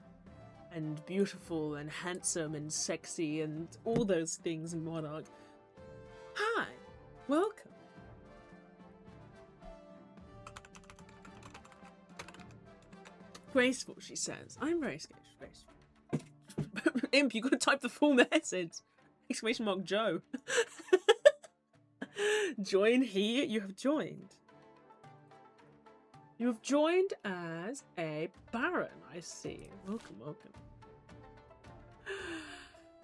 and beautiful and handsome and sexy and all those things, Monarch. Hi, welcome. Graceful, she says. I'm very graceful. Imp, you gotta type the full message. Exclamation mark Joe. Join here. You have joined. You have joined as a baron, I see. Welcome, welcome.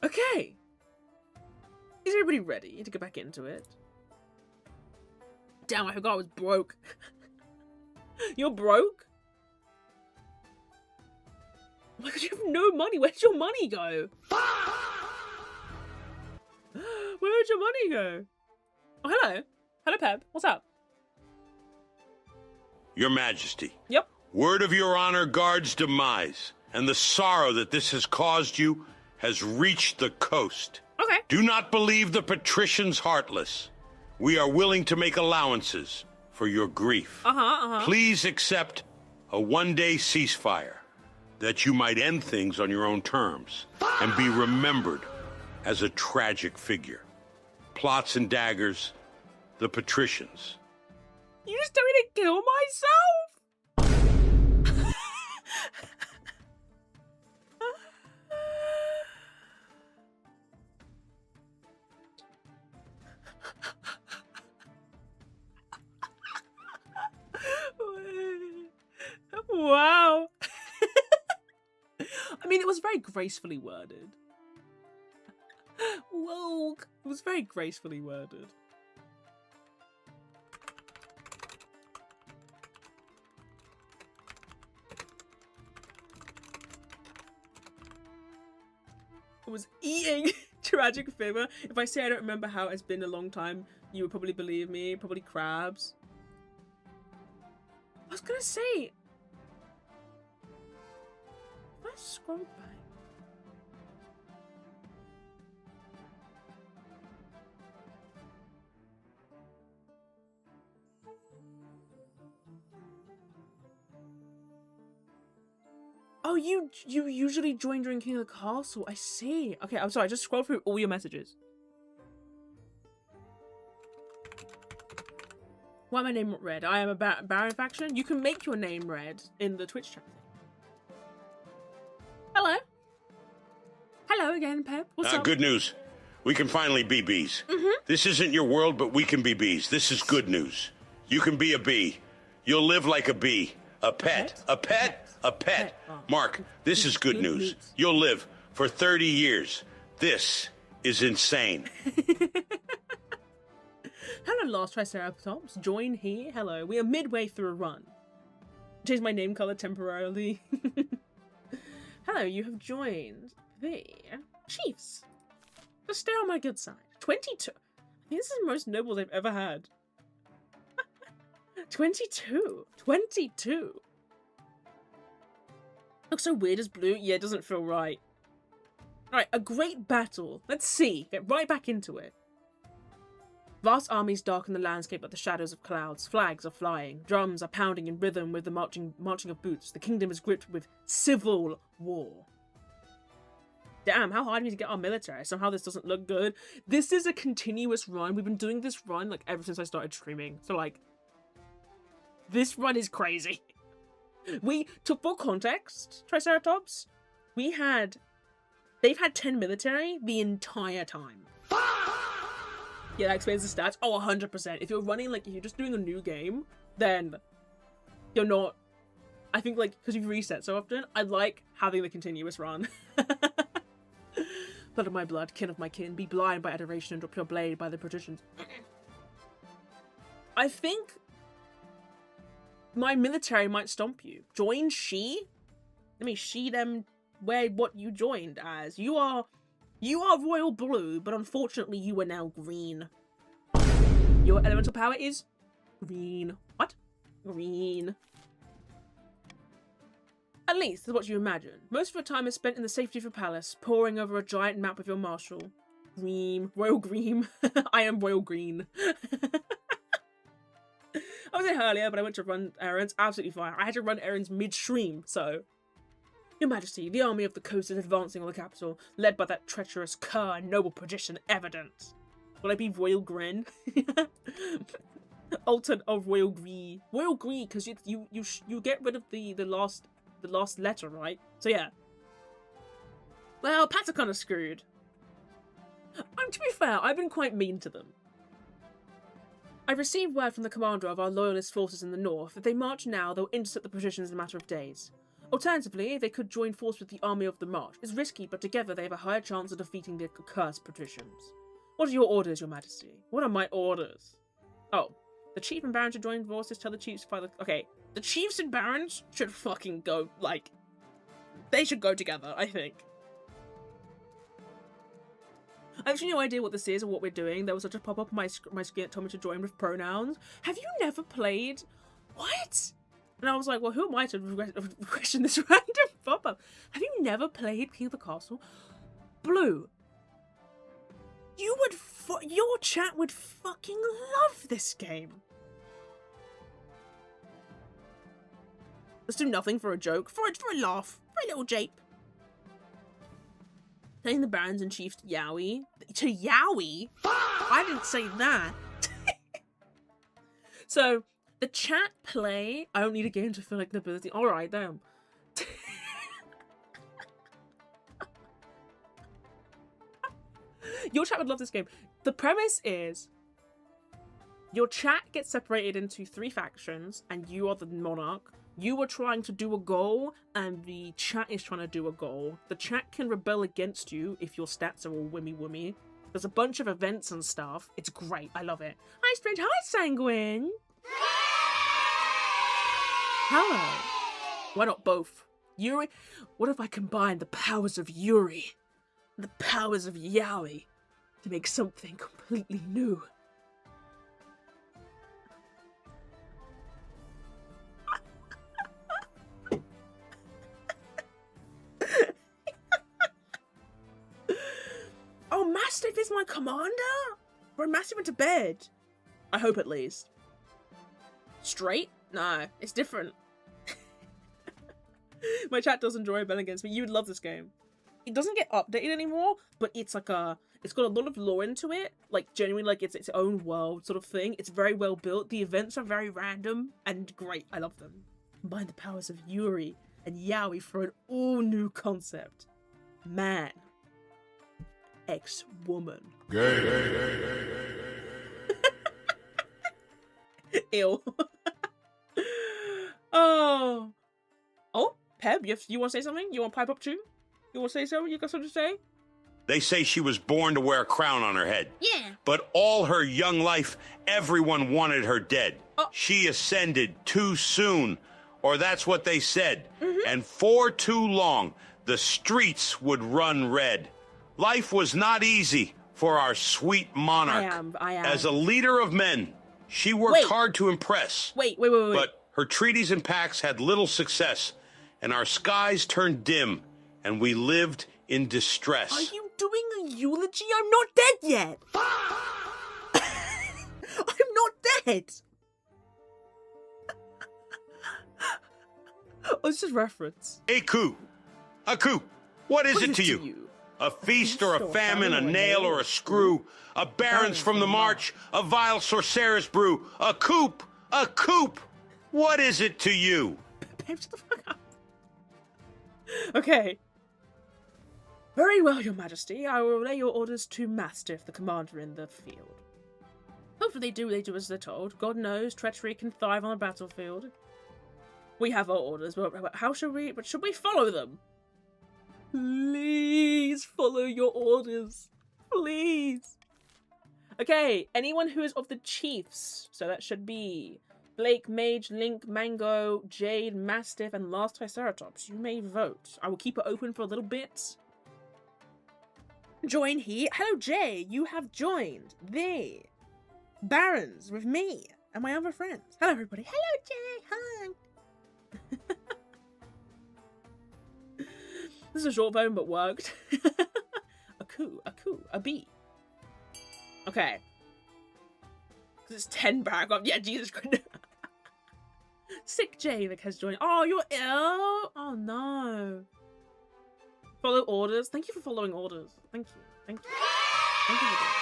Okay. Is everybody ready to get back into it? Damn, I forgot I was broke. You're broke? Oh my god, you have no money. Where'd your money go? Where'd your money go? Oh, hello. Hello, Peb. What's up?
Your Majesty.
Yep.
Word of your honor guard's demise, and the sorrow that this has caused you has reached the coast.
Okay.
Do not believe the patricians heartless. We are willing to make allowances for your grief. Please accept a one-day ceasefire, that you might end things on your own terms and be remembered as a tragic figure. Plots and daggers, the patricians.
You just told me to kill myself? Wow. I mean, it was very gracefully worded. Whoa. It was very gracefully worded. I was eating tragic figure. If I say I don't remember how it's been a long time, you would probably believe me. Probably crabs. I was gonna say, let's scroll back. Oh, you usually join during King of the Castle. I see. Okay, I'm sorry. Just scroll through all your messages. Why am I name red? I am a Baron faction. You can make your name red in the Twitch chat thing. Hello. Hello again, Pep. What's up?
Good news. We can finally be bees. This isn't your world, but we can be bees. This is good news. You can be a bee. You'll live like a bee. A pet. A pet. A pet.
Oh.
Mark, this is good news. You'll live for 30 years. This is insane.
Hello, Last Triceratops. Join here. Hello. We are midway through a run. Change my name color temporarily. Hello, you have joined the Chiefs. Just stay on my good side. 22. I think this is the most nobles I've ever had. 22. 22. Looks so weird as blue. Yeah, it doesn't feel right. Alright, a great battle. Let's see. Get right back into it. Vast armies darken the landscape like the shadows of clouds. Flags are flying. Drums are pounding in rhythm with the marching of boots. The kingdom is gripped with civil war. Damn, how hard we need to get our military. Somehow this doesn't look good. This is a continuous run. We've been doing this run like ever since I started streaming. So like, this run is crazy. We, to full context, Triceratops, they've had 10 military the entire time. Yeah, that explains the stats. Oh, 100%. If you're running, like, if you're just doing a new game, then you're not, I think, like, because you've reset so often, I like having the continuous run. Blood of my blood, kin of my kin, be blind by adoration and drop your blade by the patricians. I think my military might stomp you. Join she? Let me she them where what you joined as. You are royal blue, but unfortunately you are now green. Your elemental power is green. What? Green. At least, that's what you imagine. Most of your time is spent in the safety of your palace, poring over a giant map with your marshal. Green. Royal green. I am royal green. I was was there earlier, but I went to run errands. Absolutely fine. I had to run errands mid-stream, so... Your Majesty, the army of the coast is advancing on the capital, led by that treacherous cur and noble patrician Evident. Will I be Royal Grin? Alternate of Royal Gree. Royal Gree, because you get rid of the last letter, right? So yeah. Well, Pats are kind of screwed. To be fair, I've been quite mean to them. I've received word from the commander of our loyalist forces in the north. If they march now, they'll intercept the patricians in a matter of days. Alternatively, they could join force with the army of the march. It's risky, but together they have a higher chance of defeating the accursed patricians. What are your orders, Your Majesty? What are my orders? Oh, the chief and baron should join forces. Tell the chiefs to fight the... Okay, the chiefs and barons should fucking go, like... They should go together, I think. I have no idea what this is or what we're doing. There was such a pop-up on my screen that told me to join with pronouns. Have you never played... What? And I was like, well, who am I to question this random pop-up? Have you never played King of the Castle? Blue. You would... Your chat would fucking love this game. Let's do nothing for a joke. For a laugh. For a little jape. Telling the barons and chiefs to Yowie. To Yowie? I didn't say that. So, the chat play... I don't need a game to feel like nobility. Alright, damn. Your chat would love this game. The premise is... Your chat gets separated into 3 factions, and you are the monarch. You are trying to do a goal, and the chat is trying to do a goal. The chat can rebel against you if your stats are all wimmy. There's a bunch of events and stuff. It's great. I love it. Hi, Strange. Hi, Sanguine. Hello. Why not both? Yuri? What if I combine the powers of Yuri and the powers of Yowie to make something completely new? Oh, Mastiff is my commander? Bro, Mastiff went to bed. I hope at least. Straight? No, it's different. My chat does enjoy rebelling against me. You would love this game. It doesn't get updated anymore, but it's like it's got a lot of lore into it. Like, genuinely, like, it's its own world sort of thing. It's very well built. The events are very random and great. I love them. Combine the powers of Yuri and Yowie for an all-new concept. Man. Ex-woman. Ew. Oh, Peb, you want to say something? You want to pipe up too? You want to say something? You got something to say?
They say she was born to wear a crown on her head.
Yeah.
But all her young life, everyone wanted her dead.
Oh.
She ascended too soon, or that's what they said.
Mm-hmm.
And for too long, the streets would run red. Life was not easy for our sweet monarch.
I am.
As a leader of men, she worked hard to impress.
Wait.
But her treaties and pacts had little success, and our skies turned dim, and we lived in distress.
Are you doing a eulogy? I'm not dead yet. I'm not dead. Oh, it's just reference.
A coup. What is it to you? A feast or a famine, a nail or a screw, a barons from the march, a vile sorceress brew, a coup. What is it to you?
Shut the fuck up. Okay. Very well, Your Majesty. I will relay your orders to Mastiff, the commander in the field. Hopefully they do as they're told. God knows, treachery can thrive on the battlefield. We have our orders, but should we follow them? Please follow your orders. Please. Okay, anyone who is of the chiefs. So that should be Blake, Mage, Link, Mango, Jade, Mastiff, and Last Triceratops. You may vote. I will keep it open for a little bit. Join here. Hello, Jay. You have joined the Barons with me and my other friends. Hello, everybody. Hello, Jay. Hi. This is a short phone, but worked. A bee. Okay. Because it's 10 paragraph. Yeah, Jesus Christ. Sick Javik has joined. Oh, you're ill? Oh no. Follow orders. Thank you for following orders. Thank you. Thank you. Thank you for that.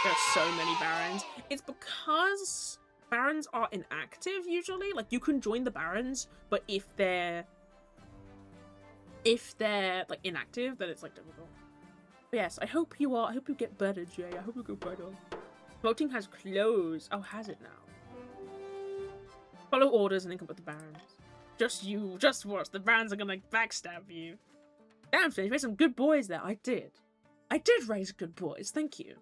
There are so many barons. It's because barons are inactive usually. Like you can join the barons, but if they're like inactive, then it's like difficult. But yes, I hope you get better, Jay. I hope you get better. Voting has closed. Oh, has it now? Follow orders and then come with the barons. Just watch. The barons are gonna backstab you. Damn, you raised some good boys there. I did raise good boys. Thank you.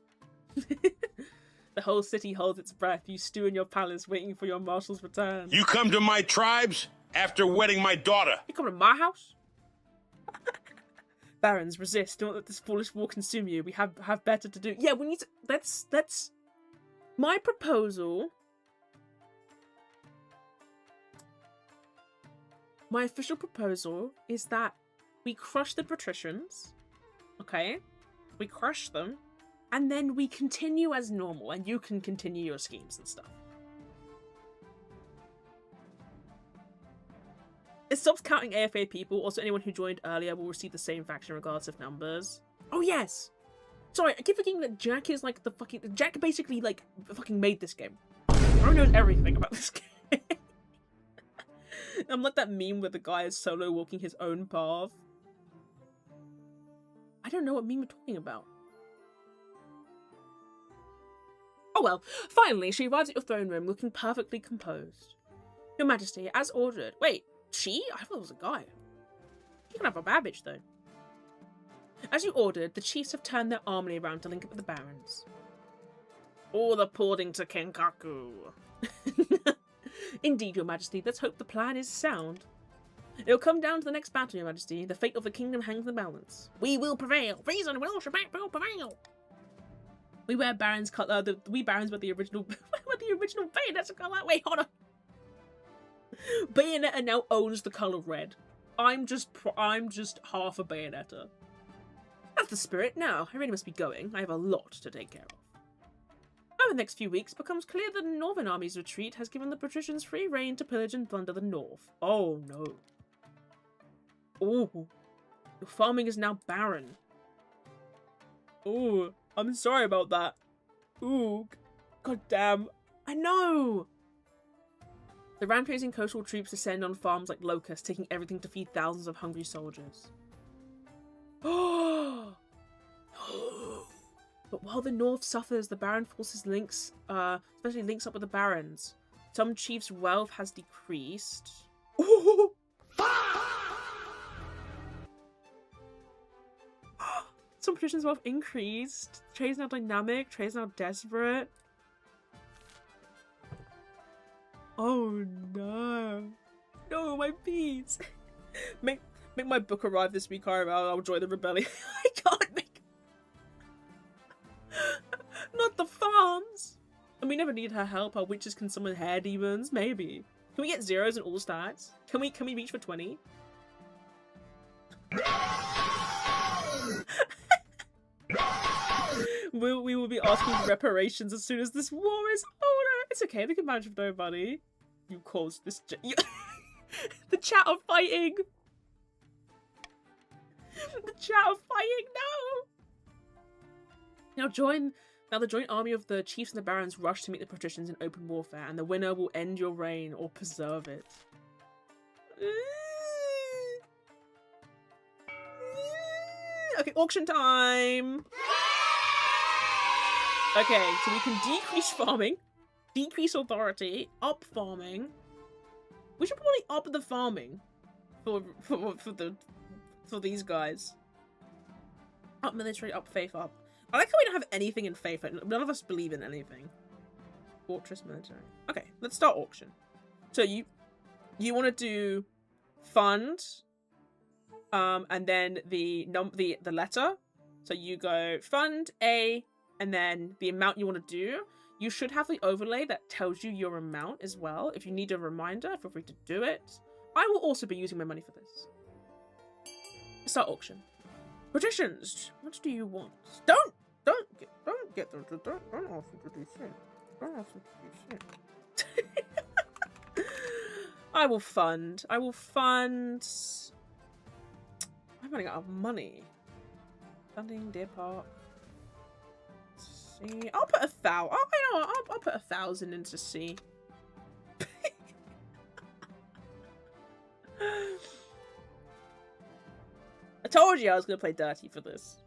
The whole city holds its breath. You stew in your palace waiting for your marshal's return.
You come to my tribes after wedding my daughter.
You come to my house? Barons, resist. Don't let this foolish war consume you. We have better to do. Yeah, we need to... Let's... My proposal... My official proposal is that we crush the patricians. Okay? We crush them. And then we continue as normal, and you can continue your schemes and stuff. It stops counting AFA people. Also, anyone who joined earlier will receive the same faction regardless of numbers. Oh, yes! Sorry, I keep forgetting that Jack is like the fucking... Jack basically, like, fucking made this game. Everyone knows everything about this game. I'm like that meme where the guy is solo walking his own path. I don't know what meme you're talking about. Oh well, finally, she arrives at your throne room looking perfectly composed. Your Majesty, as ordered. Wait, she? I thought it was a guy. You can have a babbage, though. As you ordered, the chiefs have turned their army around to link up with the barons. All according to Kenkaku. Indeed, Your Majesty, let's hope the plan is sound. It'll come down to the next battle, Your Majesty. The fate of the kingdom hangs in the balance. We will prevail. Reason will prevail. We barons wear the original bayonets are colour. Wait, hold on. Bayonetta now owns the colour red. I'm just half a Bayonetta. That's the spirit. Now, I really must be going. I have a lot to take care of. Over the next few weeks, it becomes clear that the Northern Army's retreat has given the patricians free rein to pillage and plunder the north. Oh no. Ooh. Your farming is now barren. Ooh. I'm sorry about that. Ooh. God damn. I know! The rampaging coastal troops descend on farms like locusts, taking everything to feed thousands of hungry soldiers. But while the north suffers, the Baron forces especially links up with the barons. Some chiefs' wealth has decreased. Some patricians' wealth increased. Trade's now dynamic. Trade's now desperate. Oh no. No, my bees. Make my book arrive this week, I'll join the rebellion. I can't make... Not the farms. And we never need her help. Our witches can summon hair demons. Maybe. Can we get zeros in all stats? Can we reach for 20? We will be asking for reparations as soon as this war is over. It's okay, we can manage with nobody. You caused this. The chat are fighting. The chat are fighting. No. Now the joint army of the chiefs and the barons rush to meet the patricians in open warfare, and the winner will end your reign or preserve it. Okay, auction time. Okay, so we can decrease farming, decrease authority, up farming. We should probably up the farming for these guys. Up military, up faith, up. I like how we don't have anything in faith. None of us believe in anything. Fortress military. Okay, let's start auction. So you want to do fund, and then the letter. So you go fund A. And then the amount you want to do, you should have the overlay that tells you your amount as well. If you need a reminder, feel free to do it. I will also be using my money for this. Start auction. Patricians, what do you want? Don't get them to don't ask them to do shit. Don't ask them to do shit. I will fund. I'm running out of money. Funding Deer Park. C. I'll put 1,000. Oh, you know what? I'll put 1,000 into C. I told you I was gonna play dirty for this.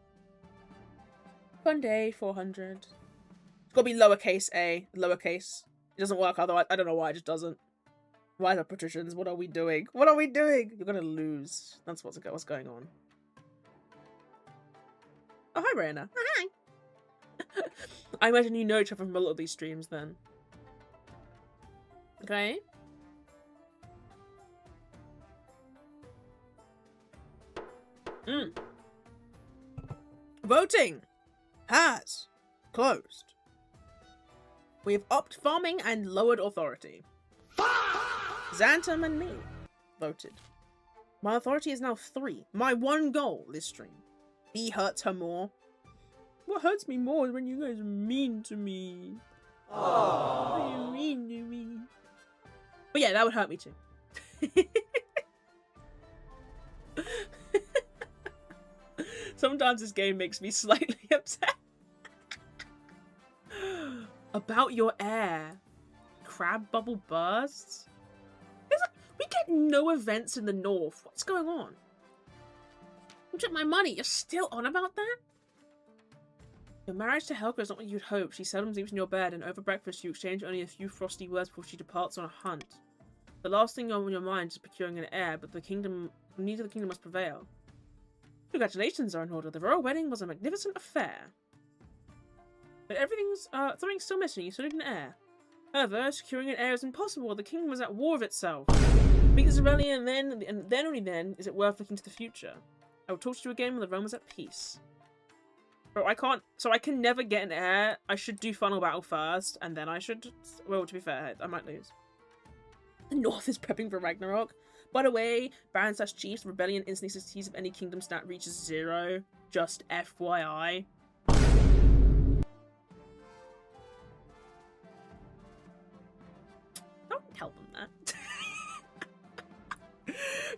Fun day, 400. It's gotta be lowercase a, lowercase. It doesn't work otherwise. I don't know why it just doesn't. Why the patricians? What are we doing? What are we doing? You're gonna lose. That's what's going on. Oh, hi, Brianna. Oh, hi. I imagine you know each other from a lot of these streams then. Okay. Voting has closed. We have upped farming and lowered authority. Xantum and me voted. My authority is now 3. My one goal this stream. B hurts her more. What hurts me more is when you guys are mean to me. Aww. You're mean to me. But yeah, that would hurt me too. Sometimes this game makes me slightly upset. About your air. Crab bubble bursts? We get no events in the north. What's going on? You took my money. You're still on about that? Your marriage to Helga is not what you'd hope. She seldom sleeps in your bed, and over breakfast you exchange only a few frosty words before she departs on a hunt. The last thing on your mind is procuring an heir, but neither the kingdom must prevail. Congratulations are in order. The royal wedding was a magnificent affair. But something's still missing. You still need an heir. However, securing an heir is impossible. The kingdom is at war with itself. Beat this rebellion, and then only then is it worth looking to the future. I will talk to you again when the realm is at peace. Bro, I can never get an heir. I should do final battle first, and then I should... Well, to be fair, I might lose. The North is prepping for Ragnarok. By the way, Baron/Chiefs, rebellion instantly succeeds if any kingdom stat reaches 0. Just FYI. Don't tell them that.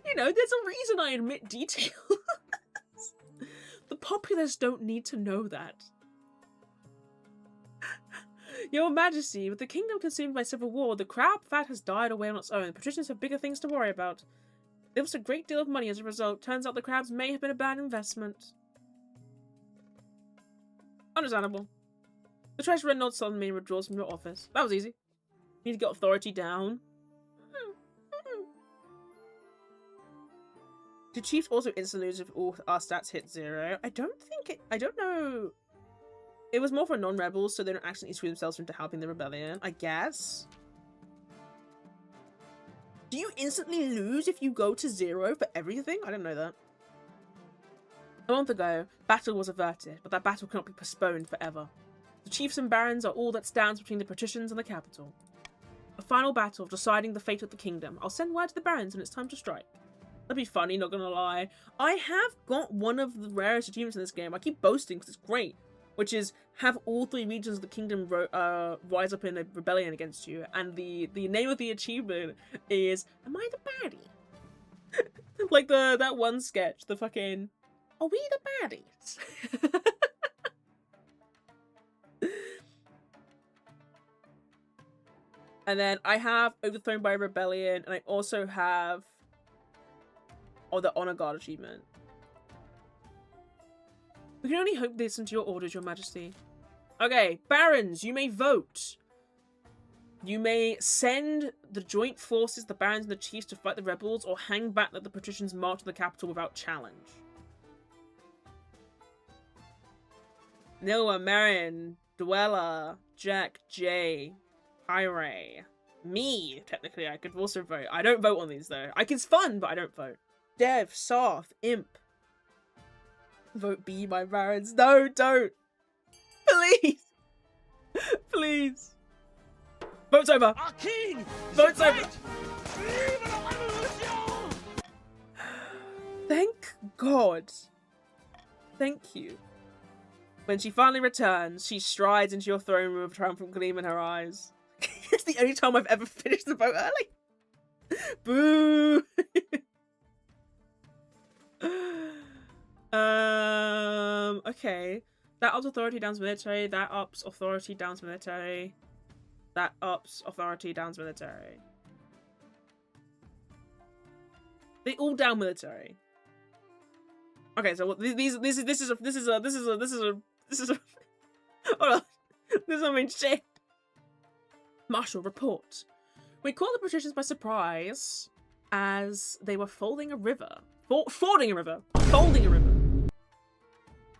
You know, there's a reason I admit details. The populace don't need to know that. Your Majesty, with the kingdom consumed by civil war, the crab fat has died away on its own. The patricians have bigger things to worry about. They lost a great deal of money as a result. Turns out the crabs may have been a bad investment. Understandable. The treasurer nods solemnly and withdraws from your office. That was easy. Need to get authority down. Do chiefs also instantly lose if all our stats hit 0? I don't know. It was more for non-rebels, so they don't accidentally screw themselves into helping the rebellion, I guess. Do you instantly lose if you go to 0 for everything? I didn't know that. A month ago, battle was averted, but that battle cannot be postponed forever. The chiefs and barons are all that stands between the patricians and the capital. A final battle deciding the fate of the kingdom. I'll send word to the barons when it's time to strike. That'd be funny, not gonna lie. I have got one of the rarest achievements in this game. I keep boasting because it's great. Which is, have all 3 regions of the kingdom rise up in a rebellion against you. And the name of the achievement is, Am I the baddie? Like that one sketch, the fucking, Are we the baddies? And then I have Overthrown by a Rebellion, and I also have the Honor Guard achievement. We can only hope they listen to your orders, Your Majesty. Okay, barons, you may vote. You may send the joint forces, the barons and the chiefs, to fight the rebels, or hang back let the patricians march to the capital without challenge. Noah, Marion, Dwella, Jack, Jay, Pyre, me. Technically, I could also vote. I don't vote on these, though. It's fun, but I don't vote. Dev, Soft, Imp. Vote B, my barons. No, don't. Please. Please. Vote's over.
Our king!
Vote's over. Thank God. Thank you. When she finally returns, she strides into your throne room with a triumphant gleam in her eyes. It's the only time I've ever finished the vote early. Boo! Okay. That ups authority, downs military. That ups authority, downs military. That ups authority, downs military. They all down military. Okay, so this is a hold on. This is something shit. Marshal report. We caught the patricians by surprise as they were folding a river. Folding a river.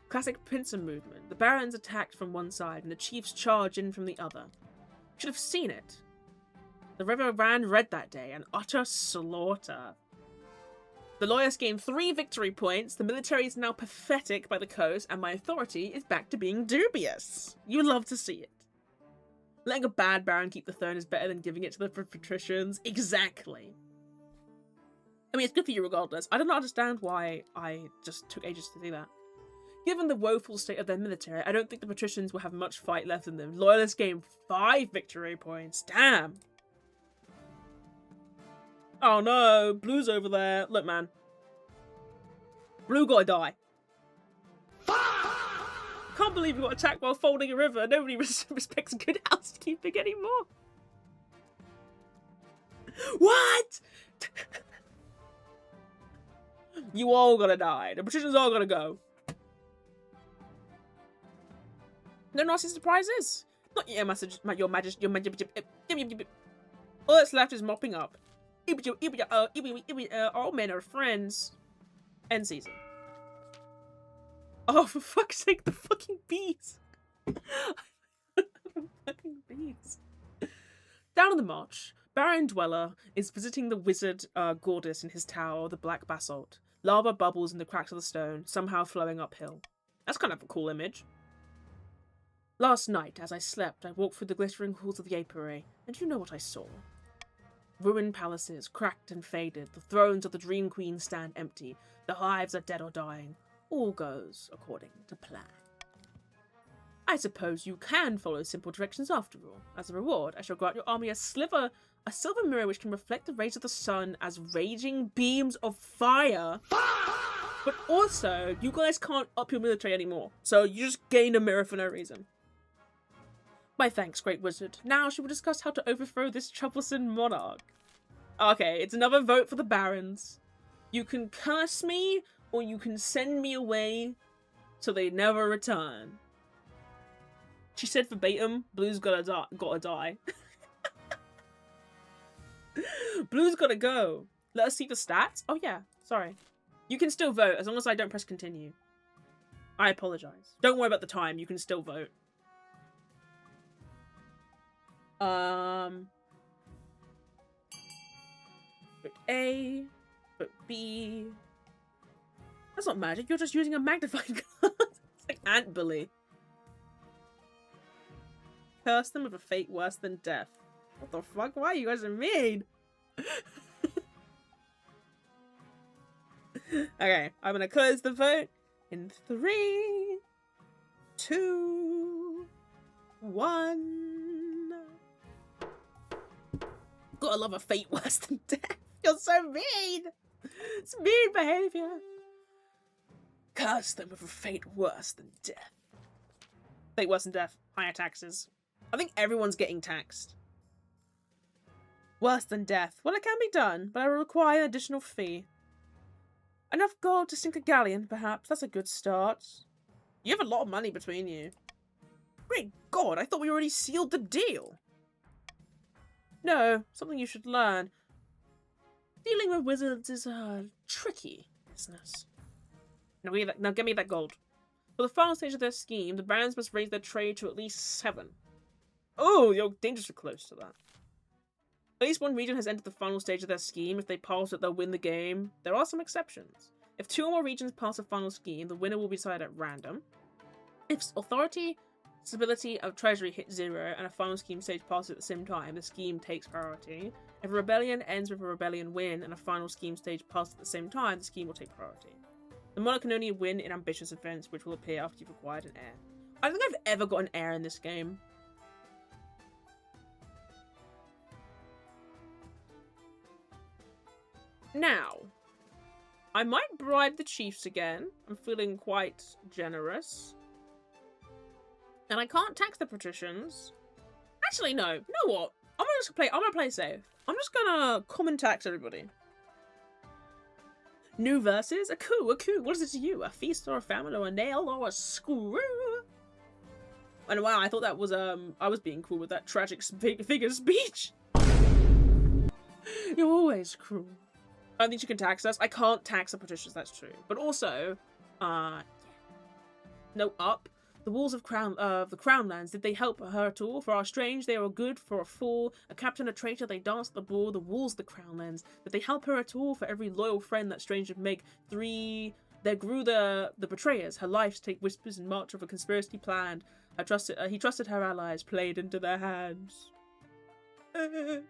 Classic pincer movement. The barons attacked from one side and the chiefs charged in from the other. Should have seen it. The river ran red that day, an utter slaughter. The lawyers gained 3 victory points, the military is now pathetic by the coast, and my authority is back to being dubious. You love to see it. Letting a bad baron keep the throne is better than giving it to the patricians. Exactly. I mean, it's good for you regardless. I don't understand why I just took ages to do that. Given the woeful state of their military, I don't think the patricians will have much fight left in them. Loyalists gained 5 victory points. Damn. Oh no, Blue's over there. Look, man. Blue gotta die. Can't believe you got attacked while folding a river. Nobody respects good housekeeping anymore. What? You all gotta die. The patricians all gotta go. No nasty surprises. Not your majesty. All that's left is mopping up. All men are friends. End season. Oh, for fuck's sake, the fucking bees. Fucking bees. Down in the march, Baron Dweller is visiting the wizard Gordis in his tower, the black basalt. Lava bubbles in the cracks of the stone, somehow flowing uphill. That's kind of a cool image. Last night, as I slept, I walked through the glittering halls of the apiary, and you know what I saw? Ruined palaces, cracked and faded, the thrones of the Dream Queen stand empty, the hives are dead or dying. All goes according to plan. I suppose you can follow simple directions after all. As a reward, I shall grant your army a silver mirror which can reflect the rays of the sun as raging beams of fire. But also, you guys can't up your military anymore, so you just gain a mirror for no reason. My thanks, great wizard. Now shall we discuss how to overthrow this troublesome monarch? Okay, it's another vote for the barons. You can curse me, or you can send me away so they never return. She said verbatim, Blue's gotta die. Blue's gotta go. Let us see the stats? Oh yeah, sorry. You can still vote, as long as I don't press continue. I apologize. Don't worry about the time, you can still vote. Vote A, vote B. That's not magic, you're just using a magnifying glass. It's like ant bully. Curse them with a fate worse than death. What the fuck? Why are you guys so mean? Okay, I'm gonna close the vote in 3, 2, 1. Gotta love a fate worse than death. You're so mean. It's mean behavior. Curse them with a fate worse than death. Fate worse than death. Higher taxes. I think everyone's getting taxed. Worse than death. Well, it can be done, but I will require an additional fee. Enough gold to sink a galleon, perhaps. That's a good start. You have a lot of money between you. Great God, I thought we already sealed the deal. No, something you should learn. Dealing with wizards is a tricky business. Now give me that gold. For the final stage of their scheme, the barons must raise their trade to at least 7. Oh, you're dangerously close to that. At least one region has entered the final stage of their scheme. If they pass it, they'll win the game. There are some exceptions. If 2 or more regions pass the final scheme, the winner will be decided at random. If authority, stability, or treasury hit 0 and a final scheme stage passes at the same time, the scheme takes priority. If a rebellion ends with a rebellion win and a final scheme stage passes at the same time, the scheme will take priority. The monarch can only win in ambitious events, which will appear after you've acquired an heir. I don't think I've ever got an heir in this game. Now, I might bribe the chiefs again. I'm feeling quite generous. And I can't tax the patricians. Actually, no. You know what? I'm gonna play safe. I'm just gonna common tax everybody. New verses? A coup, a coup. What is it to you? A feast or a famine or a nail or a screw? And wow, I thought that was, I was being cool with that tragic figure speech. You're always cruel. I don't think you can tax us. I can't tax the patricians, that's true. But also, no up. The walls of the crown lands, did they help her at all? For our strange, they are good. For a fool, a captain, a traitor, they danced the ball. The walls, the crown lands, did they help her at all? For every loyal friend that strange would make, there grew the betrayers. Her life to take whispers and march of a conspiracy planned. He trusted her allies, played into their hands. The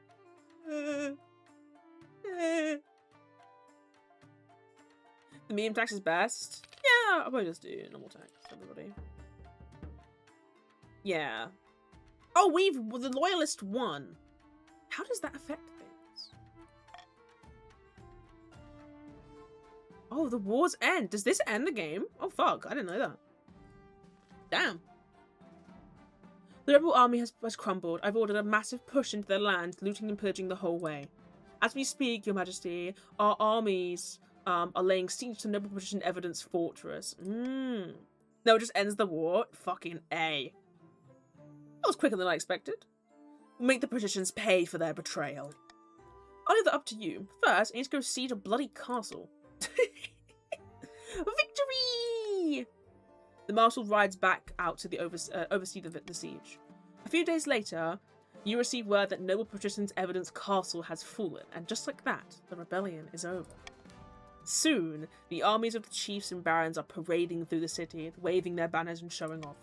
medium tax is best. Yeah, I'll probably just do normal tax, everybody. Yeah. Oh, the loyalist won. How does that affect things? Oh, the wars end. Does this end the game? Oh, fuck. I didn't know that. Damn. The rebel army has crumbled. I've ordered a massive push into their land, looting and pillaging the whole way. As we speak, Your Majesty, our armies are laying siege to Noble Patrician Evidence Fortress. No, it just ends the war. Fucking A. That was quicker than I expected. Make the patricians pay for their betrayal. I'll leave that up to you. First, I need to go siege a bloody castle. Victory! The marshal rides back out to the oversee the siege. A few days later, you receive word that Noble Patrician's Evidence Castle has fallen, and just like that, the rebellion is over. Soon, the armies of the chiefs and barons are parading through the city, waving their banners and showing off.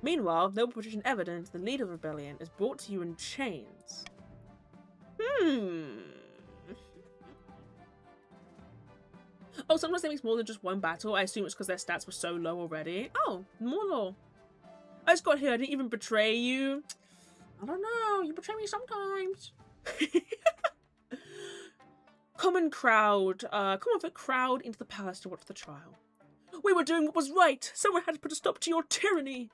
Meanwhile, Noble Patrician Evidence, the leader of the rebellion, is brought to you in chains. Oh, sometimes they make more than just one battle. I assume it's because their stats were so low already. Oh, more law. I just got here. I didn't even betray you. I don't know. You betray me sometimes. Common crowd into the palace to watch the trial. We were doing what was right. Someone had to put a stop to your tyranny.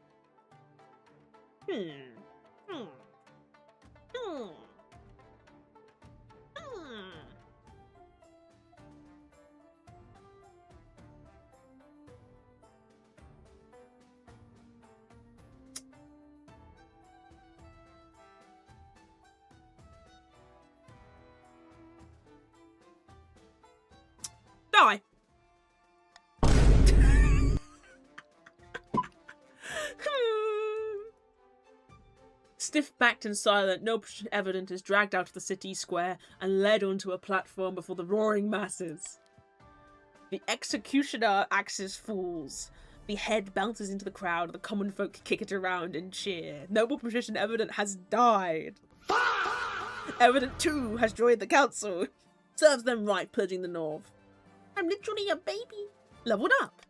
Die. Stiff-backed and silent, no evidence is dragged out of the city square and led onto a platform before the roaring masses. The executioner axes falls. The head bounces into the crowd, the common folk kick it around and cheer. Noble Patrician Evident has died. Evident too has joined the council. Serves them right, pillaging the north. I'm literally a baby. Leveled up.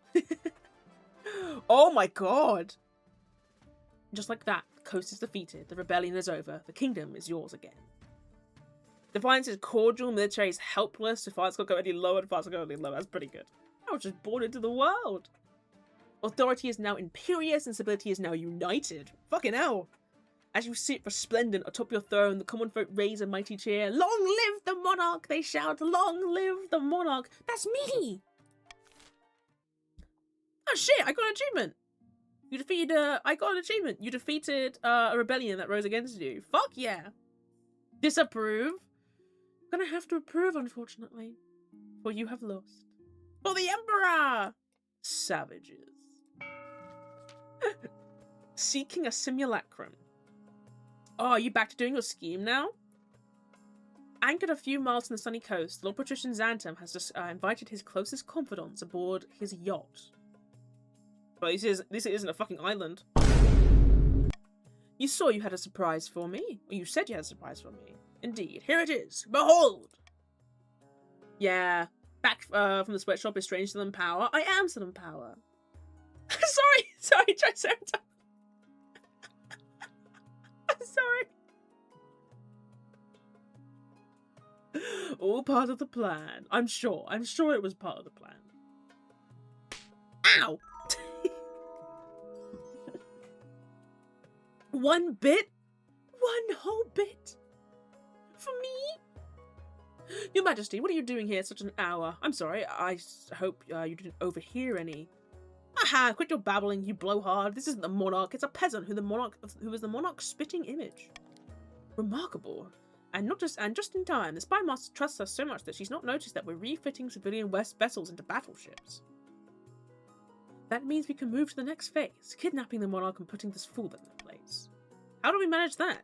Oh my god. Just like that, the coast is defeated, the rebellion is over, the kingdom is yours again. Defiance is cordial, military is helpless, defiance can't go any lower, defiance can't go any lower. That's pretty good. I was just born into the world. Authority is now imperious and stability is now united. Fucking hell. As you sit resplendent atop your throne, the common folk raise a mighty cheer. Long live the monarch, they shout. Long live the monarch. That's me. Oh shit, I got an achievement. You defeated, I got an achievement. You defeated a rebellion that rose against you. Fuck yeah. Disapprove? I'm gonna have to approve, unfortunately. For you have lost. For the Emperor! Savages. Seeking a simulacrum. Oh, are you back to doing your scheme now? Anchored a few miles from the sunny coast, Lord Patrician Xantam has just invited his closest confidants aboard his yacht. But this isn't a fucking island. You saw you had a surprise for me. Or you said you had a surprise for me. Indeed. Here it is. Behold! Yeah. Back from the sweatshop is strange to them power. I am to them power. Sorry, Triceratops. I'm sorry. All part of the plan. I'm sure it was part of the plan. Ow! 1 bit? 1 whole bit? For me? Your Majesty, what are you doing here at such an hour? I'm sorry, I hope you didn't overhear any. Aha! Quit your babbling, you blowhard. This isn't the monarch, it's a peasant who is the monarch's spitting image. Remarkable. And just in time, the spy master trusts us so much that she's not noticed that we're refitting civilian vessels into battleships. That means we can move to the next phase, kidnapping the monarch and putting this fool in their place. How do we manage that?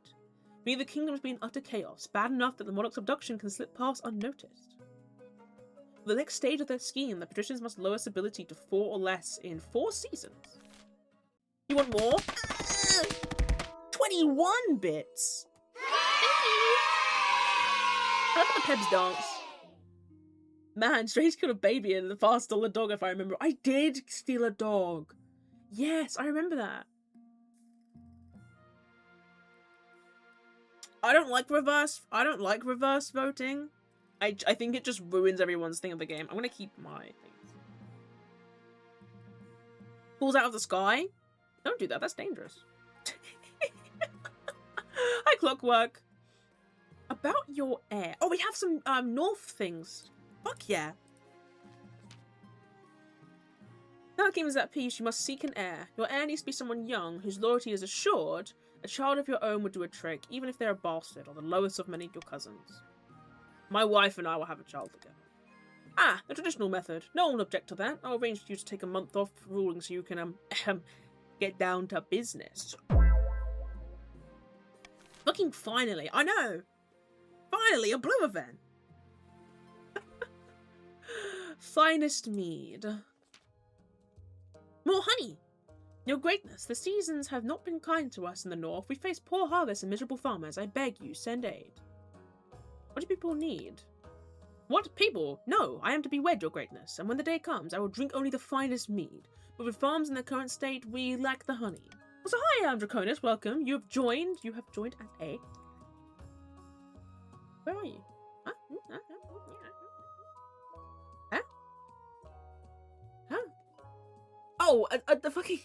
The kingdom's been utter chaos, bad enough that the monarch's abduction can slip past unnoticed. For the next stage of their scheme, the patricians must lower stability to 4 or less in 4 seasons. You want more? 21 bits! I love the Pebs dance. Man, Strange killed a baby and the fast stole a dog if I remember. I did steal a dog. Yes, I remember that. I don't like reverse voting. I think it just ruins everyone's thing of the game. I'm gonna keep my things. Falls out of the sky? Don't do that, that's dangerous. Hi, Clockwork. About your heir. Oh, we have some North things. Fuck yeah. Now the king is at peace, you must seek an heir. Your heir needs to be someone young, whose loyalty is assured. A child of your own would do a trick, even if they're a bastard or the lowest of many of your cousins. My wife and I will have a child together. Ah, the traditional method. No one will object to that. I'll arrange for you to take a month off ruling so you can, get down to business. Fucking finally, I know! Finally, a blue event! Finest mead. More honey! Your greatness, the seasons have not been kind to us in the north. We face poor harvests and miserable farmers. I beg you, send aid. What do people need? What people? No, I am to be wed, your greatness, and when the day comes, I will drink only the finest mead. But with farms in their current state, we lack the honey. So hi, Draconis, welcome. You have joined as a... Where are you? Huh? Huh? Huh? Oh, the fucking...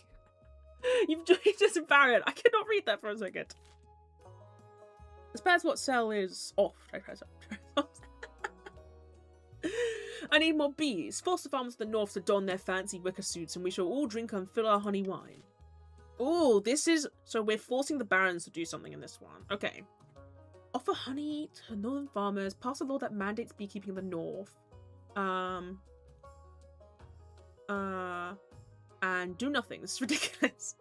You've joined as a Baron. I cannot read that for a second. Depends what cell is off. I need more bees. Force the farmers of the north to don their fancy wicker suits and we shall all drink and fill our honey wine. Oh, this is... So we're forcing the barons to do something in this one. Okay. Offer honey to northern farmers. Pass a law that mandates beekeeping in the north. And do nothing. This is ridiculous.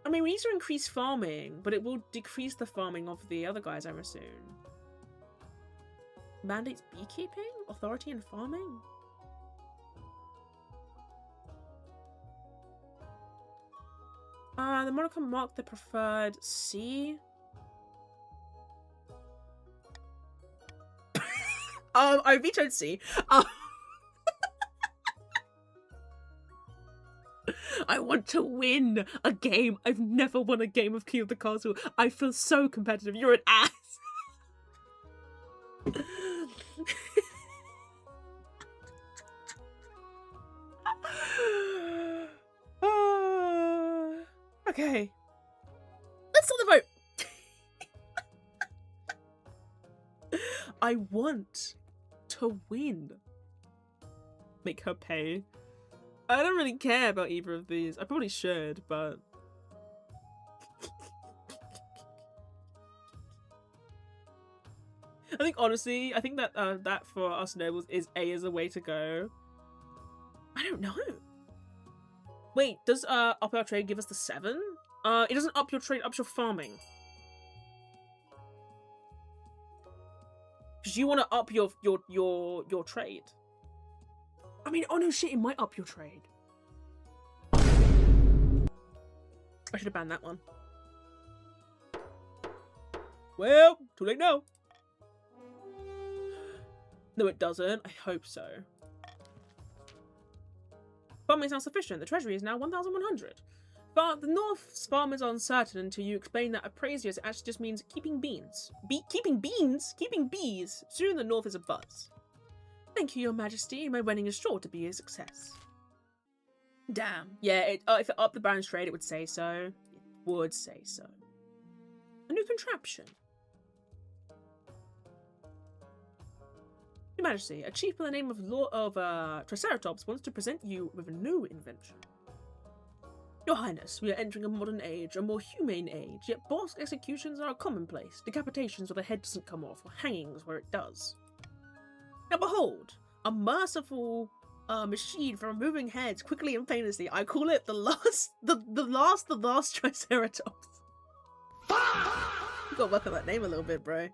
I mean, we need to increase farming, but it will decrease the farming of the other guys, I assume. Mandates beekeeping? Authority in farming? The monarch can mark the preferred C. I vetoed C. I want to win a game. I've never won a game of King of the Castle. I feel so competitive. You're an ass. Okay. Let's start the vote. I want to win. Make her pay. I don't really care about either of these. I probably should, but... I think, honestly, I think that that for us nobles is a way to go. I don't know. Wait, does up our trade give us the 7? It doesn't up your trade, ups your farming. Because you want to up your trade. I mean, oh no shit, it might up your trade. I should have banned that one. Well, too late now. No, it doesn't. I hope so. Farming sounds sufficient. The treasury is now 1,100. But the North's farmers are uncertain until you explain that appraisers actually just means keeping beans. Keeping beans? Keeping bees? Soon the North is a buzz. Thank you, Your Majesty. My wedding is sure to be a success. Damn. Yeah, if it upped the Baron's trade, it would say so. It would say so. A new contraption. Your Majesty, a chief by the name of Triceratops wants to present you with a new invention. Your Highness, we are entering a modern age, a more humane age, yet boss executions are a commonplace. Decapitations where the head doesn't come off, or hangings where it does. Now behold, a merciful machine for removing heads quickly and painlessly. I call it the last Triceratops. You gotta work on that name a little bit, bro.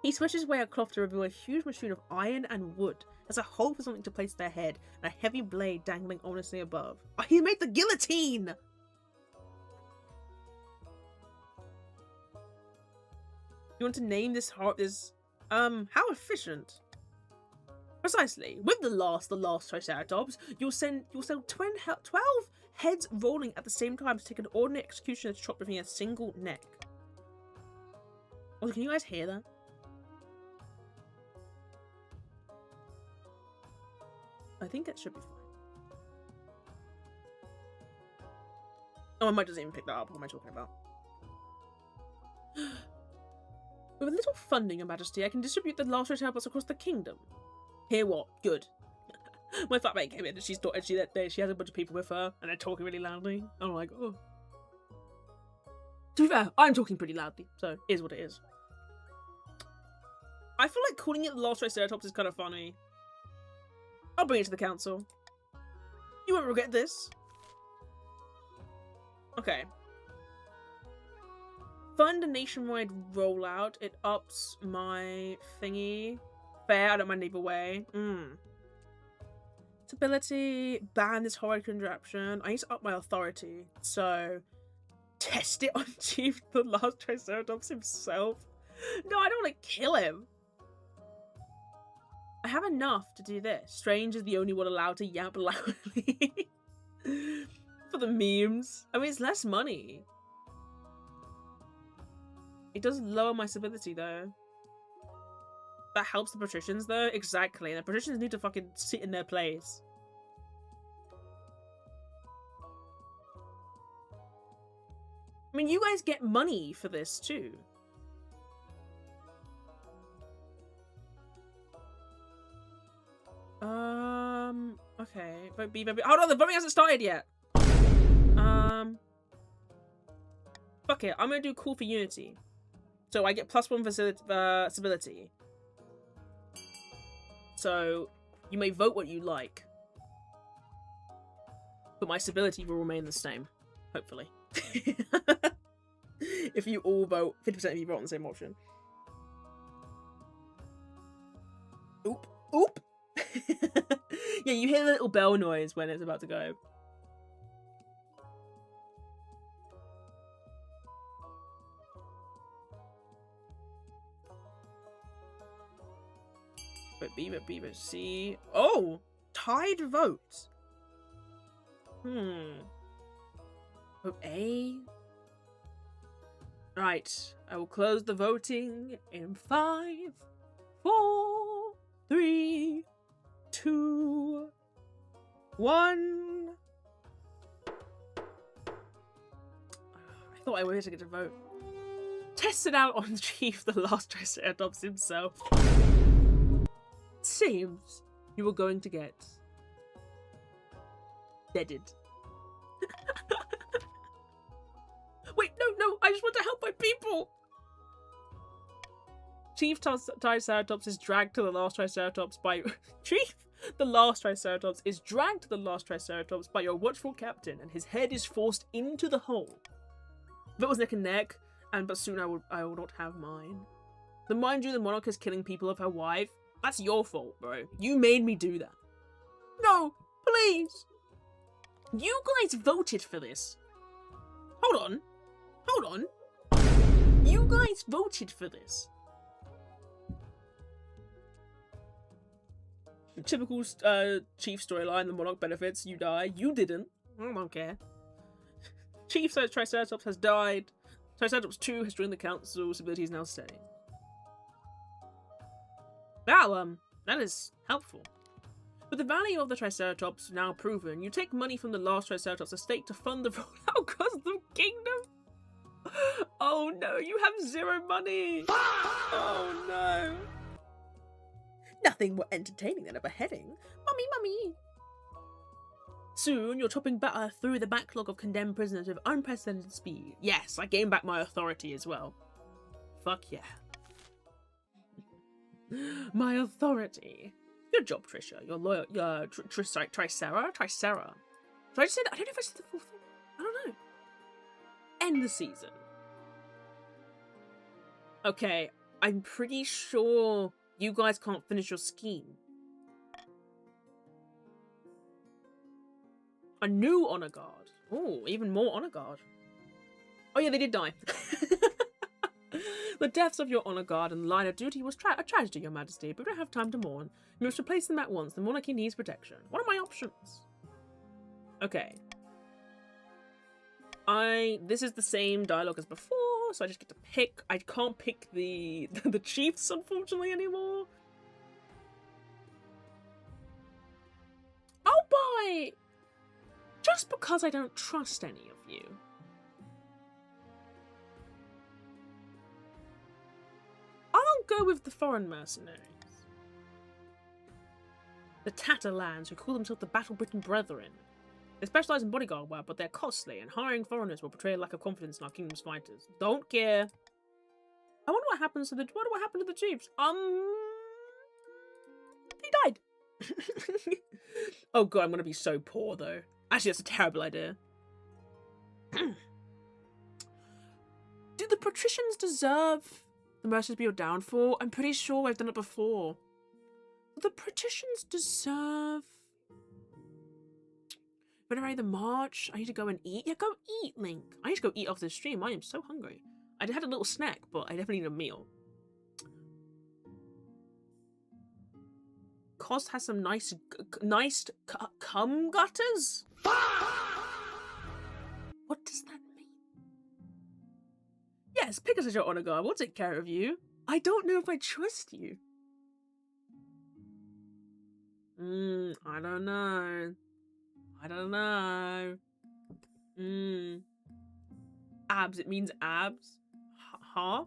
He switches away a cloth to reveal a huge machine of iron and wood. There's a hole for something to place their head, and a heavy blade dangling ominously above. Oh, he made the guillotine! You want to name this how efficient? Precisely. With the last Triceratops, you'll sell 12 heads rolling at the same time to take an ordinary executioner to chop between a single neck. Oh, can you guys hear that? I think that should be fine. Oh, I might just even pick that up. What am I talking about? With a little funding, Your Majesty, I can distribute the last Triceratops across the kingdom. Hear what? Good. My flatmate came in and she has a bunch of people with her and they're talking really loudly. I'm like, oh. To be fair, I'm talking pretty loudly, so it is what it is. I feel like calling it the last Triceratops is kind of funny. I'll bring it to the council. You won't regret this. Okay. Fund a nationwide rollout. It ups my thingy. Fair, I don't mind either way. Stability. Ban this horrid contraption. I need to up my authority. So, test it on Chief the last Triceratops himself. No, I don't want to kill him. I have enough to do this. Strange is the only one allowed to yap loudly. For the memes. I mean, it's less money. It does lower my stability, though. That helps the patricians, though. Exactly. The patricians need to fucking sit in their place. I mean, you guys get money for this, too. Okay. Vote B, vote B. Hold on, the voting hasn't started yet. Fuck it. I'm gonna do call for unity. So I get +1 for stability. So you may vote what you like. But my stability will remain the same. Hopefully. If you all vote, 50% of you vote on the same option. Oop. Oop. Yeah, you hear the little bell noise when it's about to go. But B, but B, but C. Oh! Tied votes. Vote A. Right. I will close the voting in 5, 4, 3, 2, 1. I thought I was to get to vote. Test it out on Chief the last Triceratops himself. Seems you were going to get deaded. Wait, no, I just want to help my people. Chief Triceratops is dragged to the last Triceratops by Chief the last Triceratops is dragged to the last Triceratops by your watchful captain, and his head is forced into the hole. If it was neck and neck, but soon I will not have mine. Then mind you, the monarch is killing people of her wife. That's your fault, bro. You made me do that. No, please. You guys voted for this. Hold on. You guys voted for this. Typical chief storyline, the monarch benefits, you die. You didn't. I don't care. Chief Triceratops has died. Triceratops 2 has joined the council. Stability is now steady. Wow, that is helpful. With the value of the Triceratops now proven, you take money from the last Triceratops estate to fund the rollout cost of the kingdom. Oh no, you have 0 money. Oh no. Nothing more entertaining than a beheading. Mummy, mummy. Soon, you're chopping batter through the backlog of condemned prisoners with unprecedented speed. Yes, I gained back my authority as well. Fuck yeah. My authority. Good job, Trisha. You're loyal. Tricera? Tricera. Did I just say that? I don't know if I said the full thing. I don't know. End the season. Okay, I'm pretty sure you guys can't finish your scheme. A new honor guard. Oh, even more honor guard. Oh yeah, they did die. The deaths of your honor guard and the line of duty was a tragedy, your majesty, but we don't have time to mourn. We must replace them at once. The monarchy needs protection. What are my options? Okay. This is the same dialogue as before, so I just get to pick. I can't pick the chiefs, unfortunately, anymore. I'll buy... just because I don't trust any of you. I'll go with the foreign mercenaries. The Tatterlands, who call themselves the Battle-Britain Brethren. They specialise in bodyguard work, but they're costly, and hiring foreigners will betray a lack of confidence in our kingdom's fighters. Don't care. I wonder what happens to the... what happened to the chiefs? He died. Oh god, I'm gonna be so poor, though. Actually, that's a terrible idea. Do the patricians deserve the mercies to be your downfall? I'm pretty sure I've done it before. Do the patricians deserve... Venerate the march? I need to go and eat? Yeah, go eat, Link. I need to go eat after the stream. I am so hungry. I had a little snack, but I definitely need a meal. Cost has some nice cum gutters? What does that mean? Yes, pick us as your honor guard. We'll take care of you. I don't know if I trust you. I don't know. I don't know. Abs. It means abs. Huh?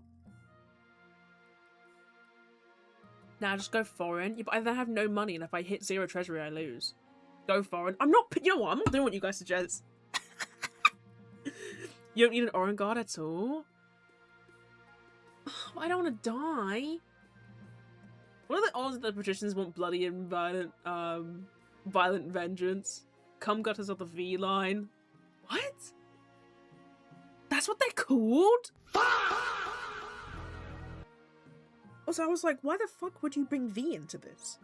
Now just go foreign. Yeah, but I then have no money, and if I hit 0 treasury, I lose. Go foreign. I'm not. You know what? I'm not doing what you guys suggest. You don't need an Oran guard at all. I don't want to die. What are the odds that the patricians want bloody and violent vengeance? Cum gutters of the V line. What? That's what they're called? Also, I was like, why the fuck would you bring V into this?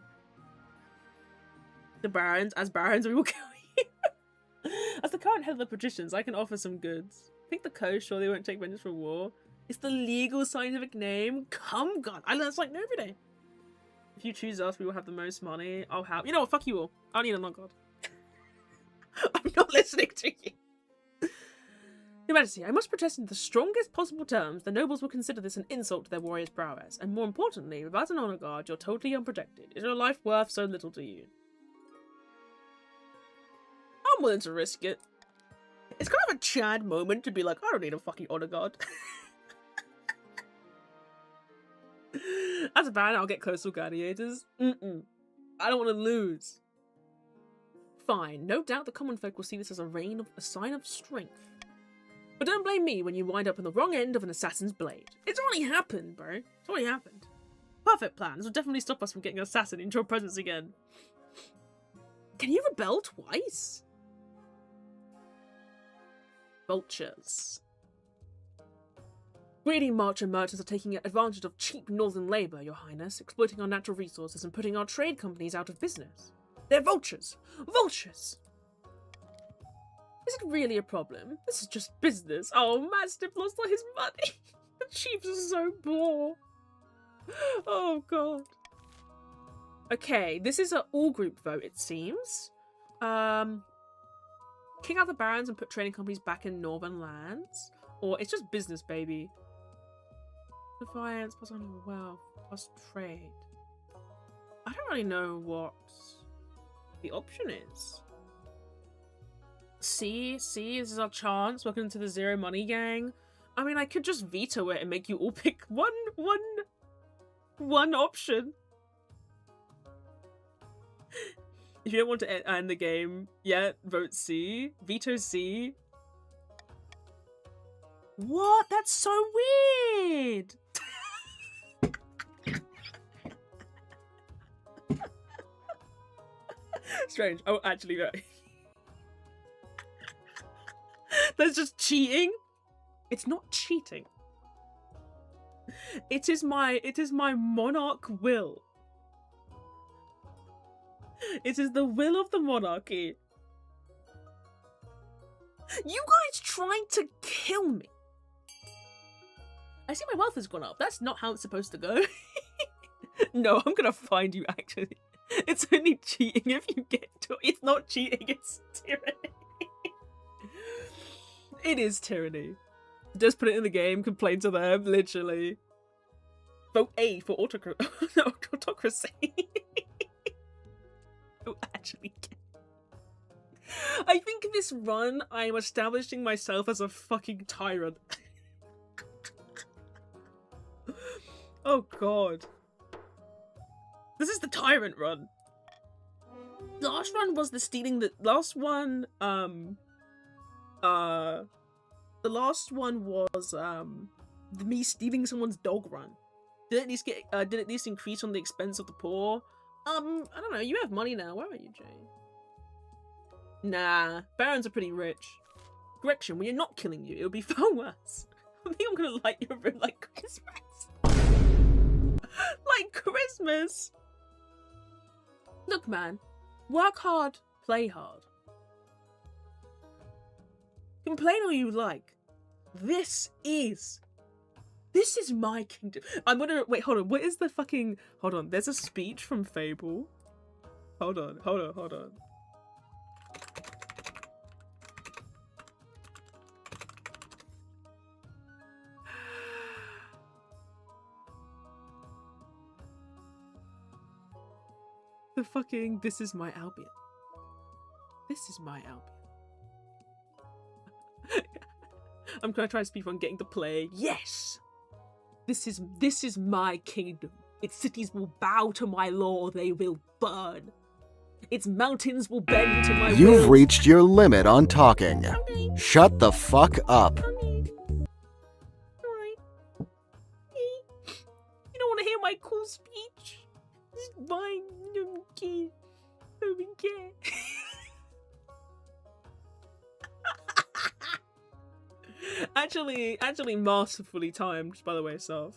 The barons, as barons, we will kill you. As the current head of the patricians, I can offer some goods. Pick the coast, sure they won't take vengeance for war. It's the legal scientific name. Cum gut. I learned something new every day. If you choose us, we will have the most money. I'll have... You know what? Fuck you all. I don't need a long god. I'm not listening to you. Your Majesty, I must protest in the strongest possible terms. The nobles will consider this an insult to their warriors' prowess. And more importantly, without an honor guard, you're totally unprotected. Is your life worth so little to you? I'm willing to risk it. It's kind of a Chad moment to be like, I don't need a fucking honor guard. As a baron, I'll get coastal gladiators. I don't want to lose. Fine. No doubt the common folk will see this as a sign of strength. But don't blame me when you wind up on the wrong end of an assassin's blade. It's already happened, bro. It's already happened. Perfect plan. This will definitely stop us from getting an assassin into our presence again. Can you rebel twice? Vultures. Greedy marcher merchants are taking advantage of cheap northern labour, your highness, exploiting our natural resources and putting our trade companies out of business. They're vultures! Vultures! Is it really a problem? This is just business. Oh, Mastiff lost all his money. The chiefs are so poor. Oh, God. Okay, this is an all-group vote, it seems. Kick out the barons and put trading companies back in northern lands. Or it's just business, baby. Defiance, plus only wealth, plus trade. I don't really know what the option is. See, this is our chance. Welcome into the Zero Money Gang. I mean, I could just veto it and make you all pick one option. If you don't want to end the game yet, vote C. Veto C. What? That's so weird! Strange. Oh, actually, no. That's just cheating. It's not cheating. It is my monarch will. It is the will of the monarchy. You guys trying to kill me. I see my wealth has gone up. That's not how it's supposed to go. No, I'm gonna find you actually. It's only cheating if you get to it. It's not cheating, it's tyranny. It is tyranny. Just put it in the game, complain to them, literally. Vote A for autocracy. Oh, actually. I think this run, I am establishing myself as a fucking tyrant. Oh god. This is the tyrant run. The last run was the stealing. The last one, the last one was me stealing someone's dog run. Did at least get did at least increase on the expense of the poor? I don't know. You have money now. Where are you, Jay? Nah, barons are pretty rich. Correction, when you're not killing you, it'll be far worse. I think I'm gonna light your room like Christmas. Like Christmas. Look, man, work hard, play hard. Complain all you like. This is my kingdom. I'm gonna wait. Hold on. What is the fucking? Hold on. There's a speech from Fable. Hold on. The fucking, this is my Albion. This is my Albion. I'm gonna try to speak on getting to play. Yes! This is my kingdom. Its cities will bow to my law, or they will burn. Its mountains will bend to my will.
You've reached your limit on talking.
Okay.
Shut the fuck up.
Okay. Alright. You don't want to hear my cool speech? It's fine. I don't care. Actually masterfully timed, by the way, Sov.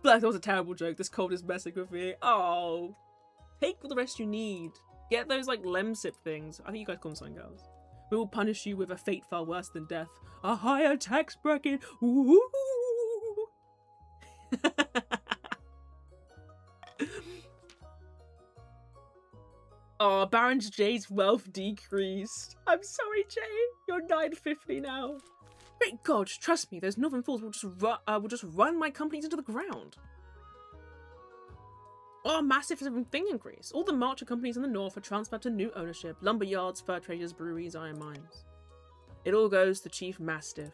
Black, that was a terrible joke. This cold is messing with me. Oh. Take all the rest you need. Get those, like, lemsip things. I think you guys call them something else. We will punish you with a fate far worse than death. A higher tax bracket. Ooh. Oh, Baron Jay's wealth decreased. I'm sorry, Jay. You're 950 now. Great God, trust me. Those Northern fools will just run my companies into the ground. Oh, massive thing increase. All the marcher companies in the north are transferred to new ownership. Lumber yards, fur traders, breweries, iron mines. It all goes to Chief Mastiff.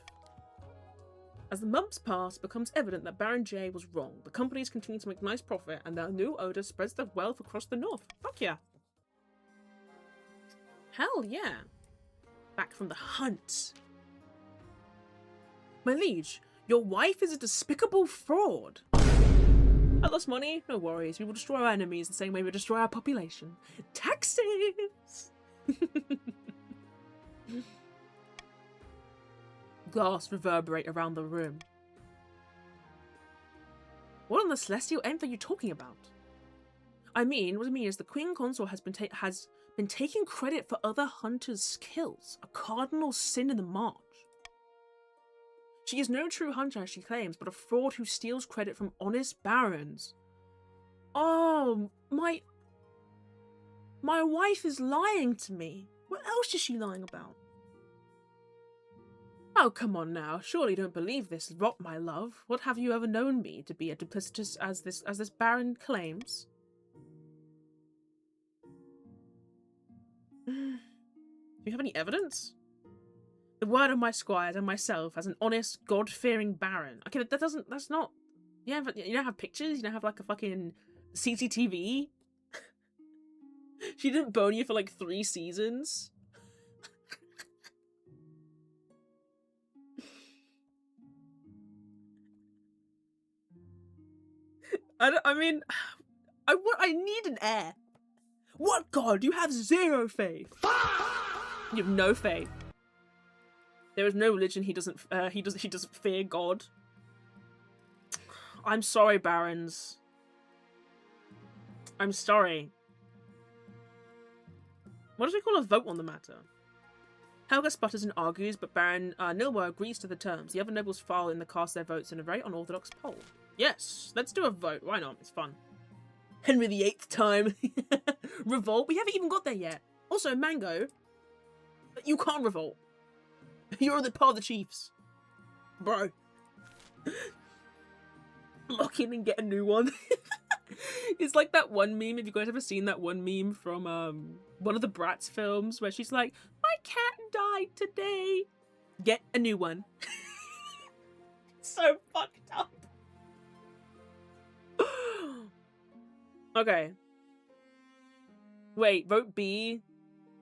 As the months pass, it becomes evident that Baron Jay was wrong. The companies continue to make nice profit, and their new owner spreads their wealth across the north. Fuck yeah. Hell yeah. Back from the hunt. My liege, your wife is a despicable fraud. I lost money? No worries. We will destroy our enemies the same way we destroy our population. Taxes! Gasps reverberate around the room. What on the celestial nth are you talking about? What I mean is the Queen Consort has been taking credit for other hunters' kills, a cardinal sin in the march. She is no true hunter, as she claims, but a fraud who steals credit from honest barons. Oh, my wife is lying to me. What else is she lying about? Oh, come on now. Surely you don't believe this rot, my love. What have you ever known me to be, as duplicitous as this baron claims? Do you have any evidence? The word of my squires and myself as an honest, God-fearing baron. Okay, that's not... You don't have pictures? You don't have, like, a fucking CCTV? She didn't bone you for, like, 3 seasons? I need an heir. What god? You have 0 faith. You have no faith. There is no religion he doesn't fear God. I'm sorry, barons. I'm sorry. What does we call a vote on the matter? Helga sputters and argues, but Baron Nilwa agrees to the terms. The other nobles file in the cast their votes in a very unorthodox poll. Yes, let's do a vote. Why not? It's fun. Henry VIII time. Revolt? We haven't even got there yet. Also, Mango, you can't revolt. You're the part of the chiefs. Bro. Lock in and get a new one. It's like that one meme. Have you guys ever seen that one meme from one of the Bratz films where she's like, my cat died today. Get a new one. So fucked up. Okay. Wait, vote B.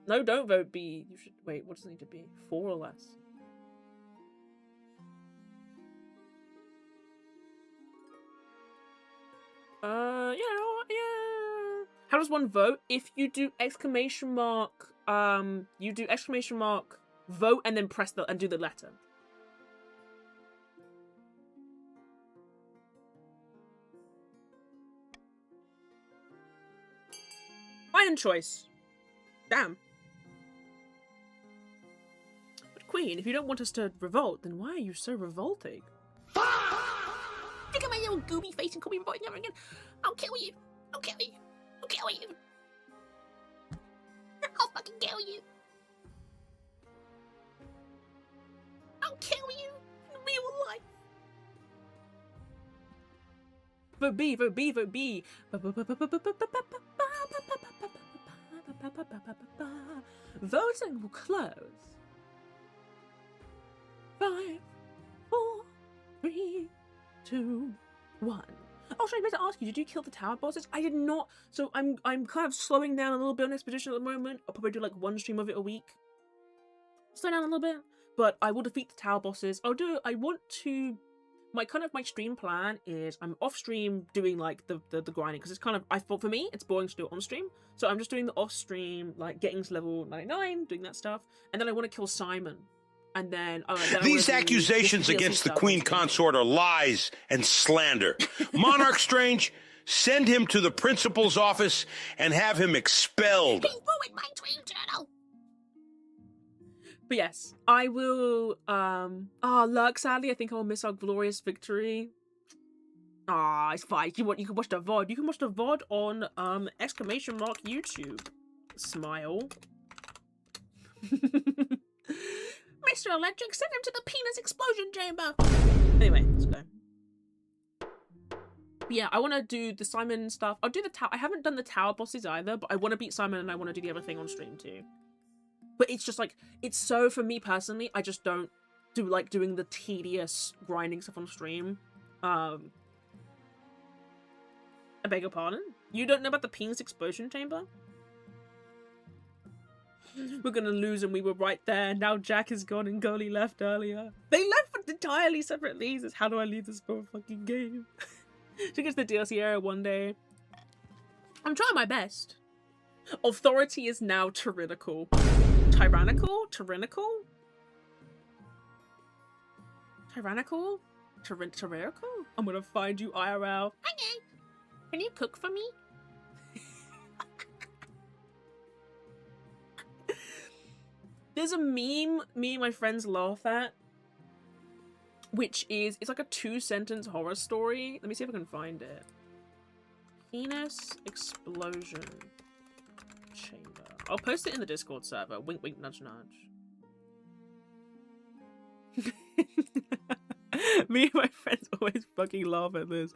No, don't vote B. You should wait. What does it need to be? 4 or less. Yeah. How does one vote? If you do exclamation mark, vote and then press and do the letter. Iron choice. Damn. But Queen, if you don't want us to revolt, then why are you so revolting? Look at my little gooby face and call me revolting ever again. I'll kill you. I'll kill you. I'll kill you. I'll fucking kill you. I'll kill you in real life. Vote B, vote B, vote B. Voting will close. 5, 4, 3, 2, 1. Oh, should I better ask you, did you kill the tower bosses? I did not. So I'm kind of slowing down a little bit on Expedition at the moment. I'll probably do like 1 stream of it a week. Slow down a little bit. But I will defeat the tower bosses. My stream plan is I'm off stream doing like the grinding, because it's kind of, for me it's boring to do it on stream, so I'm just doing the off stream, like getting to level 99, doing that stuff, and then I want to kill Simon, and then
these accusations against the Queen Consort are lies and slander. Monarch Strange, send him to the principal's office and have him expelled.
He ruined my dream journal. But yes, I will, Lurk, sadly, I think I will miss our glorious victory. It's fine. You can watch the VOD. You can watch the VOD on, exclamation mark YouTube. Smile. Mr. Electric, send him to the penis explosion chamber! Anyway, let's go. But yeah, I want to do the Simon stuff. I'll do the tower. I haven't done the tower bosses either, but I want to beat Simon and I want to do the other thing on stream too. But it's just like, it's so, for me personally, I just don't do like doing the tedious grinding stuff on stream. I beg your pardon? You don't know about the penis explosion chamber? We're gonna lose and we were right there. Now Jack is gone and Gully left earlier. They left for entirely separate reasons. How do I leave this poor fucking game? She gets the DLC era one day. I'm trying my best. Authority is now tyrannical. Tyrannical? Tyrannical? Tyrannical? Tyrannical? I'm gonna find you IRL. Okay. Can you cook for me? There's a meme me and my friends laugh at which is, it's like a 2-sentence horror story. Let me see if I can find it. Penis explosion chamber. I'll post it in the Discord server. Wink, wink, nudge, nudge. Me and my friends always fucking laugh at this.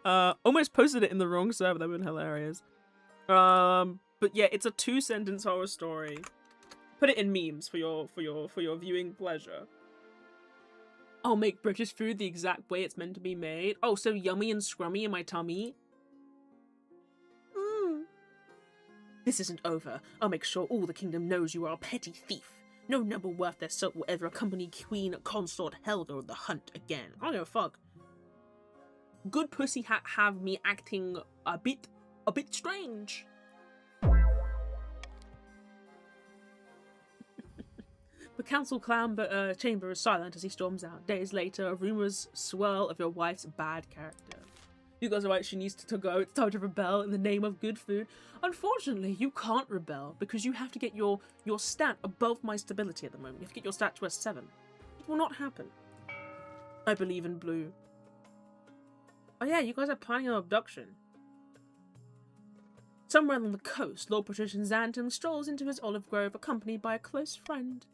Almost posted it in the wrong server. That would have been hilarious. But yeah, it's a 2-sentence horror story. Put it in memes for your viewing pleasure. I'll make British food the exact way it's meant to be made. Oh, so yummy and scrummy in my tummy. This isn't over. I'll make sure all the kingdom knows you are a petty thief. No number worth their salt will ever accompany Queen Consort Helga on the hunt again. I don't give a fuck. Good pussy have me acting a bit strange. The council clown chamber is silent as he storms out. Days later, rumors swirl of your wife's bad character. You guys are right, she needs to go. It's time to rebel in the name of good food. Unfortunately, you can't rebel because you have to get your stat above my stability at the moment. You have to get your stat to a 7. It will not happen. I believe in blue. Oh yeah, you guys are planning an abduction. Somewhere along the coast, Lord Patrician Xantum strolls into his olive grove accompanied by a close friend.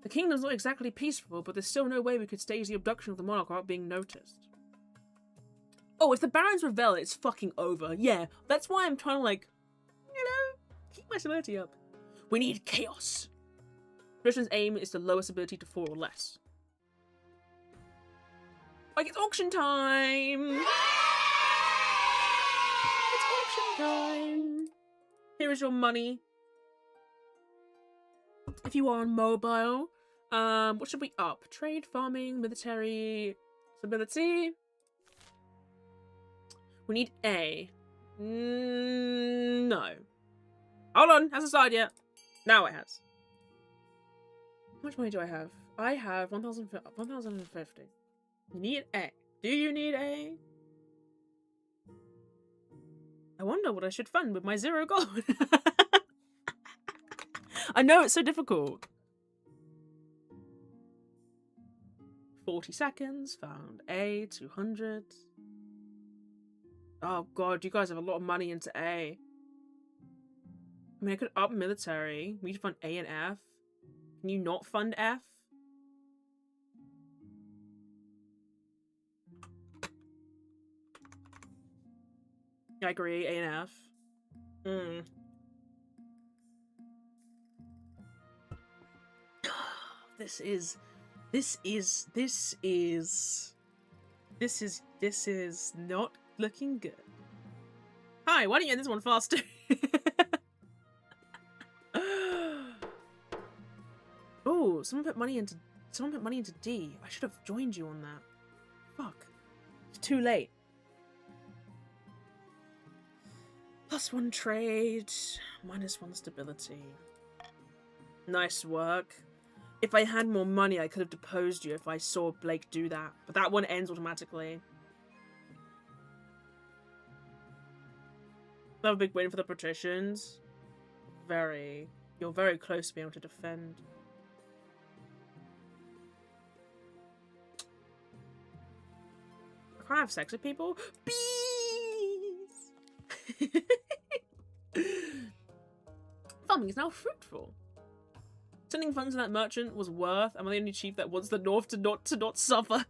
The kingdom's not exactly peaceful, but there's still no way we could stage the abduction of the monarch without being noticed. Oh, if the barons rebel, it's fucking over. Yeah, that's why I'm trying to, like, you know, keep my stability up. We need chaos. Patrician's aim is the lowest ability to 4 or less. Like, it's auction time! It's auction time! Here is your money. If you are on mobile, what should we up? Trade, farming, military, stability. We need A. No. Hold on, hasn't started yet. Now it has. How much money do I have? I have 1,050. You need A. Do you need A? I wonder what I should fund with my 0 gold. I know, it's so difficult. 40 seconds. Found A. 200. Oh god, you guys have a lot of money into A. I mean, I could up military. We should fund A and F. Can you not fund F? I agree, A and F. This is not looking good. Hi, why don't you end this one faster? Oh, someone put money into D. I should have joined you on that. Fuck. It's too late. +1 trade, -1 stability. Nice work. If I had more money, I could have deposed you if I saw Blake do that. But that one ends automatically. Another big win for the patricians. You're very close to being able to defend. I can't have sex with people. Bees! Farming is now fruitful. Sending funds to that merchant was worth. Am I the only chief that wants the North to not suffer?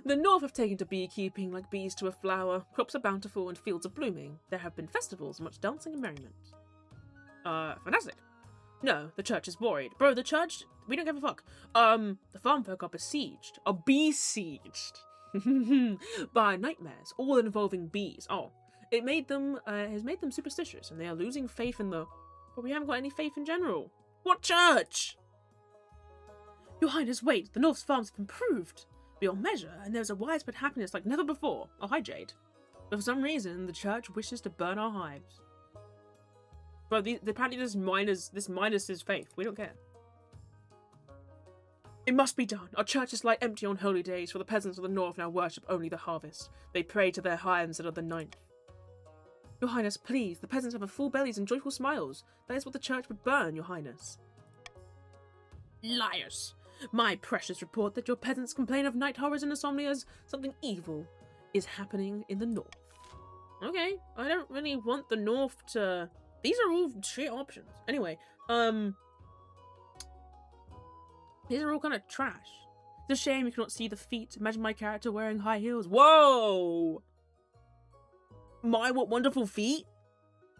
The North have taken to beekeeping like bees to a flower. Crops are bountiful and fields are blooming. There have been festivals and much dancing and merriment. Fantastic. No, the church is worried. Bro, the church? We don't give a fuck. The farm folk are besieged. Are besieged. By nightmares, all involving bees. Oh, it has made them superstitious and they are losing faith in the... But we haven't got any faith in general. What church? Your Highness, wait. The North's farms have improved beyond measure, and there's a widespread happiness like never before. Oh, hi, Jade. But for some reason, the church wishes to burn our hives. Bro, apparently this minus his faith. We don't care. It must be done. Our churches lie empty on holy days, for the peasants of the North now worship only the harvest. They pray to their hives on the 9th. Your Highness, please. The peasants have full bellies and joyful smiles. That is what the church would burn, Your Highness. Liars. My precious report that your peasants complain of night horrors and insomnias. Something evil is happening in the north. Okay, I don't really want the north to... These are all shit options. Anyway, these are all kind of trash. It's a shame you cannot see the feet. Imagine my character wearing high heels. Whoa! My, what wonderful feet?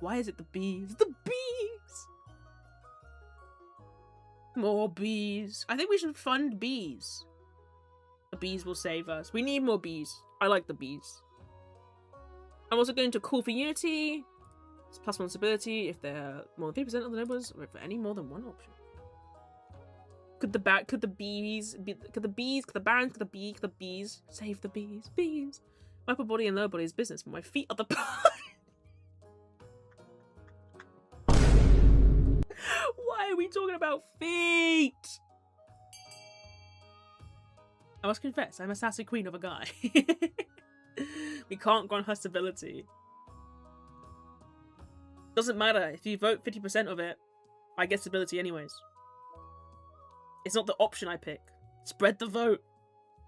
Why is it the bees? The bees! More bees. I think we should fund bees. The bees will save us. We need more bees. I like the bees. I'm also going to call for unity. It's +1 stability if they're more than 3% of the numbers, or if any more than one option. Could the barons, could the bees save the bees? Bees. My upper body and lower body is business, but my feet are the part. Why are we talking about feet? I must confess, I'm a sassy queen of a guy. We can't grant her stability. Doesn't matter, if you vote 50% of it, I get stability anyways. It's not the option I pick. Spread the vote.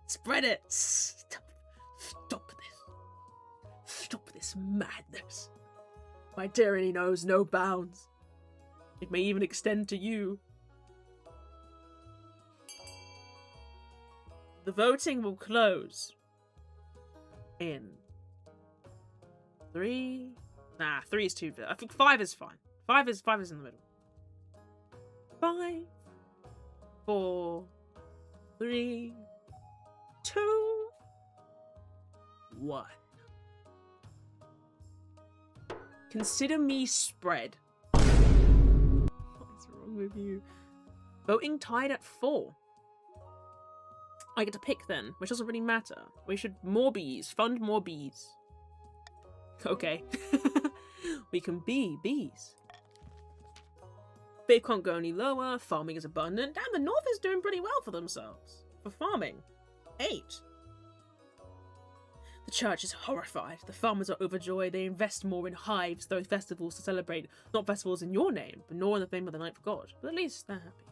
Spread it. Stop this. Stop this madness. My tyranny knows no bounds. It may even extend to you. The voting will close in 3. Nah, 3 is too. I think 5 is fine. 5 is in the middle. 5, 4, 3, 2, 1. Consider me spread. What is wrong with you? Voting tied at 4. I get to pick then, which doesn't really matter. We should more bees. Fund more bees. Okay. We can be bees. They can't go any lower. Farming is abundant. And the north is doing pretty well for themselves. For farming. 8. The church is horrified. The farmers are overjoyed. They invest more in hives, those festivals to celebrate. Not festivals in your name, but nor in the name of the ninth god. But at least they're happy.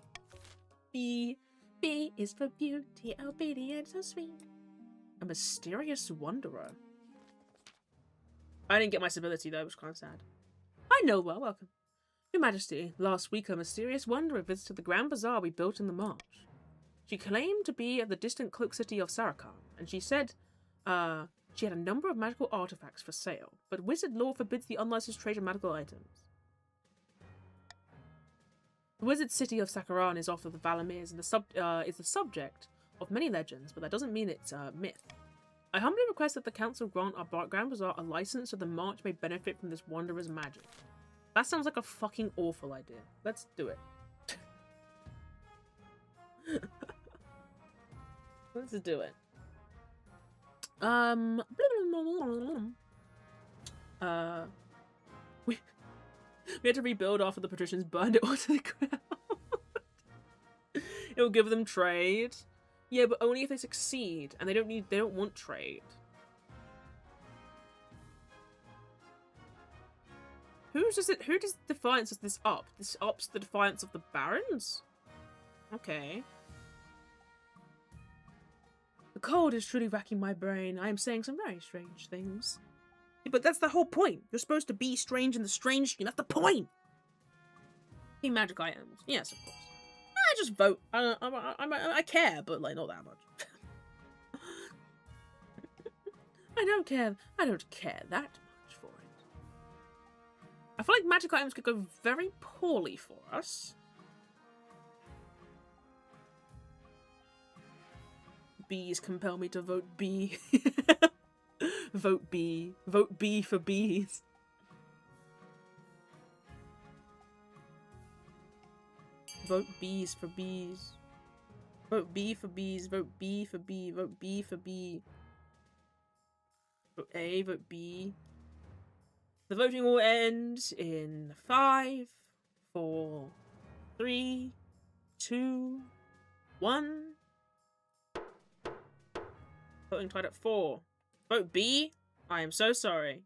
B. B is for beauty, obedient, so sweet. A mysterious wanderer. I didn't get my stability though, which is kind of sad. I know well, welcome. Your Majesty, last week a mysterious wanderer visited the Grand Bazaar we built in the marsh. She claimed to be of the distant cloak city of Sarakar, and she said, she had a number of magical artifacts for sale, but wizard law forbids the unlicensed trade of magical items. The wizard city of Sakaran is off of the Valamirs and is the subject of many legends, but that doesn't mean it's a myth. I humbly request that the council grant our Grand Bazaar a license so the march may benefit from this wanderer's magic. That sounds like a fucking awful idea. Let's do it. Let's do it. We had to rebuild after the patricians burned it onto the ground. It will give them trade. Yeah, but only if they succeed, and they don't want trade. Who does defiance of this up? This ups the defiance of the barons? Okay. The cold is truly racking my brain. I am saying some very strange things. Yeah, but that's the whole point. You're supposed to be strange in the strange stream. That's the point. Be magic items. Yes, of course. I just vote. I care, but like not that much. I don't care that much for it. I feel like magic items could go very poorly for us. Bees compel me to vote B. Vote B. Vote B for bees. Vote B's for bees. Vote B for bees. Vote B for B. Vote B for B. Vote A. Vote B. The voting will end in 5, 4, 3, 2, 1. Voting tied at 4. Vote B? I am so sorry.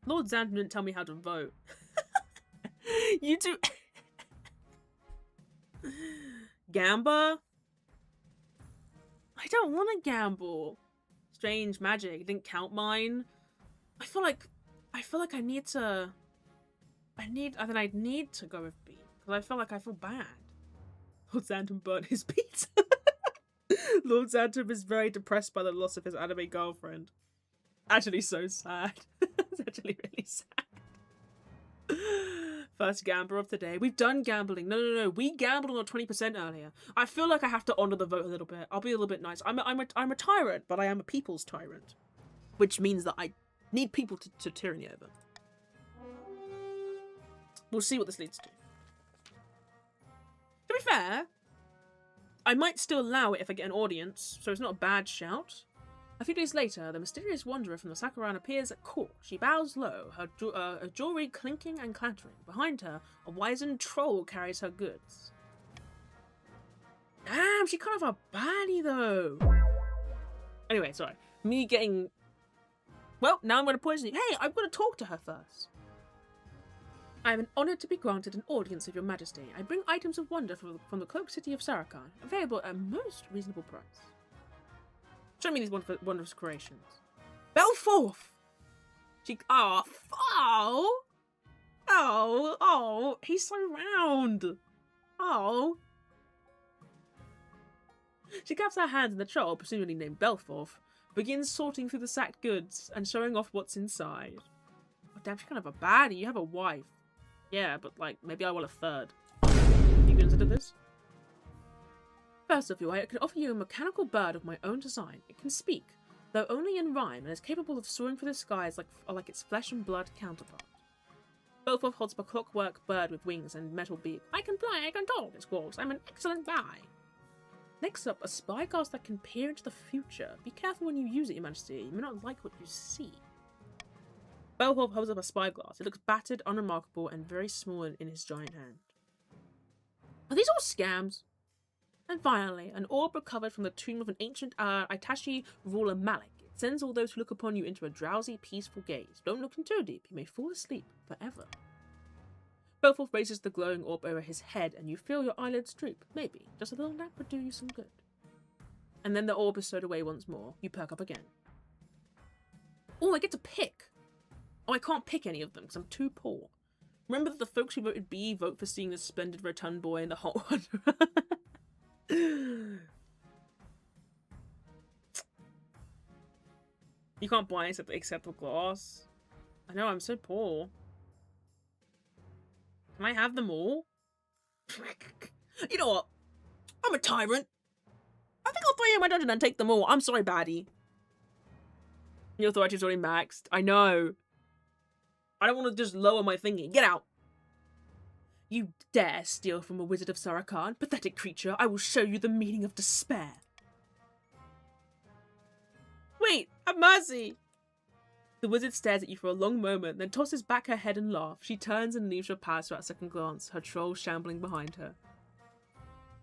Lord Xandon didn't tell me how to vote. You two... Gamba? I don't want to gamble. Strange magic. It didn't count mine. I feel like I need to go with B. Because I feel bad. Lord Xantum burnt his pizza. Lord Xantum is very depressed by the loss of his anime girlfriend. Actually so sad. It's actually really sad. First gambler of the day. We've done gambling. No. We gambled on 20% earlier. I feel like I have to honor the vote a little bit. I'll be a little bit nice. I'm a tyrant, but I am a people's tyrant. Which means that I need people to tyranny over. We'll see what this leads to. To be fair, I might still allow it if I get an audience, so it's not a bad shout. A few days later, the mysterious wanderer from the Sakuran appears at court. She bows low, her jewelry clinking and clattering. Behind her, a wizened troll carries her goods. Damn, she's kind of a baddie though. Anyway, sorry. Me getting... Well, now I'm going to poison you. Hey, I'm going to talk to her first. I am honoured to be granted an audience of your majesty. I bring items of wonder from the cloak city of Samarkand, available at a most reasonable price. Show me these wondrous creations. Belforth! Oh, he's so round. Oh. She claps her hands and the troll, presumably named Belforth, begins sorting through the sacked goods and showing off what's inside. Oh, damn, she's kind of a baddie. You have a wife. Yeah, but like, maybe I want a third. You consider this? First of all, I can offer you a mechanical bird of my own design. It can speak, though only in rhyme, and is capable of soaring through the skies like its flesh and blood counterpart. Belforth holds up a clockwork bird with wings and metal beak. I can fly, I can talk, it squalls. I'm an excellent guy. Next up, a spyglass that can peer into the future. Be careful when you use it, Your Majesty. You may not like what you see. Belforth holds up a spyglass. It looks battered, unremarkable, and very small in his giant hand. Are these all scams? And finally, an orb recovered from the tomb of an ancient Itachi ruler Malik. It sends all those who look upon you into a drowsy, peaceful gaze. Don't look in too deep. You may fall asleep forever. Belforth raises the glowing orb over his head, and you feel your eyelids droop. Maybe. Just a little nap would do you some good. And then the orb is stowed away once more. You perk up again. Oh, I get to pick! Oh, I can't pick any of them because I'm too poor. Remember that the folks who voted B vote for seeing the splendid rotund boy in the hot one. You can't buy except for glass. I know, I'm so poor. Can I have them all? You know what? I'm a tyrant. I think I'll throw you in my dungeon and take them all. I'm sorry, baddie. Your authority's already maxed. I know. I don't want to just lower my thingy. Get out. You dare steal from a wizard of Samarkand? Pathetic creature. I will show you the meaning of despair. Wait, have mercy. The wizard stares at you for a long moment, then tosses back her head and laughs. She turns and leaves your palace without a second glance, her troll shambling behind her.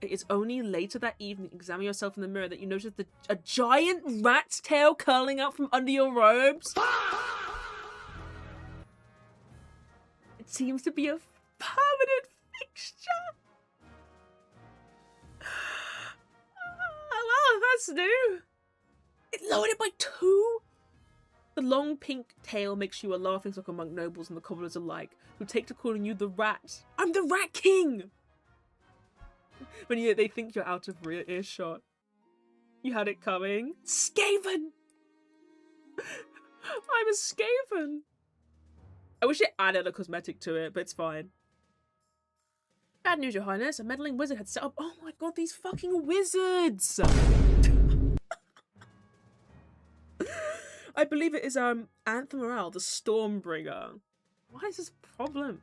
It is only later that evening, examine yourself in the mirror, that you notice a giant rat's tail curling out from under your robes. It seems to be a permanent fixture. Well, that's new. It lowered it by 2. The long pink tail makes you a laughingstock among nobles and the cobblers alike, who take to calling you the Rat. I'm the Rat King! When they think you're out of earshot. You had it coming. Skaven! I'm a Skaven! I wish it added a cosmetic to it, but it's fine. Bad news, Your Highness. A meddling wizard had set up... Oh my god, these fucking wizards! I believe it is Anthem Morale, the Stormbringer. Why is this a problem?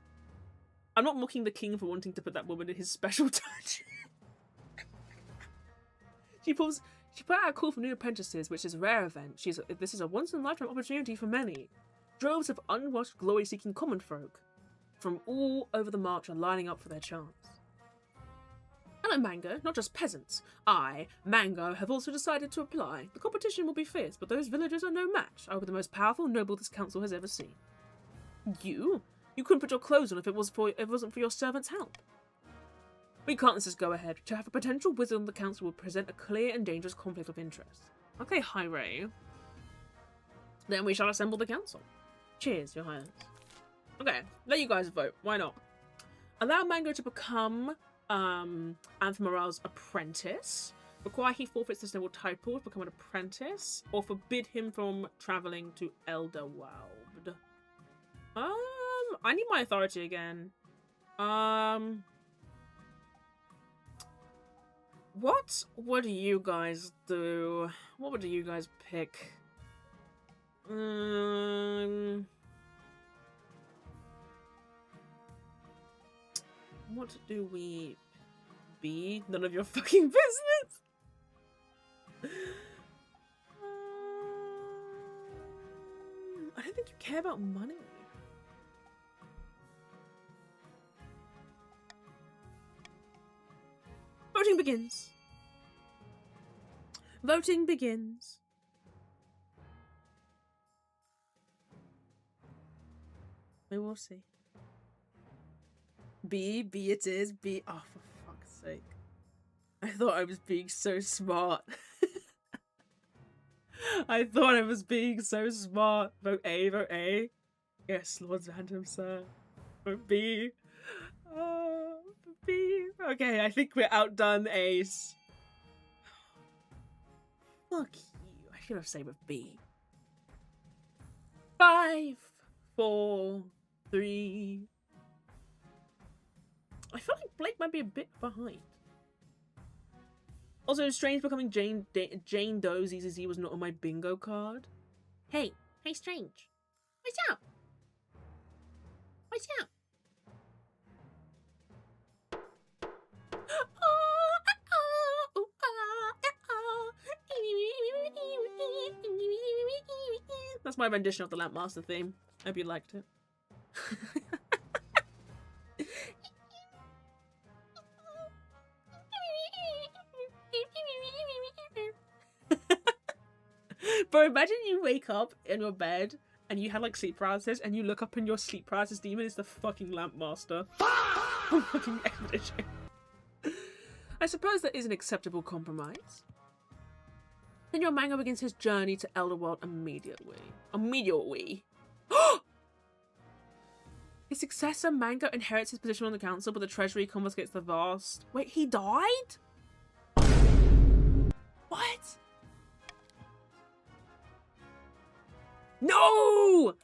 I'm not mocking the king for wanting to put that woman in his special dungeon. She put out a call for new apprentices, which is a rare event. This is a once-in-a-lifetime opportunity for many. Droves of unwashed, glory-seeking common folk from all over the march are lining up for their chance. Hello, Mango, not just peasants. I, Mango, have also decided to apply. The competition will be fierce, but those villagers are no match. I will be the most powerful noble this council has ever seen. You? You couldn't put your clothes on if it wasn't for your servant's help. We can't let this go ahead. To have a potential wizard on the council will present a clear and dangerous conflict of interest. Okay, High Ray. Then we shall assemble the council. Cheers, Your Highness. Okay, let you guys vote. Why not? Allow Mango to become Anthem Morale's apprentice. Require he forfeits this noble title to become an apprentice. Or forbid him from travelling to Elderworld. I need my authority again. What would you guys do? What would you guys pick? What do we be? None of your fucking business. I don't think you care about money. Voting begins. Voting begins. We will see. B it is. B. Oh, for fuck's sake. I thought I was being so smart. I thought I was being so smart. Vote A, vote A. Yes, Lord Random, sir. Vote B. Oh, B. Okay, I think we're outdone, Ace. Fuck you. I should have stayed with B. 5, 4, 3. I feel like Blake might be a bit behind. Also, Strange becoming Jane Doe ZZZ was not on my bingo card. Hey, Strange. What's up? What's up? That's my rendition of the Lampmaster theme. Hope you liked it. Bro, imagine you wake up in your bed and you had like sleep paralysis and you look up and your sleep paralysis demon is the fucking Lampmaster. Fucking expedition. I suppose that is an acceptable compromise. Then your Mango begins his journey to Elderworld immediately. His successor, Mango, inherits his position on the council, but the treasury confiscates the vast... Wait, he died? What? No!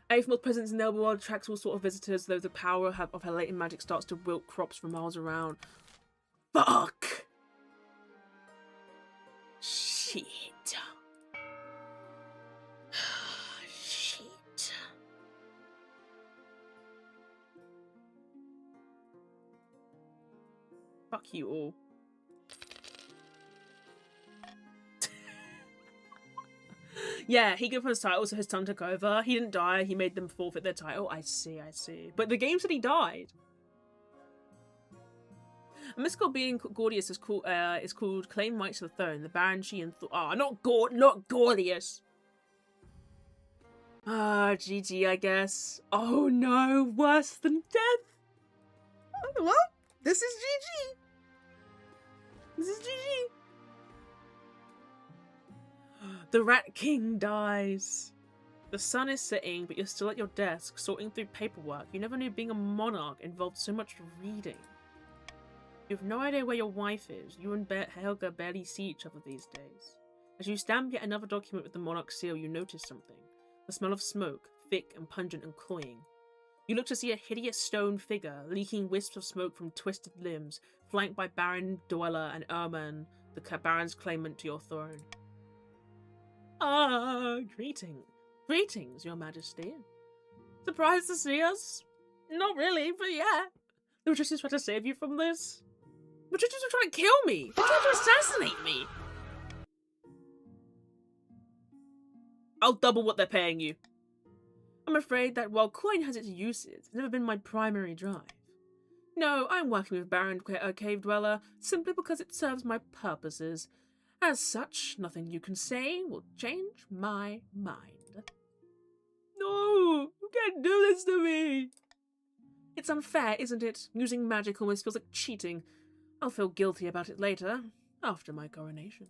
Aethel's presence in the Elderworld attracts all sorts of visitors, though the power of her latent magic starts to wilt crops for miles around. Fuck! Shit. Shit. Fuck you all. Yeah, he gave him his title, so his son took over. He didn't die, he made them forfeit their title. I see. But the game said he died. A mystical being, Gordius, is called Claim Rights to the Throne. The Baron, she, and not Gordius. GG, I guess. Oh no, worse than death. What? This is GG. This is GG. The Rat King dies. The sun is setting, but you're still at your desk, sorting through paperwork. You never knew being a monarch involved so much reading. You have no idea where your wife is. You and Helga barely see each other these days. As you stamp yet another document with the monarch seal, you notice something. The smell of smoke, thick and pungent and cloying. You look to see a hideous stone figure, leaking wisps of smoke from twisted limbs, flanked by Baron Dweller and Erman, the Baron's claimant to your throne. Greetings, your majesty. Surprised to see us? Not really, but yeah. The Patricians tried to save you from this. The Patricians were trying to kill me! They tried to assassinate me! I'll double what they're paying you. I'm afraid that while coin has its uses, it's never been my primary drive. No, I'm working with Baron Cave Dweller simply because it serves my purposes. As such, nothing you can say will change my mind. No! You can't do this to me! It's unfair, isn't it? Using magic almost feels like cheating. I'll feel guilty about it later, after my coronation.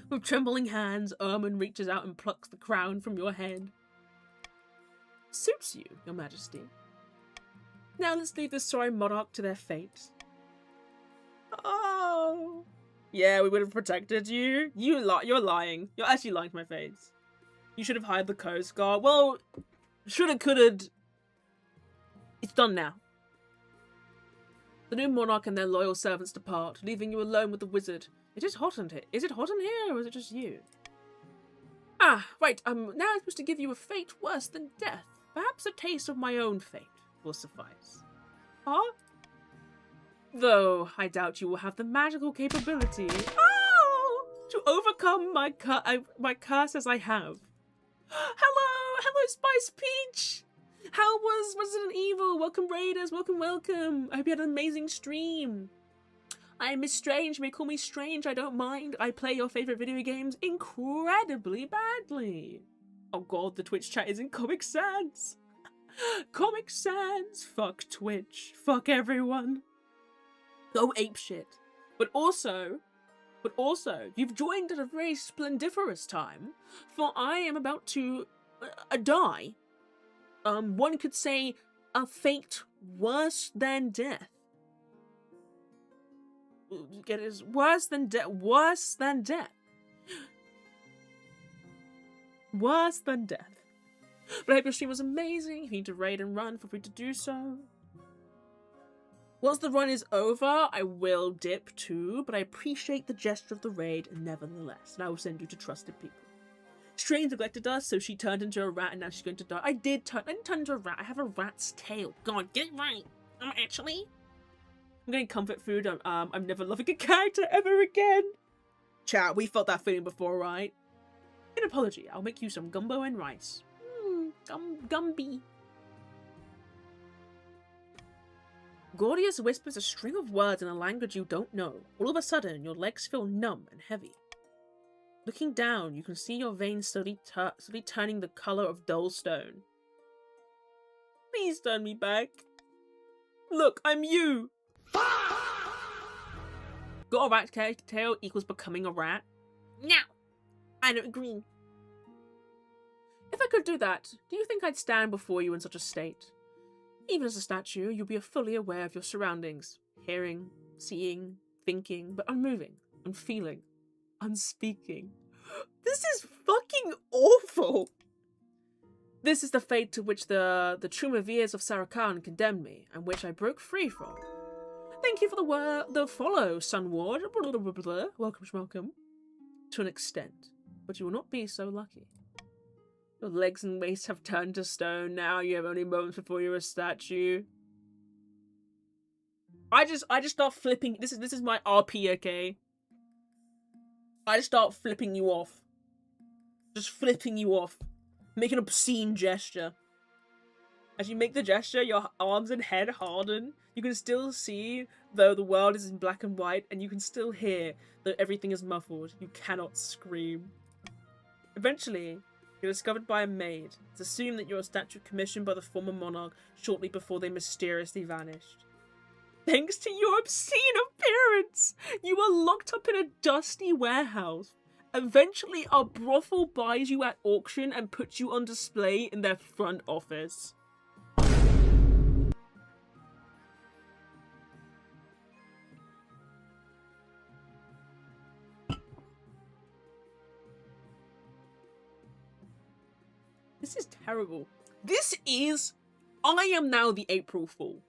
With trembling hands, Ermin reaches out and plucks the crown from your head. Suits you, Your Majesty. Now let's leave the sorry monarch to their fate. Oh. Yeah, we would have protected you. You're lying. You're actually lying to my face. You should have hired the Coast Guard. Well, shoulda, coulda. It's done now. The new monarch and their loyal servants depart, leaving you alone with the wizard. It is hot in here. Is it hot in here, or is it just you? Ah, right. Now I'm supposed to give you a fate worse than death. Perhaps a taste of my own fate will suffice. Huh? Though I doubt you will have the magical capability to overcome my curse as I have. Hello, Spice Peach. How was Resident Evil? Welcome, Raiders. Welcome. I hope you had an amazing stream. I am MissedStrange. You may call me Strange. I don't mind. I play your favorite video games incredibly badly. Oh god, the Twitch chat is in Comic Sans. Comic Sans. Fuck Twitch. Fuck everyone. Go apeshit. But also, you've joined at a very splendiferous time, for I am about to die. One could say a fate worse than death. Get it? Worse than death. Worse than death. Worse than death. But I hope your stream was amazing. If you need to raid and run, feel free to do so. Once the run is over, I will dip too, but I appreciate the gesture of the raid nevertheless, and I will send you to trusted people. Strange neglected us, so she turned into a rat and now she's going to die. I didn't turn into a rat. I have a rat's tail. God, get it right. I'm getting comfort food. I'm never loving a character ever again. Chat, we felt that feeling before, right? An apology. I'll make you some gumbo and rice. Gumby. Gordius whispers a string of words in a language you don't know. All of a sudden, your legs feel numb and heavy. Looking down, you can see your veins slowly turning the color of dull stone. Please turn me back. Look, I'm you. Got a rat tail equals becoming a rat? No, I don't agree. If I could do that, do you think I'd stand before you in such a state? Even as a statue, you'll be fully aware of your surroundings. Hearing, seeing, thinking, but unmoving, unfeeling, unspeaking. This is fucking awful! This is the fate to which the Trumavirs of Sarakan condemned me, and which I broke free from. Thank you for the follow, Sunward. Welcome. To an extent, but you will not be so lucky. Your legs and waist have turned to stone now. You have only moments before you're a statue. I just start flipping. This is my RP, okay? I just start flipping you off. Just flipping you off. Make an obscene gesture. As you make the gesture, your arms and head harden. You can still see, though the world is in black and white, and you can still hear, though everything is muffled. You cannot scream. Eventually, you're discovered by a maid. It's assumed that you're a statue commissioned by the former monarch shortly before they mysteriously vanished. Thanks to your obscene appearance, you are locked up in a dusty warehouse. Eventually, our brothel buys you at auction and puts you on display in their front office. This is terrible. I am now the April Fool.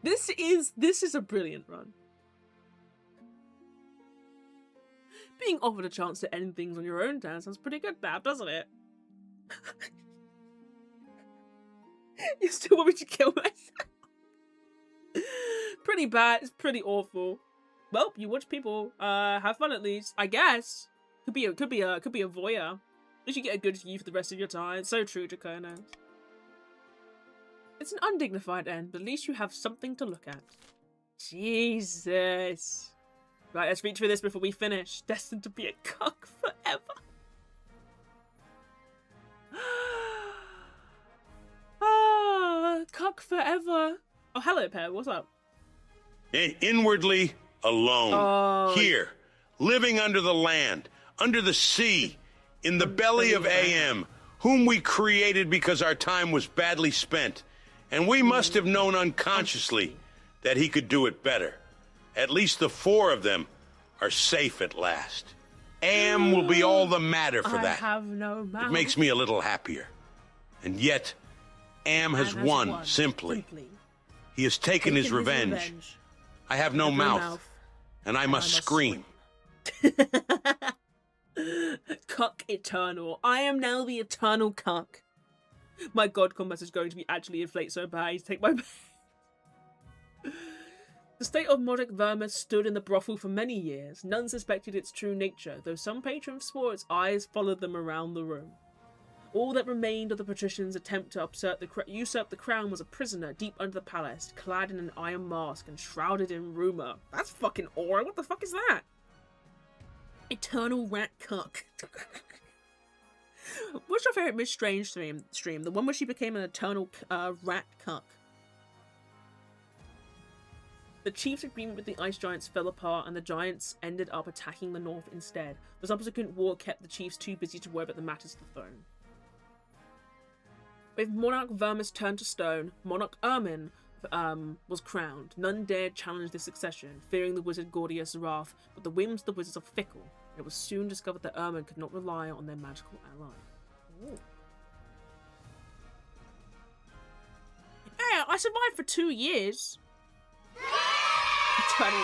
This is a brilliant run. Being offered a chance to end things on your own terms sounds pretty good now, doesn't it? You still want me to kill myself? Pretty bad. It's pretty awful. Well, you watch people have fun at least, I guess. Could be a voyeur. At least you get a good view for the rest of your time. It's so true, Draconis. It's an undignified end, but at least you have something to look at. Jesus. Right, let's reach for this before we finish. Destined to be a cuck forever. Cuck forever. Oh, hello, Pear. What's up?
Inwardly alone.
Oh.
Here, living under the land, under the sea, in the belly of AM, whom we created because our time was badly spent. And we must have known unconsciously that he could do it better. At least the 4 of them are safe at last. AM will be all the madder for that.
I have no mouth.
It makes me a little happier. And yet, AM has won, simply. He has taken his revenge. I have no mouth, and I must scream.
Cuck eternal. I am now the eternal cuck. My god, combat is going to be actually inflate so bad. He's take my. The state of Modic Vermis stood in the brothel for many years. None suspected its true nature, though some patrons swore its eyes followed them around the room. All that remained of the patricians' attempt to usurp the crown was a prisoner deep under the palace, clad in an iron mask and shrouded in rumour. That's fucking aura. What the fuck is that? Eternal rat cuck. What's your favourite MissedStrange stream? The one where she became an eternal rat cuck. The chief's agreement with the ice giants fell apart, and the giants ended up attacking the north instead. The subsequent war kept the chiefs too busy to worry about the matters of the throne. With Monarch Vermis turned to stone, Monarch Ermin was crowned. None dared challenge the succession, fearing the wizard Gordius' wrath, but the whims of the wizards are fickle. It was soon discovered that Ermin could not rely on their magical ally. Ooh. Yeah, I survived for 2 years. I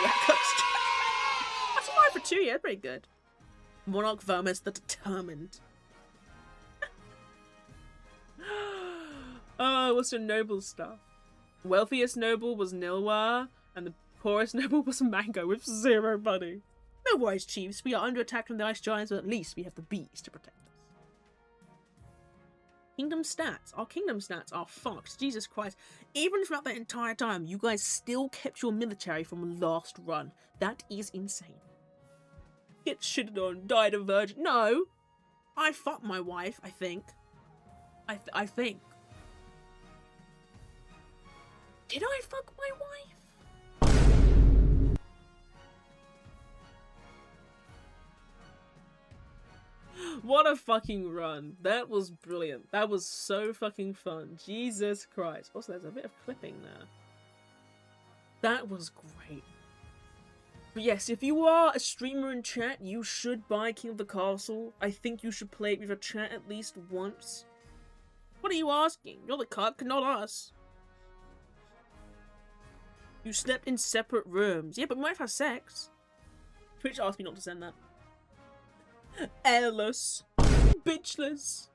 survived for 2 years, pretty good. Monarch Vermis the Determined. Oh, what's the noble stuff? Wealthiest noble was Nilwa, and the poorest noble was Mango with 0 money. No worries, chiefs. We are under attack from the ice giants, but at least we have the bees to protect us. Kingdom stats. Our kingdom stats are fucked. Jesus Christ. Even throughout that entire time, you guys still kept your military from last run. That is insane. Get shitted on, died a virgin. No! I fucked my wife, I think. I think. Did I fuck my wife? What a fucking run. That was brilliant. That was so fucking fun. Jesus Christ. Also, there's a bit of clipping there. That was great. But yes, if you are a streamer in chat, you should buy King of the Castle. I think you should play it with your chat at least once. What are you asking? You're the cuck, not us. You slept in separate rooms. Yeah, but we might have had sex. Twitch asked me not to send that. Airless. Bitchless.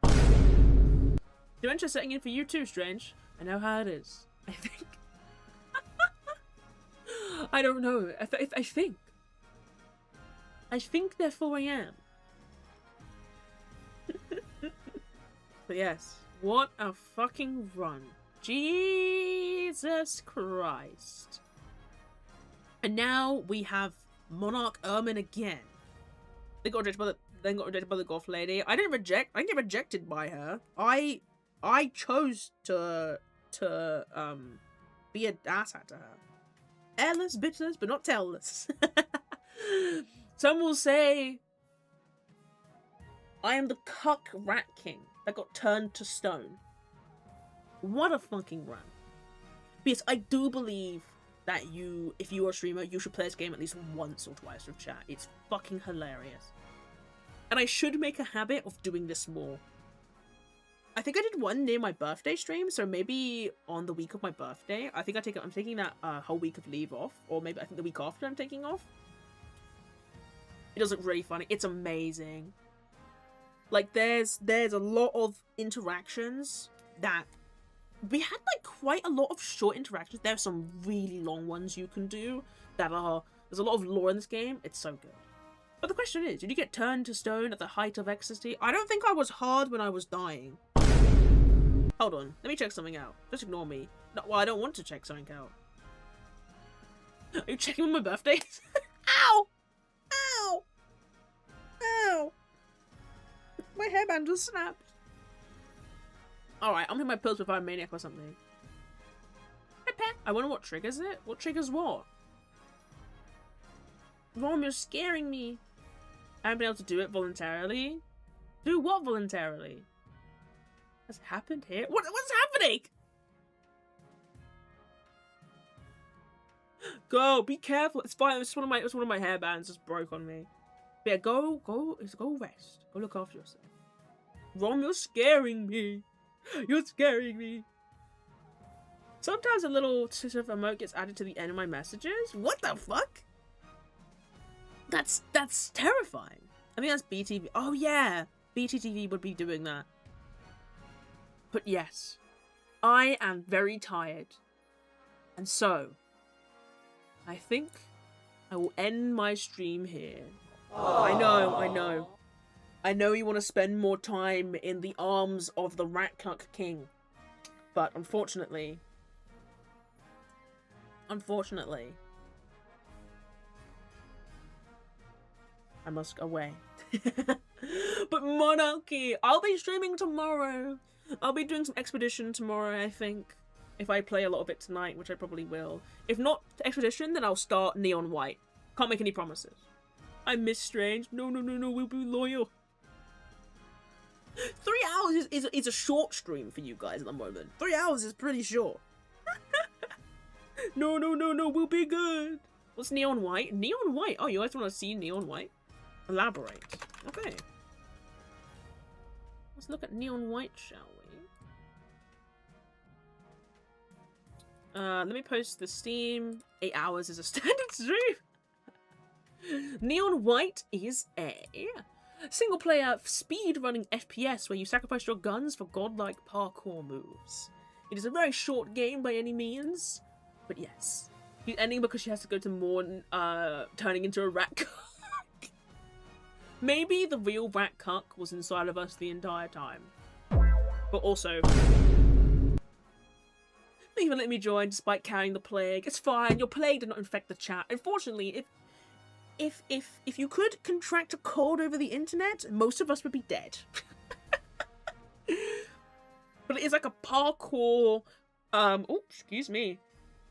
Dementia setting in for you too, Strange. I know how it is. I think. I don't know. I think. I think therefore I am. But yes. What a fucking run. Jesus Christ. And now we have Monarch Ermin again. They got rejected by the goth lady. I didn't get rejected by her. I chose to be an asshat to her. Airless, bitchless, but not tailless. Some will say I am the cuck rat king that got turned to stone. What a fucking run. Because I do believe that if you are a streamer, you should play this game at least once or twice with chat. It's fucking hilarious. And I should make a habit of doing this more. I think I did one near my birthday stream, so maybe on the week of my birthday. I think I'm taking that whole week of leave off, or maybe I think the week after I'm taking off. It does look really funny. It's amazing. Like there's a lot of interactions that we had, like quite a lot of short interactions. There are some really long ones you can do that there's a lot of lore in this game. It's so good. But the question is, did you get turned to stone at the height of ecstasy? I don't think I was hard when I was dying. Hold on, let me check something out. Just ignore me. No, well, I don't want to check something out. Are you checking when my birthday is? Ow! Ow! Ow! My hairband just snapped. Alright, I'm hitting my pills with a maniac or something. Hey, pet. I wonder what triggers it. What triggers what? Rom, you're scaring me. I haven't been able to do it voluntarily. Do what voluntarily? What's happened here? What's happening? Go, be careful. It's fine. It's one of my hairbands just broke on me. But yeah, go rest. Go look after yourself. Rom, you're scaring me. You're scaring me. Sometimes a little sort of emote gets added to the end of my messages. What the fuck? That's terrifying. I think that's BTV. Oh yeah, BTTV would be doing that. But yes, I am very tired. And so, I think I will end my stream here. I know. I know you want to spend more time in the arms of the Rat Cuck King. But unfortunately, I must go away. But Monarchy, I'll be streaming tomorrow. I'll be doing some Expedition tomorrow, I think. If I play a lot of it tonight, which I probably will. If not Expedition, then I'll start Neon White. Can't make any promises. I MissedStrange. No, we'll be loyal. 3 hours is a short stream for you guys at the moment. 3 hours is pretty short. No, we'll be good. What's Neon White? Neon White? Oh, you guys want to see Neon White? Elaborate. Okay. Let's look at Neon White, shall we? Let me post the Steam. 8 hours is a standard stream. Neon White is a single-player speed-running FPS where you sacrifice your guns for godlike parkour moves. It is a very short game by any means, but yes. She's ending because she has to go to Morn, turning into a rat cuck. Maybe the real rat cuck was inside of us the entire time. But also, they even let me join despite carrying the plague. It's fine, your plague did not infect the chat. Unfortunately, if you could contract a cold over the internet, most of us would be dead. But it is like a parkour, excuse me,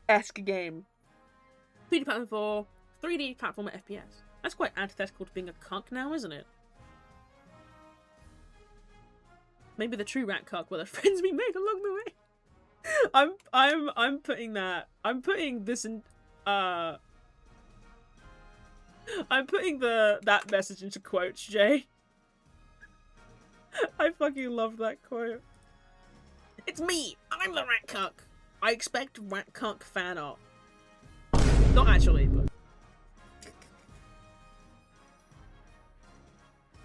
esque game. 3D platform for 3D platform at FPS. That's quite antithetical to being a cuck now, isn't it? Maybe the true rat cuck were the friends we made along the way. I'm putting that. I'm putting this in. I'm putting that message into quotes, Jay. I fucking love that quote. It's me. I'm the rat cuck. I expect rat cuck fan art. Not actually, but.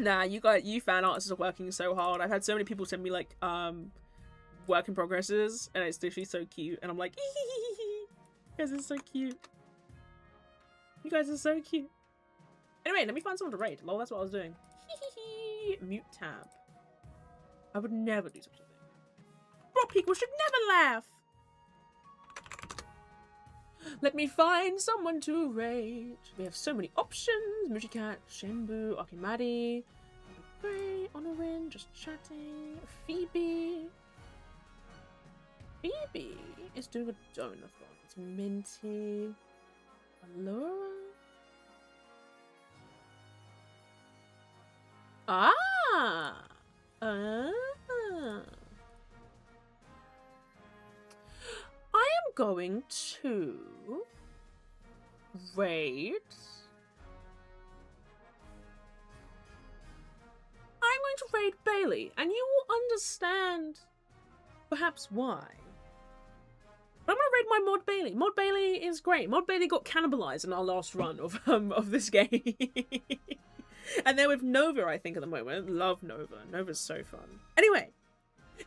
Nah, you fan artists are working so hard. I've had so many people send me like work in progresses, and it's literally so cute. And I'm like, you guys are so cute. You guys are so cute. Anyway, let me find someone to raid. Lol, that's what I was doing. Mute tab. I would never do such a thing. Rock people should never laugh. Let me find someone to raid. We have so many options. Mujicat, Shenbu, Akimari, Gray, Honorin, just chatting. Phoebe. Phoebe is doing a donathon. It's Minty. Allura. I am going to raid. I'm going to raid Bailey, and you will understand perhaps why. But I'm gonna raid my Mod Bailey. Mod Bailey is great. Mod Bailey got cannibalized in our last run of this game. And then with Nova, I think, at the moment. Love Nova. Nova's so fun. Anyway,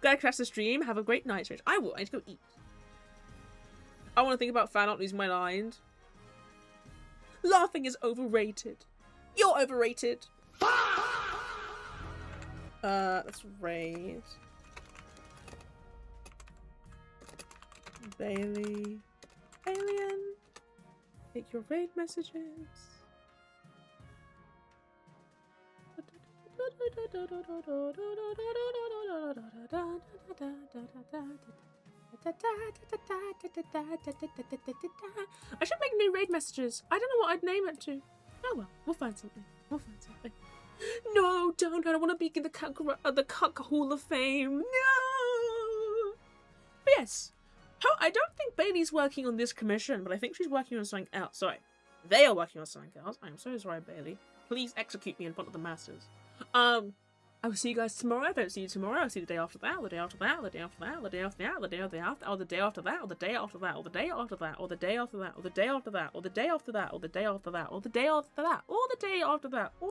glad I crashed the stream. Have a great night, Strange. I will. I need to go eat. I want to think about fan art losing my mind. Laughing is overrated. You're overrated. Let's raid. Bailey. Alien. Take your raid messages. I should make new raid messages. I don't know what I'd name it to. Oh well, we'll find something. We'll find something. No, don't. I don't want to be in the Cuck Hall of Fame. No. But yes. I don't think Bailey's working on this commission, but I think she's working on something else. Sorry. They are working on something else. I am so sorry, Bailey. Please execute me in front of the masters. I will see you guys tomorrow. If I don't see you tomorrow, I'll see you the day after that, or the day after that, or the day after that, or the day after that, or the day after that, or the day after that, or the day after that, or the day after that, or the day after that, or the day after that, or the day after that, or the day after that, or the day after that, or the day after that, or